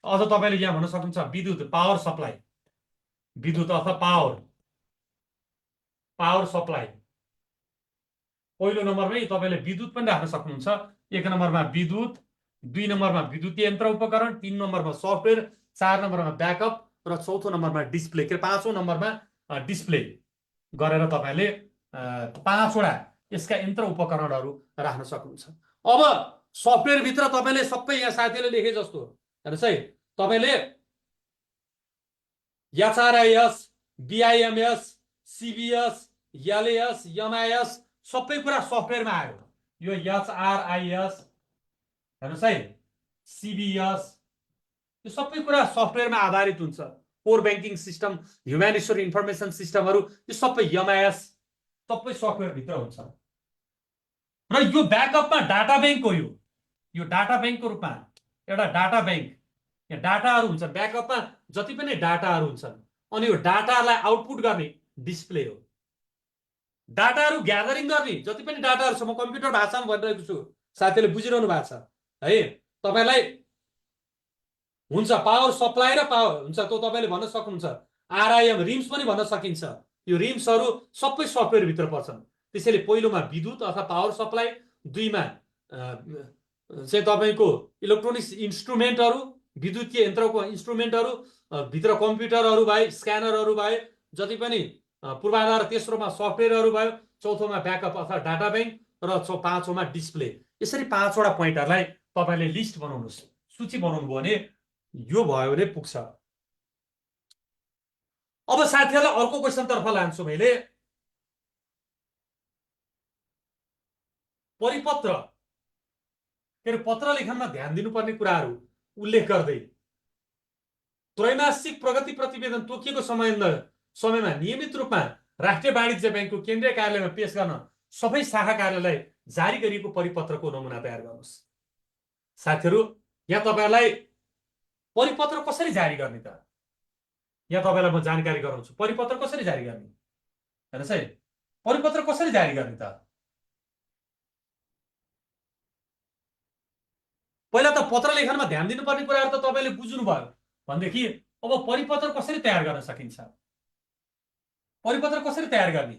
अझ तपाईँले यहाँ भन्न सक्नुहुन्छ विद्युत, पावर सप्लाई, विद्युत अथवा पावर सप्लाई। पहिलो नम्बरमै तपाईँले विद्युत पनि राख्न सक्नुहुन्छ। एक नम्बरमा विद्युत, दुई नम्बरमा विद्युतीय यन्त्र उपकरण, तीन नम्बरमा सफ्टवेयर, चार नम्बरमा ब्याकअप र चौथो नम्बरमा डिस्प्ले, के पाँचौँ नम्बरमा डिस्प्ले गरेर तपाईँले पाँचवटा यसका यन्त्र उपकरणहरू राख्न सक्नुहुन्छ। अब सफ्टवेयरभित्र तपाईँले सबै यहाँ साथीले लेखे जस्तो, हेर्नुहोस् है, तपाईँले एचआरआइएस, बिआइएमएस, सिबिएस, एलएएस, एमआइएस सबै कुरा सफ्टवेयरमा आयो। यो एचआरआइएस, हेर्नुहोस् है, सिबिएस, यो सबै कुरा सफ्टवेयरमा आधारित हुन्छ। Core banking system, human resource information सिस्टमहरू, यो सबै एमआइएस सबै सफ्टवेयरभित्र हुन्छ। र यो ब्याकअपमा डाटा ब्याङ्क हो। यो डाटा ब्याङ्कको रूपमा एउटा डाटा ब्याङ्क यहाँ डाटाहरू हुन्छन्, ब्याकअपमा जति पनि डाटाहरू हुन्छन्, अनि यो डाटालाई आउटपुट गर्ने डिस्प्ले हो। डाटाहरू ग्यादरिङ गर्ने जति पनि डाटाहरू छ, म कम्प्युटर भाषामा भनिरहेको छु, साथीले बुझिरहनु भएको छ है। तपाईँलाई हुन्छ पावर सप्लाई र पावर हुन्छ, त्यो तपाईँले भन्न सक्नुहुन्छ। आरआइएम रिम्स पनि भन्न सकिन्छ। यो रिम्सहरू सबै सफ्टवेयरभित्र पर्छन्। त्यसैले पहिलोमा विद्युत अथवा पावर सप्लाई, दुईमा चाहिँ तपाईँको इलेक्ट्रोनिक्स इन्स्ट्रुमेन्टहरू, विद्युतीय यन्त्रको इन्स्ट्रुमेन्टहरू, भित्र कम्प्युटरहरू भए, स्क्यानरहरू भए, जति पनि पूर्वाधार, तेस्रोमा सफ्टवेयरहरू भयो, चौथोमा ब्याकअप अथवा डाटा ब्याङ्क, र पाँचौँमा डिस्प्ले। यसरी पाँचवटा पोइन्टहरूलाई तपाईँले लिस्ट बनाउनुहोस्, सूची बनाउनु भयो भने यो भयो भने पुग्छ। अब साथीहरूलाई अर्को क्वेसनतर्फ लान्छु मैले। परिपत्र के अरे पत्र लेखनमा ध्यान दिनुपर्ने कुराहरू उल्लेख गर्दै त्रैमासिक प्रगति प्रतिवेदन तोकिएको समयमा नियमित रूपमा राष्ट्रिय वाणिज्य ब्याङ्कको केन्द्रीय कार्यालयमा पेश गर्न सबै शाखा कार्यालयलाई जारी गरिएको परिपत्रको नमुना तयार गर्नुहोस्। साथीहरू, यहाँ तपाईँहरूलाई परिपत्र कसरी जारी गर्ने त, यहाँ तपाईँलाई म जानकारी गराउँछु। परिपत्र कसरी जारी गर्ने हेर्नुहोस् है, परिपत्र कसरी जारी गर्ने त। पहिला त पत्र लेखनमा ध्यान दिनुपर्ने कुराहरू त तपाईँले बुझ्नुभयो भनेदेखि अब परिपत्र कसरी तयार गर्न सकिन्छ। परिपत्र कसरी तयार गर्ने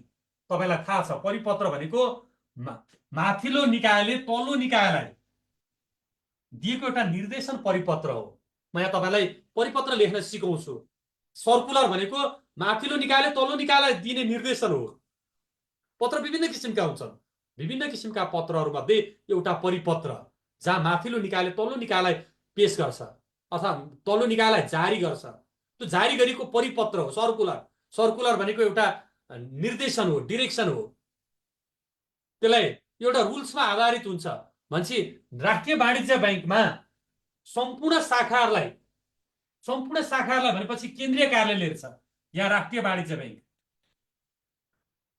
तपाईँलाई थाहा छ। परिपत्र भनेको माथिल्लो निकायले तल्लो निकायलाई दिएको एउटा निर्देशन परिपत्र हो। म यहाँ तपाईँलाई परिपत्र लेख्न सिकाउँछु। सर्कुलर भनेको माथिल्लो निकायले तल्लो निकायलाई दिने निर्देशन हो। पत्र विभिन्न किसिमका हुन्छन्। विभिन्न किसिमका पत्रहरूमध्ये एउटा परिपत्र, जहाँ माथिल्लो निकायले तल्लो निकायलाई पेश गर्छ अथवा तल्लो निकायलाई जारी गर्छ, त्यो जारी गरेको परिपत्र हो सर्कुलर। सर्कुलर भनेको एउटा निर्देशन हो, डिरेक्सन हो। त्यसलाई एउटा रुल्समा आधारित हुन्छ। भनेपछि राष्ट्रिय वाणिज्य ब्याङ्कमा सम्पूर्ण शाखाहरूलाई भनेपछि केन्द्रीय कार्यालय छ। यहाँ राष्ट्रिय वाणिज्य ब्याङ्क,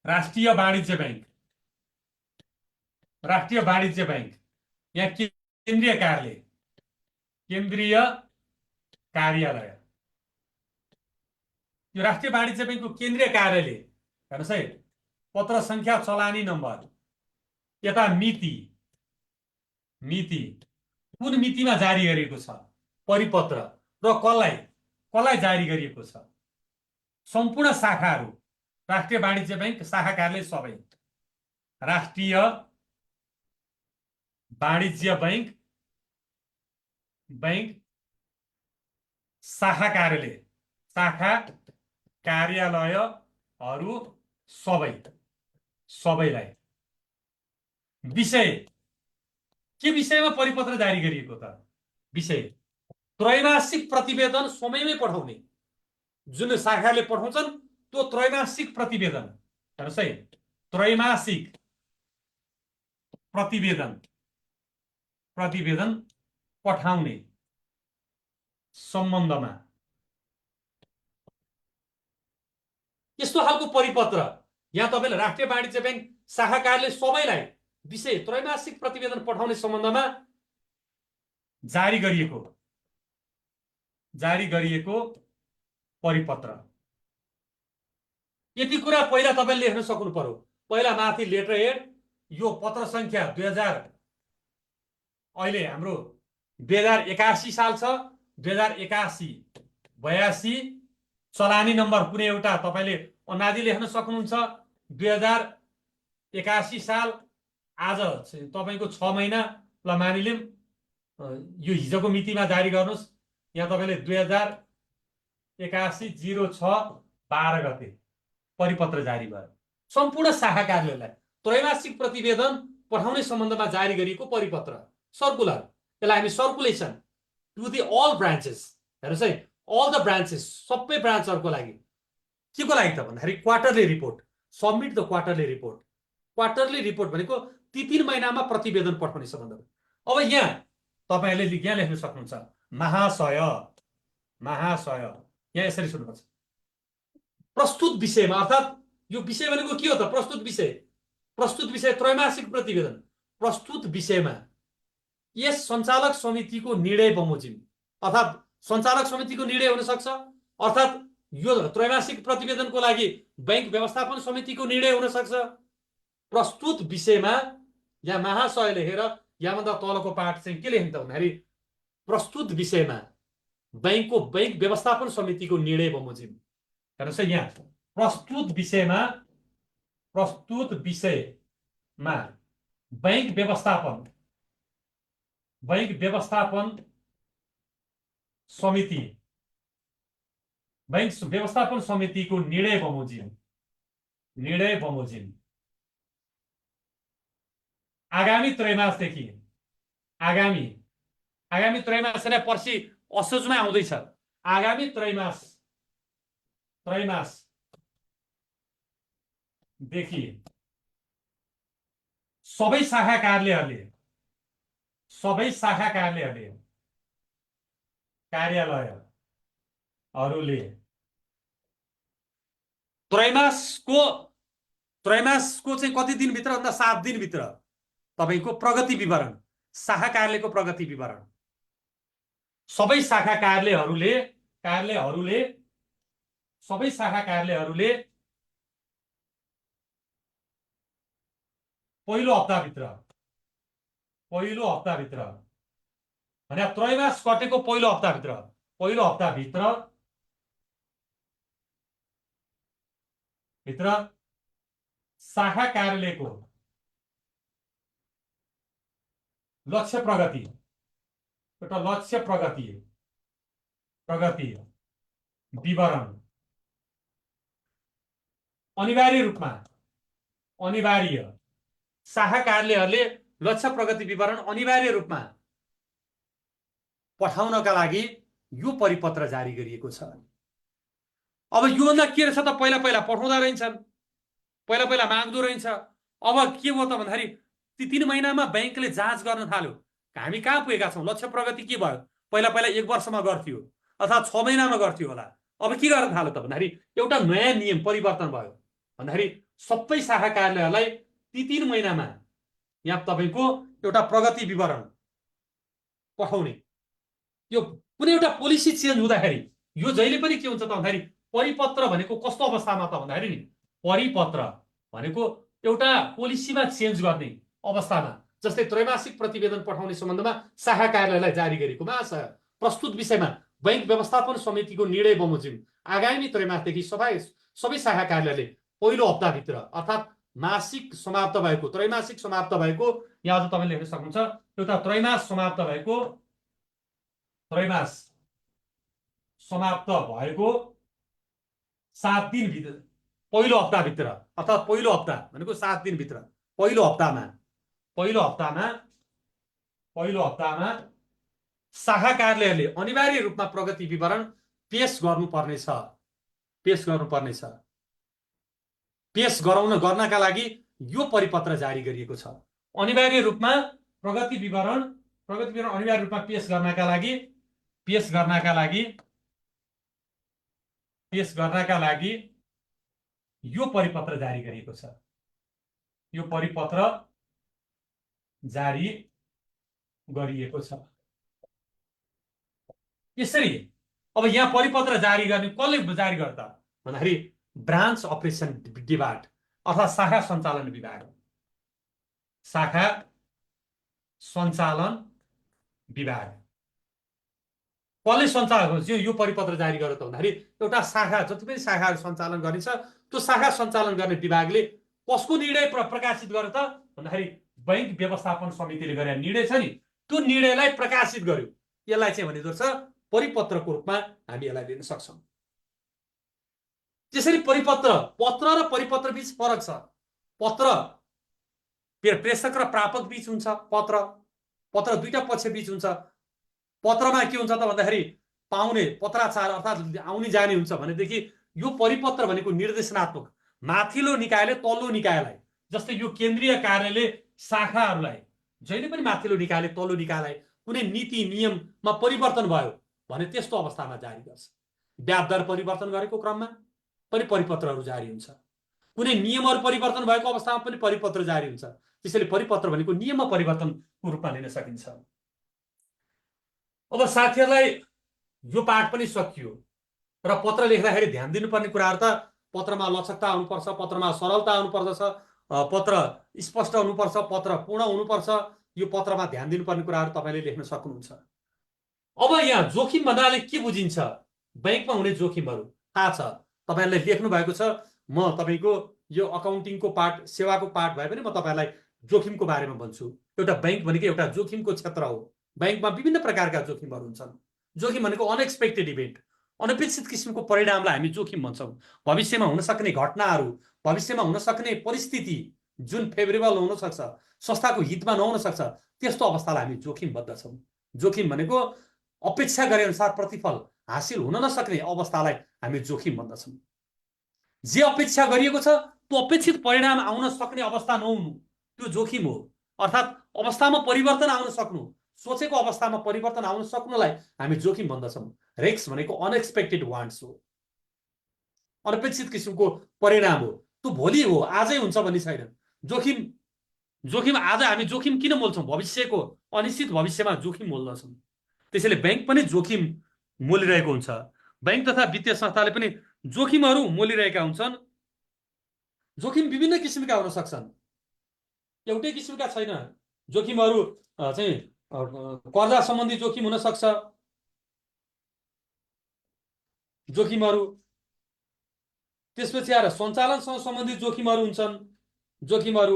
राष्ट्रिय वाणिज्य ब्याङ्क, यहाँ केन्द्रीय कार्यालय, यो राष्ट्रिय वाणिज्य ब्याङ्कको केन्द्रीय कार्यालय। हेर्नुहोस् है, पत्र संख्या, चलानी नम्बर, यता मिति कुन मितिमा जारी गरिएको छ परिपत्र र कसलाई जारी गरिएको छ। सम्पूर्ण शाखाहरू राष्ट्रिय वाणिज्य ब्याङ्क शाखा कार्यालय सबै, राष्ट्रिय वाणिज्य ब्याङ्क शाखा कार्यालयहरू सबैलाई विषय के विषयमा परिपत्र जारी गरिएको त। विषय त्रैमासिक प्रतिवेदन समयमै पठाउने। जुन शाखाले पठाउँछन् त्यो त्रैमासिक प्रतिवेदन, हेर्नुहोस् है, त्रैमासिक प्रतिवेदन पठाउने सम्बन्धमा यस्तो खालको परिपत्र यहाँ तपाईँले राष्ट्रिय वाणिज्य ब्याङ्क शाखा कार्यालय सबैलाई विषय त्रैमासिक प्रतिवेदन पठाउने सम्बन्धमा जारी गरिएको परिपत्र। यति कुरा पहिला तपाईँले लेख्न सक्नु पर्यो। पहिला माथि लेटर हेड, यो पत्र संख्या 2000, अहिले हाम्रो 2081 साल छ, 2081-82, चलानी नम्बर कुनै एउटा तपाईँले अनादि लेख्न सक्नुहुन्छ। 2081 साल आज तपाईँको 6 महिना ल मानिलिउँ, यो हिजोको मितिमा जारी गर्नुहोस्। यहाँ तपाईँले 2081-06-12 गते परिपत्र जारी भयो। सम्पूर्ण शाखा कार्यालयलाई त्रैमासिक प्रतिवेदन पठाउने सम्बन्धमा जारी गरिएको परिपत्र, सर्कुलर। यसलाई हामी circulation to the all branches, हेर्नुहोस् है, अल द ब्रान्चेस, सबै ब्रान्चहरूको लागि। के को लागि त भन्दाखेरि quarterly report, submit the quarterly report. Quarterly report भनेको ती 3 महिनामा प्रतिवेदन पठाउने सम्बन्धमा। अब यहाँ तपाईँहरूले यहाँ लेख्न सक्नुहुन्छ महाशय, यहाँ यसरी सुन्नुपर्छ। प्रस्तुत विषयमा, अर्थात् यो विषय भनेको के हो त, प्रस्तुत विषय त्रैमासिक प्रतिवेदन। प्रस्तुत विषयमा यस सञ्चालक समितिको निर्णय बमोजिम, अर्थात् सञ्चालक समितिको निर्णय हुन सक्छ, अर्थात् यो त्रैमासिक प्रतिवेदनको लागि बैंक व्यवस्थापन समितिको निर्णय हुन सक्छ। प्रस्तुत विषयमा यहाँ महाशयले हेर यहाँभन्दा तलको पाठ चाहिँ के लेख्नु त भन्दाखेरि प्रस्तुत विषयमा बैंक व्यवस्थापन समितिको निर्णय बमोजिम। हेर्नुहोस् है, यहाँ प्रस्तुत विषयमा बैंक व्यवस्थापन समितिको निर्णय बमोजिम आगामी त्रैमासदेखि आगामी त्रैमास नै पर्सि असोजमा आउँदैछ। आगामी त्रैमासदेखि सबै शाखा कार्यालयहरूले त्रैमासको चाहिँ कति दिनभित्र भन्दा 7 दिनभित्र तपाईको प्रगति विवरण, शाखा कार्यालयको प्रगति विवरण सबै शाखा कार्यालयहरूले पहिलो हप्ताभित्र भने त्रैमास कटेको पहिलो हप्ताभित्र शाखा कार्यालयको लक्ष्य प्रगति विवरण अनिवार्य शाखा कार्यालयहरूले लक्ष्य प्रगति विवरण अनिवार्य रूपमा पठाउनका लागि यो परिपत्र जारी गरिएको छ। अब योभन्दा के रहेछ त पहिला पठाउँदा रहन्छन्, पहिला माग्दो रहन्छ। अब के भयो त भन्दाखेरि ती 3 महिनामा बैंकले जाँच गर्न थाल्यो हामी कहाँ पुगेका छौँ, लक्ष्य प्रगति के भयो। पहिला 1 वर्षमा गर्थ्यो अथवा 6 महिनामा गर्थ्यो होला। अब के गर्न थाल्यो त भन्दाखेरि एउटा नयाँ नियम परिवर्तन भयो भन्दाखेरि सबै शाखा कार्यालयहरूलाई ती 3 महिनामा यहाँ तपाईको एउटा प्रगति विवरण पठाउने। यो कुनै एउटा पोलिसी चेन्ज हुँदाखेरि यो जहिले पनि के हुन्छ त भन्दाखेरि परिपत्र भनेको कस्तो अवस्थामा त भन्दाखेरि नि परिपत्र भनेको एउटा पोलिसीमा चेन्ज गर्ने अवस्थामा, जस्तै त्रैमासिक प्रतिवेदन पठाउने सम्बन्धमा शाखा कार्यालयलाई जारी गरेको महाशय प्रस्तुत विषयमा बैंक व्यवस्थापन समितिको निर्णय बमोजिम आगामी त्रैमासदेखि सबै शाखा कार्यालयले पहिलो हप्ताभित्र अर्थात् मासिक समाप्त भएको त्रैमासिक समाप्त भएको यहाँ अझ तपाईले लेख्न सक्नुहुन्छ एउटा त्रैमास समाप्त भएको 7 दिनभित्र पहिलो हप्ताभित्र अर्थात् पहिलो हप्ता भनेको 7 दिनभित्र पहिलो हप्तामा शाखा कार्यालयले अनिवार्य रूपमा प्रगति विवरण पेश गर्नुपर्नेछ। पेश गर्नका लागि यो परिपत्र जारी गरिएको छ। अनिवार्य रूपमा प्रगति विवरण अनिवार्य रूपमा पेश गर्नका लागि यो परिपत्र जारी गरिएको छ। यसरी अब यहाँ परिपत्र जारी गर्ने कसले जारी गर्छ भन्दाखेरि ब्रान्च अपरेसन डिपार्ट अर्थात् शाखा सञ्चालन विभाग कसले सञ्चालन गर्छ यो परिपत्र जारी गर्छ त भन्दाखेरि एउटा शाखा जति पनि शाखाहरू सञ्चालन गरिन्छ त्यो शाखा सञ्चालन गर्ने विभागले कसको निर्णय प्रकाशित गर्छ त भन्दाखेरि बैंक व्यवस्थापन समितिले गरेको निर्णय छ नि त्यो निर्णयलाई प्रकाशित गर्यो। यसलाई चाहिँ भनेको छ परिपत्रको रूपमा हामी यसलाई लिन सक्छौँ। त्यसरी पत्र र परिपत्र बीच फरक छ। पत्र प्रेषक र प्रापक बीच हुन्छ, पत्र दुईटा पक्ष बीच हुन्छ। पत्रमा के हुन्छ त भन्दाखेरि पाउने पत्राचार अर्थात् आउने जाने हुन्छ भनेदेखि यो परिपत्र भनेको निर्देशनात्मक माथिल्लो निकायले तल्लो निकायलाई, जस्तै यो केन्द्रीय कार्यालयले शाखाहरूलाई जहिले पनि माथिल्लो निकायले तल्लो निकायलाई कुनै नीति नियममा परिवर्तन भयो भने त्यस्तो अवस्थामा जारी गर्छ। ब्याज दर परिवर्तन गरेको क्रममा पनि परिपत्रहरू जारी हुन्छ। कुनै नियमहरू परिवर्तन भएको अवस्थामा पनि परिपत्र जारी हुन्छ। त्यसैले परिपत्र भनेको नियममा परिवर्तनको रूपमा लिन सकिन्छ। अब साथीहरूलाई यो पाठ पनि सकियो र पत्र लेख्दाखेरि ध्यान दिनुपर्ने कुराहरू त पत्रमा लचकता हुनुपर्छ, पत्रमा सरलता हुनुपर्दछ, पत्र स्पष्ट हुनुपर्छ, पत्र पूर्ण हुनुपर्छ। यो पत्रमा ध्यान दिनुपर्ने कुराहरू तपाईँले लेख्न सक्नुहुन्छ। अब यहाँ जोखिम भन्नाले के बुझिन्छ? बैंकमा हुने जोखिमहरू थाहा छ, तपाईँहरूले लेख्नु भएको छ। म तपाईँको यो अकाउन्टिङको पाठ, सेवाको पाठ भए पनि म तपाईँलाई जोखिमको बारेमा भन्छु। एउटा बैंक भनेको एउटा जोखिमको क्षेत्र हो। बैंकमा विभिन्न प्रकारका जोखिमहरू हुन्छन्। जोखिम भनेको अनएक्सपेक्टेड इभेन्ट, अनपेक्षित किसिमको परिणामलाई हामी जोखिम भन्छौँ। भविष्यमा हुन सक्ने घटनाहरू, भविष्यमा हुन सक्ने परिस्थिति जुन फेभरेबल हुन सक्छ, संस्थाको हितमा नहुन सक्छ, त्यस्तो अवस्थालाई हामी जोखिम भन्दछौँ। जोखिम भनेको अपेक्षा गरे अनुसार प्रतिफल हासिल हुन नसक्ने अवस्थालाई हामी जोखिम भन्दछौँ। जे अपेक्षा गरिएको छ त्यो अपेक्षित परिणाम आउन सक्ने अवस्था नहुनु, त्यो जोखिम हो। अर्थात् अवस्थामा परिवर्तन आउन सक्नु, सोचेको अवस्थामा परिवर्तन आउन सक्नुलाई हामी जोखिम भन्दछौँ। रिस्क भनेको अनएक्सपेक्टेड वान्ट्स हो, अनपेक्षित किसिमको परिणाम हो। त्यो भोलि हो, आजै हुन्छ भन्ने छैन। जोखिम आज हामी जोखिम किन मोल्छौँ? भविष्यको अनिश्चित भविष्यमा जोखिम मोल्दछौँ। त्यसैले बैंक पनि जोखिम मोलिरहेको हुन्छ। बैंक तथा वित्तीय संस्थाले पनि जोखिमहरू मोलिरहेका हुन्छन्। जोखिम विभिन्न किसिमका हुन सक्छन्, एउटै किसिमका छैन। जोखिमहरू चाहिँ कर्जा सम्बन्धी जोखिम हुन सक्छ, जोखिमहरू त्यसपछि आएर सञ्चालनसँग सम्बन्धित जोखिमहरू हुन्छन्, जोखिमहरू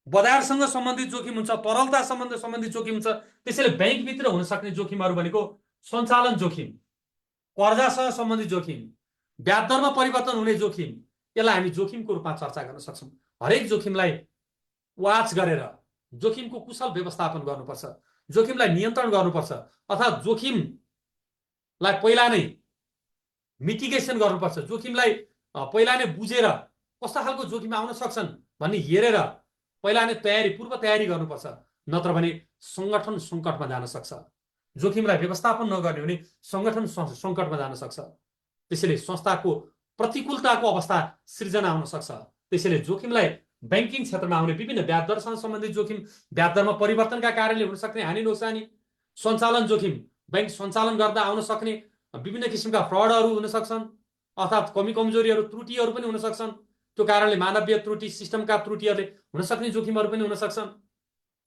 बजारसँग सम्बन्धित जोखिम हुन्छ, तरलता सम्बन्धित जोखिम हुन्छ। त्यसैले बैंकभित्र हुन सक्ने जोखिमहरू भनेको सञ्चालन जोखिम, कर्जासँग सम्बन्धित जोखिम, ब्याज दरमा परिवर्तन हुने जोखिम, यसलाई हामी जोखिमको रूपमा चर्चा गर्न सक्छौँ। हरेक जोखिमलाई वाच गरेर जोखिमको कुशल व्यवस्थापन गर्नुपर्छ, जोखिमलाई नियन्त्रण गर्नुपर्छ। अर्थात् जोखिमलाई पहिला नै मिटिगेसन गर्नुपर्छ, जोखिमलाई पहिला नै बुझेर कस्ता खालको जोखिम आउन सक्छन् भन्ने हेरेर पहिला नै पूर्व तयारी गर्नुपर्छ। नत्र भने सङ्गठन सङ्कटमा जान सक्छ। जोखिमलाई व्यवस्थापन नगर्ने भने सङ्गठन सङ्कटमा जान सक्छ। त्यसैले संस्थाको प्रतिकूलताको अवस्था सृजना हुन सक्छ। त्यसैले जोखिमलाई बैंकिङ क्षेत्रमा आउने विभिन्न ब्याज दरसँग सम्बन्धित जोखिम, ब्याज दरमा परिवर्तनका कारणले हुन सक्ने हानि नोक्सानी, सञ्चालन जोखिम, बैंक सञ्चालन गर्दा आउन सक्ने विभिन्न किसिमका फ्रडहरू हुन सक्छन्, अर्थात् कमी कमजोरीहरू, त्रुटिहरू पनि हुन सक्छन्। त्यो कारणले मानवीय त्रुटि, सिस्टमका त्रुटिहरूले हुन सक्ने जोखिमहरू पनि हुन सक्छन्।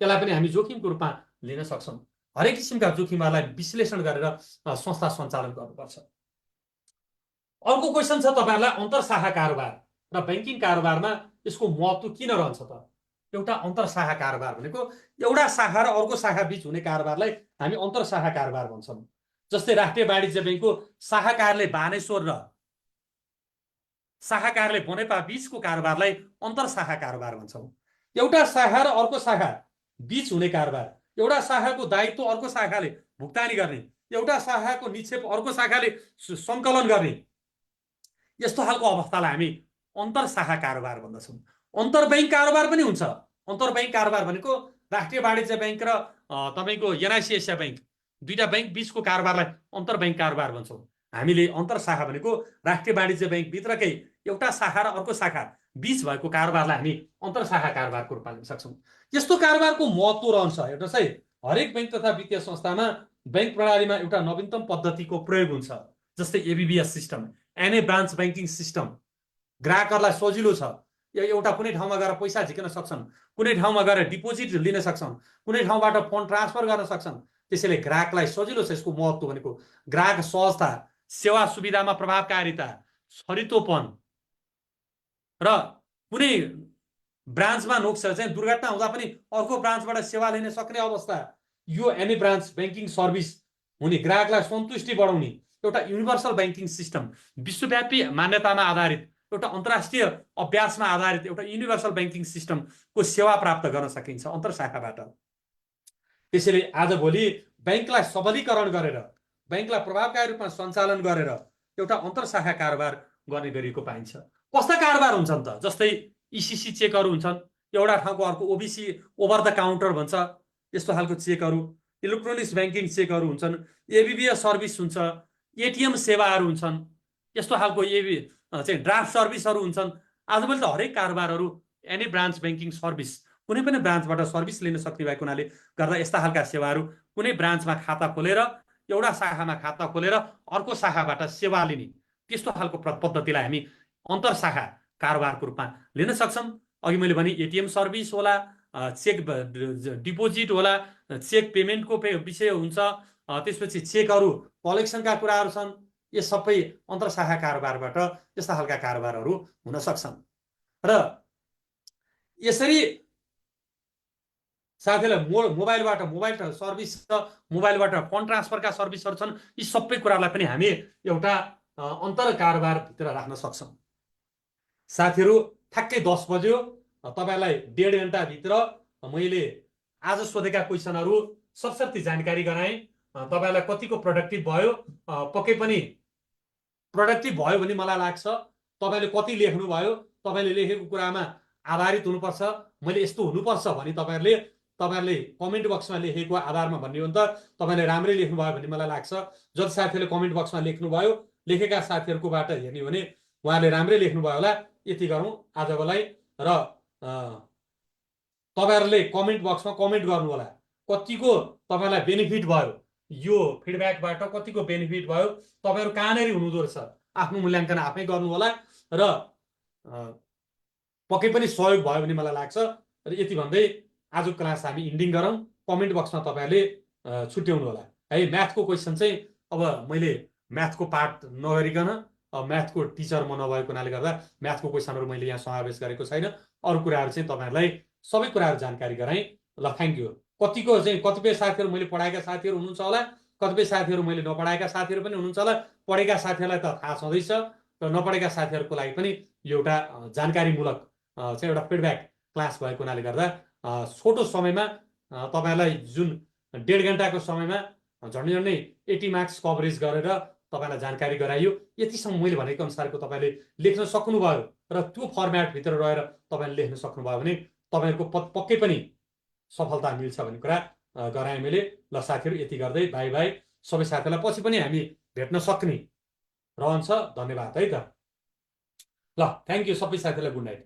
त्यसलाई पनि हामी जोखिमको रूपमा लिन सक्छौँ। हरेक किसिमका जोखिमहरूलाई विश्लेषण गरेर संस्था सञ्चालन गर्नुपर्छ। अर्को क्वेसन छ तपाईँहरूलाई, अन्तरशाखा कारोबार र बैंकिङ कारोबारमा यसको महत्त्व किन रहन्छ त? एउटा अन्तरशाखा कारोबार भनेको एउटा शाखा र अर्को शाखा बीच हुने कारोबारलाई हामी अन्तरशाखा कारोबार भन्छौँ। जस्तै राष्ट्रिय वाणिज्य बैंकको शाखा कार्यालय बानेश्वर र शाखा कार्यालय बनेपा बीचको कारोबारलाई अन्तरशाखा कारोबार भन्छौँ। एउटा शाखा र अर्को शाखा बीच हुने कारोबार, एउटा शाखाको दायित्व अर्को शाखाले भुक्तानी गर्ने, एउटा शाखाको निक्षेप अर्को शाखाले सङ्कलन गर्ने, यस्तो खालको अवस्थालाई हामी अन्तरशाखा कारोबार भन्दछौँ। अन्तर्ब्याङ्क कारोबार पनि हुन्छ। अन्तर्ब्याङ्क कारोबार भनेको राष्ट्रिय वाणिज्य बैंक र तपाईँको एनआइसी एसिया बैंक, दुईटा बैंक बीचको कारोबारलाई अन्तर्ब्याङ्क कारोबार भन्छौँ। हामीले अन्तरशाखा भनेको राष्ट्रिय वाणिज्य बैंक भित्रकै एउटा शाखा र अर्को शाखा बीच भएको कारोबारलाई हामी अन्तरशाखा कारोबारको रूपमा लिन सक्छौँ। यस्तो कारोबारको महत्त्व रहन्छ। हेर्नुहोस् है, हरेक बैंक तथा वित्तीय संस्थामा बैंक प्रणालीमा एउटा नवीनतम पद्धतिको प्रयोग हुन्छ। जस्तै ABBS system, any branch banking system. ग्राहकहरूलाई सजिलो छ, एउटा कुनै ठाउँमा गएर पैसा झिक्न सक्छन्, कुनै ठाउँमा गएर डिपोजिट लिन सक्छन्, कुनै ठाउँबाट फन्ड ट्रान्सफर गर्न सक्छन्। त्यसैले ग्राहकलाई सजिलो छ। यसको महत्त्व भनेको ग्राहक सहजता, सेवा सुविधामा प्रभावकारिता, छरितोपन र कुनै ब्रान्चमा नोक्स चाहिँ दुर्घटना हुँदा पनि अर्को ब्रान्चबाट सेवा लिन सक्ने अवस्था, यो एनी ब्रान्च ब्याङ्किङ सर्भिस हुने, ग्राहकलाई सन्तुष्टि बढाउने एउटा युनिभर्सल ब्याङ्किङ सिस्टम, विश्वव्यापी मान्यतामा आधारित, एउटा अन्तर्राष्ट्रिय अभ्यासमा आधारित एउटा युनिभर्सल ब्याङ्किङ सिस्टमको सेवा प्राप्त गर्न सकिन्छ अन्तरशाखाबाट। त्यसैले आजभोलि बैंकलाई सबलीकरण गरेर, बैंकलाई प्रभावकारी रूपमा सञ्चालन गरेर एउटा अन्तरशाखा कारोबार गर्ने गरिएको पाइन्छ। कस्ता कारोबार हुन्छन् त? जस्तै इसिसी चेकहरू हुन्छन्, एउटा ठाउँको अर्को ओबिसी ओभर द काउन्टर भन्छ, यस्तो खालको चेकहरू, इलेक्ट्रोनिक्स ब्याङ्किङ चेकहरू हुन्छन्, एबीबीएस सर्भिस हुन्छ, एटिएम सेवाहरू हुन्छन्, यस्तो खालको चाहिँ ड्राफ्ट सर्भिसहरू हुन्छन्। आजभोलि त हरेक कारोबारहरू एनी ब्रान्च ब्याङ्किङ सर्भिस, कुनै पनि ब्रान्चबाट सर्भिस लिन सक्ने भएको हुनाले गर्दा यस्ता खालका सेवाहरू कुनै ब्रान्चमा खाता खोलेर एउटा शाखामा खाता खोलेर अर्को शाखाबाट सेवा लिने त्यस्तो खालको पद्धतिलाई हामी अन्तर शाखा कारोबारको रूपमा लिन सक्छौँ। अघि मैले भने एटिएम सर्भिस होला, चेक डिपोजिट होला, चेक पेमेन्टको विषय हुन्छ, त्यसपछि चेकहरू कलेक्सनका कुराहरू छन्। यो सबै अन्तर शाखा कारोबारबाट यस्ता खालका कारोबारहरू हुन सक्छन्। र यसरी साथीलाई मोबाइलबाट मोबाइल सर्भिस र मोबाइलबाट फन्ड ट्रान्सफरका सर्भिसहरू छन्। यी सबै कुरालाई पनि हामी एउटा अन्तर कारोबारभित्र राख्न सक्छौँ। साथीहरू ठ्याक्कै 10 बज्यो। तपाईँलाई 1.5 घन्टाभित्र मैले आज सोधेका क्वेसनहरू सरसर्ती जानकारी गराएँ। तपाईँलाई कतिको प्रोडक्टिभ भयो, पक्कै पनि प्रोडक्टिभ भयो भने मलाई लाग्छ तपाईँले कति लेख्नुभयो, तपाईँले लेखेको कुरामा आधारित हुनुपर्छ। मैले यस्तो हुनुपर्छ भने तपाईँहरूले कमेन्ट बक्समा लेखेको आधारमा भन्ने हो नि त। तपाईँले राम्रै लेख्नुभयो भने मलाई लाग्छ जति साथीहरूले कमेन्ट बक्समा लेख्नुभयो, लेखेका साथीहरूकोबाट हेर्ने हो भने उहाँहरूले राम्रै लेख्नुभयो होला। यति गरौँ आजकोलाई। र तपाईँहरूले कमेन्ट बक्समा कमेन्ट गर्नु होला कतिको तपाईँलाई बेनिफिट भयो, यो फिडब्याकबाट कतिको बेनिफिट भयो, तपाईँहरू कहाँनिर हुनुहुँदो रहेछ आफ्नो मूल्याङ्कन आफै गर्नु होला। र पक्कै पनि सहयोग भयो भने मलाई लाग्छ। र यति भन्दै आजको क्लास हामी इन्डिङ गरौँ। कमेन्ट बक्समा तपाईँहरूले छुट्याउनु होला है। म्याथको क्वेसन चाहिँ अब मैले म्याथको पार्ट नगरिकन म्याथको टिचर म नभएको हुनाले गर्दा म्याथको क्वेसनहरू मैले यहाँ समावेश गरेको छैन। अरू कुराहरू चाहिँ तपाईँहरूलाई सबै कुराहरू जानकारी गराएँ। ल थ्याङ्क यू। कतिको चाहिँ कतिपय साथीहरू मैले पढाएका साथीहरू हुनुहुन्छ होला, कतिपय साथीहरू मैले नपढाएका साथीहरू पनि हुनुहुन्छ होला। पढेका साथीहरूलाई त थाहा छँदैछ र नपढेका साथीहरूको लागि पनि यो एउटा जानकारीमूलक चाहिँ एउटा फिडब्याक क्लास भएको हुनाले गर्दा छोटो समयमा तपाईँलाई जुन 1.5 घन्टाको समयमा झन्डै 80 मार्क्स कभरेज गरेर तपाईँलाई जानकारी गराइयो। यतिसम्म मैले भनेको अनुसारको तपाईँले लेख्न सक्नुभयो र त्यो फर्मेटभित्र रहेर तपाईँले लेख्न सक्नुभयो भने तपाईँहरूको पक्कै पनि सफलता मिल्छ भन्ने कुरा गराएँ मैले। ल साथीहरू यति गर्दै बाई बाई। सबै साथीहरूलाई पछि पनि हामी भेट्न सक्ने रहन्छ। धन्यवाद है त। ल थ्याङ्क यू सबै साथीहरूलाई। Good night.